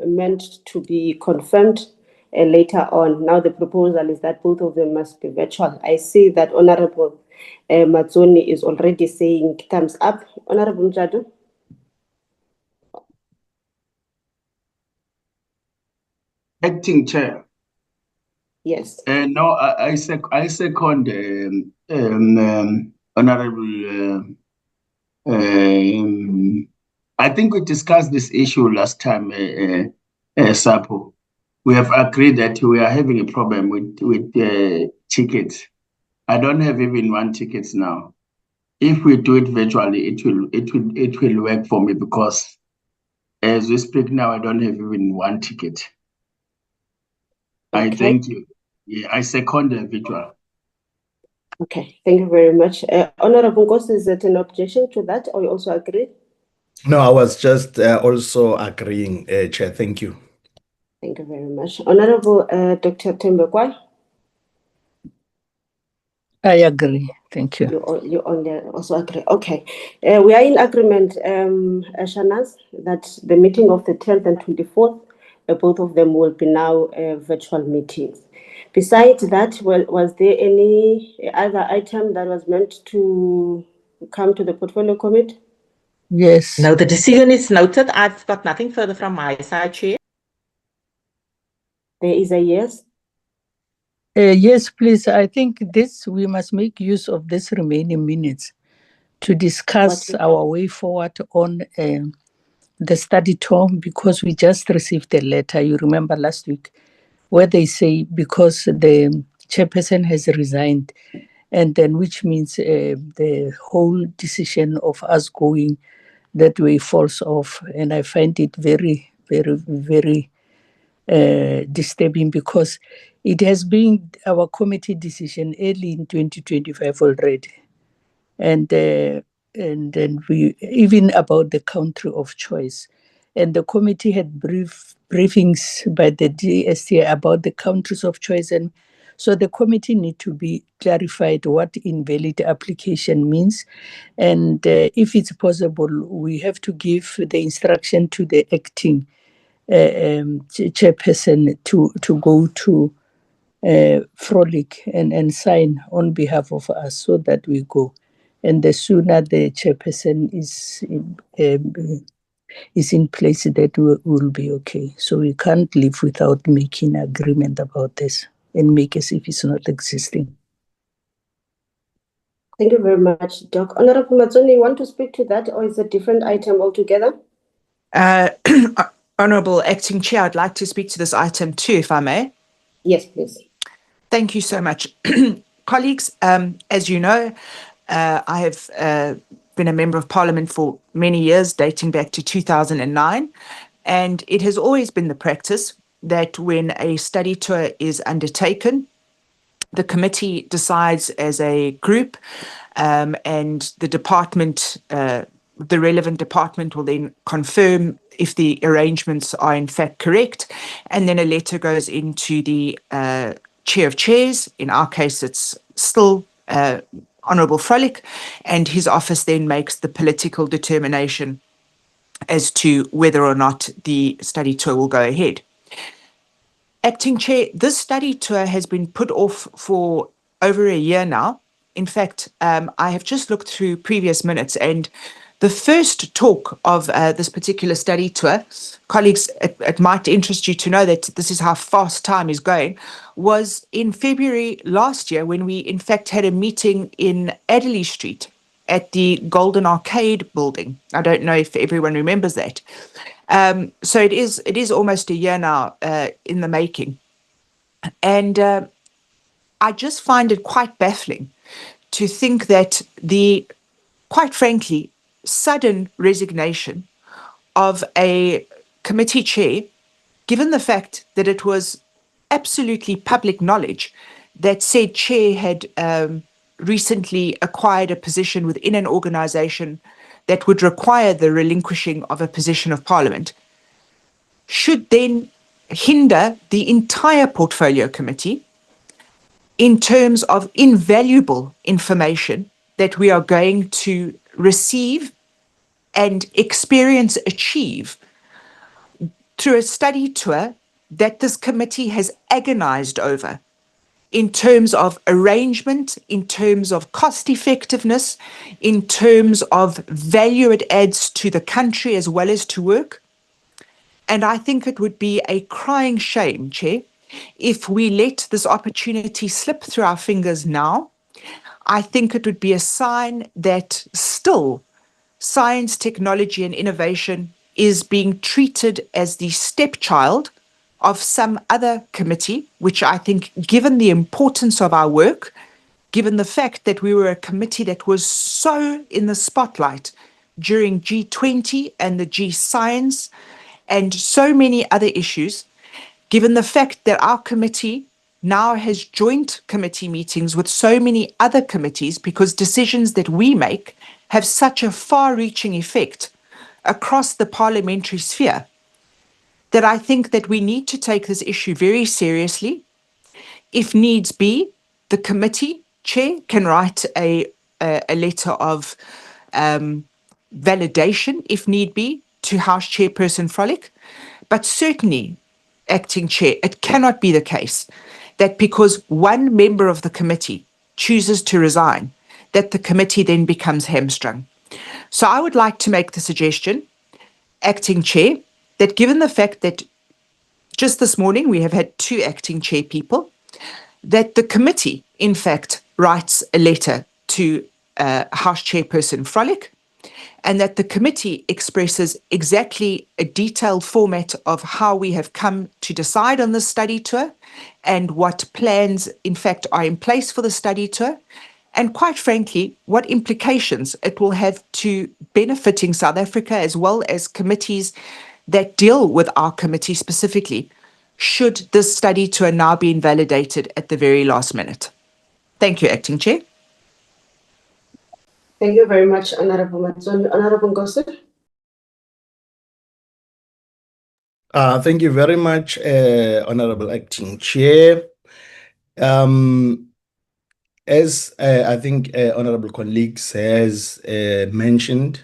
meant to be confirmed later on. Now the proposal is that both of them must be virtual. I see that Honorable Mazzoni is already saying thumbs up. Honorable Mjadu? Acting Chair. Yes. No, I second Honorable. I think we discussed this issue last time, Sapo. We have agreed that we are having a problem with tickets. I don't have even 1 ticket now. If we do it virtually, it will work for me because as we speak now, I don't have even 1 ticket. Okay. I thank you. Yeah, I second the virtual. Okay, thank you very much. Honorable Nkosi, is there an objection to that, or you also agree? No, I was just also agreeing, Chair. Thank you. Thank you very much. Honorable Dr. Tembekwai? I agree. Thank you. You also agree. Okay. We are in agreement, Shanas, that the meeting of the 10th and 24th, both of them will be now virtual meetings. Besides that, was there any other item that was meant to come to the Portfolio Committee? Yes. No, the decision is noted. I've got nothing further from my side, Chair. There is a yes? Yes, please. I think we must make use of this remaining minutes to discuss our way forward on the study tour, because we just received a letter, you remember last week, where they say because the chairperson has resigned, and then which means the whole decision of us going that way falls off. And I find it very, very, very disturbing, because it has been our committee decision early in 2025 already. And then we, even about the country of choice. And the committee had briefings by the DST about the countries of choice. And so the committee need to be clarified what invalid application means. And if it's possible, we have to give the instruction to the acting chairperson to go to Frolic and sign on behalf of us so that we go. And the sooner the chairperson is in place, that will be okay. So we can't live without making agreement about this and make as if it's not existing. Thank you very much, Doc. Honorable Mazzoni, you want to speak to that, or is it a different item altogether? Honourable Acting Chair, I'd like to speak to this item too, if I may. Yes, please. Thank you so much. Colleagues, as you know, I have been a member of Parliament for many years, dating back to 2009, and it has always been the practice that when a study tour is undertaken, the committee decides as a group, and the department, the relevant department will then confirm if the arrangements are in fact correct. And then a letter goes into the chair of chairs. In our case, it's still Honourable Frolick, and his office then makes the political determination as to whether or not the study tour will go ahead. Acting Chair, this study tour has been put off for over a year now. In fact, I have just looked through previous minutes, and the first talk of this particular study tour, colleagues, it might interest you to know that this is how fast time is going, was in February last year when we in fact had a meeting in Adderley Street at the Golden Arcade building. I don't know if everyone remembers that. So it is almost a year now in the making. And I just find it quite baffling to think that the, quite frankly, sudden resignation of a committee chair, given the fact that it was absolutely public knowledge that said chair had recently acquired a position within an organisation that would require the relinquishing of a position of parliament, should then hinder the entire portfolio committee in terms of invaluable information that we are going to receive and experience achieve through a study tour that this committee has agonized over in terms of arrangement, in terms of cost effectiveness, in terms of value it adds to the country as well as to work. And I think it would be a crying shame, Chair, if we let this opportunity slip through our fingers now. I think it would be a sign that still science, technology, and innovation is being treated as the stepchild of some other committee, which I think, given the importance of our work, given the fact that we were a committee that was so in the spotlight during G20 and the G Science and so many other issues, given the fact that our committee now has joint committee meetings with so many other committees because decisions that we make have such a far-reaching effect across the parliamentary sphere, that I think that we need to take this issue very seriously. If needs be, the committee chair can write a letter of validation, if need be, to House Chairperson Frolick. But certainly, Acting Chair, it cannot be the case that because one member of the committee chooses to resign, that the committee then becomes hamstrung. So I would like to make the suggestion, Acting Chair, that given the fact that just this morning we have had 2 acting chair people, that the committee, in fact, writes a letter to House Chairperson Frolick, and that the committee expresses exactly a detailed format of how we have come to decide on this study tour and what plans, in fact, are in place for the study tour, and quite frankly, what implications it will have to benefiting South Africa as well as committees that deal with our committee specifically, should this study tour now be invalidated at the very last minute. Thank you, Acting Chair. Thank you very much, Honourable Matsoni. Honourable Ngosi. Thank you very much, Honorable Acting Chair. As I think Honorable colleagues has mentioned,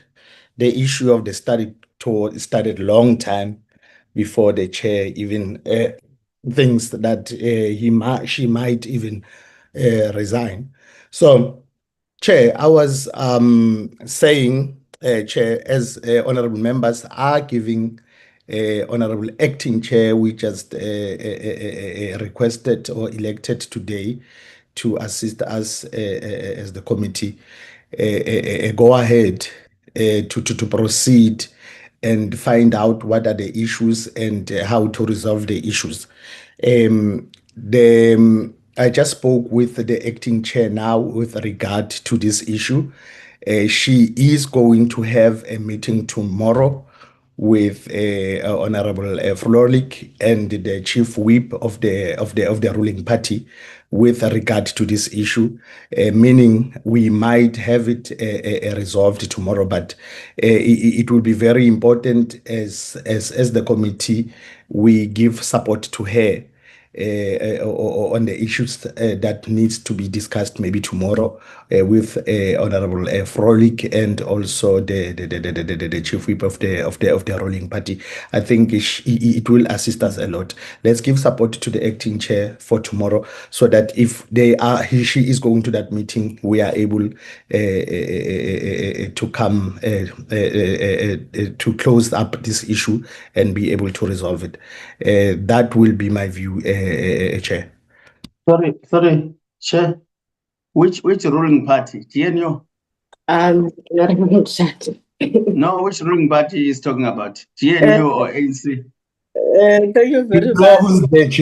the issue of the study tour started long time before the chair even thinks that she might even resign. So, Chair, I was saying, Chair, as honorable members are giving Honorable Acting Chair, we just requested or elected today to assist us as the committee, go ahead to proceed and find out what are the issues and how to resolve the issues. I just spoke with the acting chair now with regard to this issue. She is going to have a meeting tomorrow with Honorable Frolik and the chief whip of the ruling party with regard to this issue, meaning we might have it resolved tomorrow, but it will be very important as the committee we give support to her on the issues that needs to be discussed maybe tomorrow with Honorable Frolik and also the chief whip of the ruling party. I think it will assist us a lot. Let's give support to the acting chair for tomorrow, so that if she is going to that meeting, we are able to come to close up this issue and be able to resolve it. That will be my view, Chair. Sorry, Chair. Which ruling party? GNU? No, which ruling party is talking about? GNU or ANC? Thank you very much. Let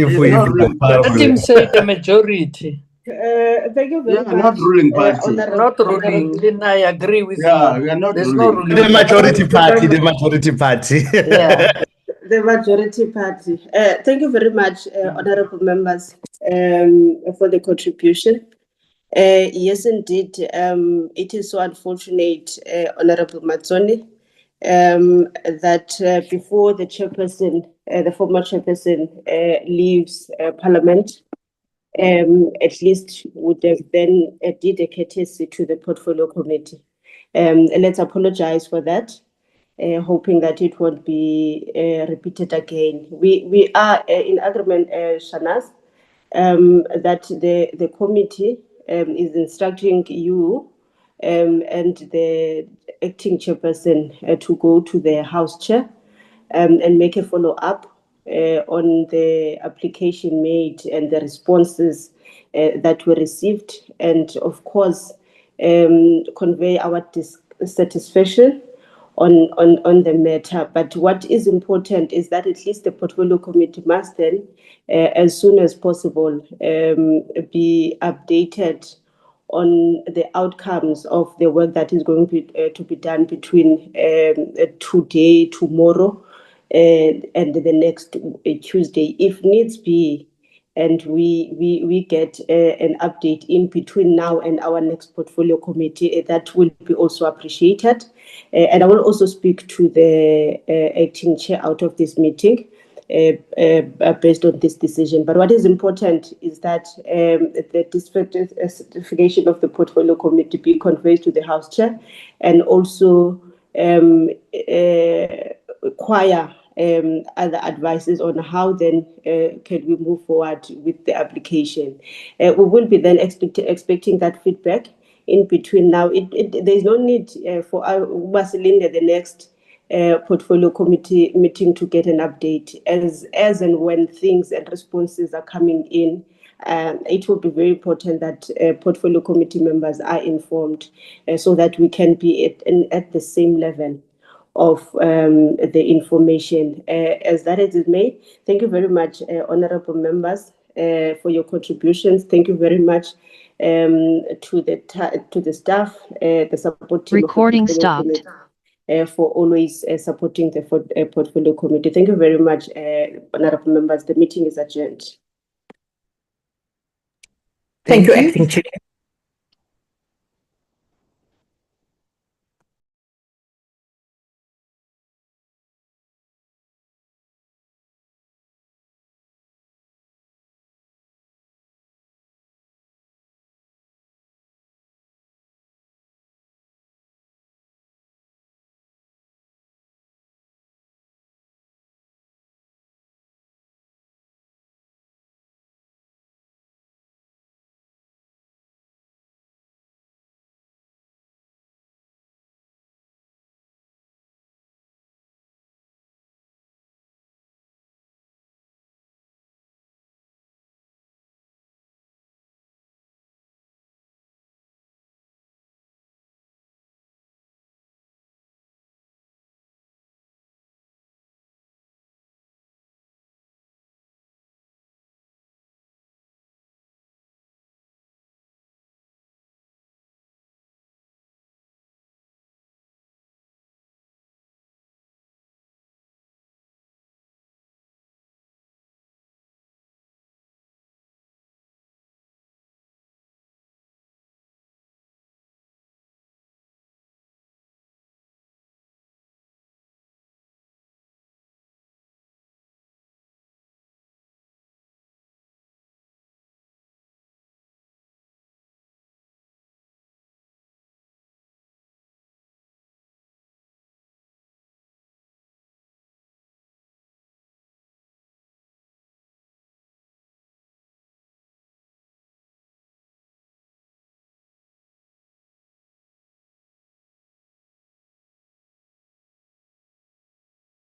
him say the majority. Thank you very much. Not ruling party. Not ruling. Then I agree with you. We are not There's ruling. no ruling. The majority party, the majority party. Yeah. The majority party. Thank you very much, honorable members, for the contribution. Yes, indeed, it is so unfortunate, Honorable Matsoni, that before the chairperson, the former chairperson, leaves Parliament, at least would have then did a courtesy to the portfolio committee. Let's apologize for that. Hoping that it won't be repeated again. We are in agreement, Shanas, that the committee is instructing you and the acting chairperson to go to the House Chair and make a follow-up on the application made and the responses that were received, and of course convey our dissatisfaction on the matter. But what is important is that at least the portfolio committee must then, as soon as possible, be updated on the outcomes of the work that is going to be done between today, tomorrow, and the next Tuesday, if needs be. And we get an update in between now and our next portfolio committee. That will be also appreciated. And I will also speak to the acting chair out of this meeting based on this decision. But what is important is that the certification of the portfolio committee be conveyed to the House Chair, and also require other advices on how then can we move forward with the application. We will be then expecting that feedback in between now. There's no need for us the next portfolio committee meeting to get an update as and when things and responses are coming in. It will be very important that portfolio committee members are informed so that we can be at the same level of the information as that it is made. Thank you very much, honorable members, for your contributions. Thank you very much to the staff, the support team. Recording stopped. For always supporting the portfolio committee. Thank you very much, honorable members. The meeting is adjourned. Thank you, Acting Chair.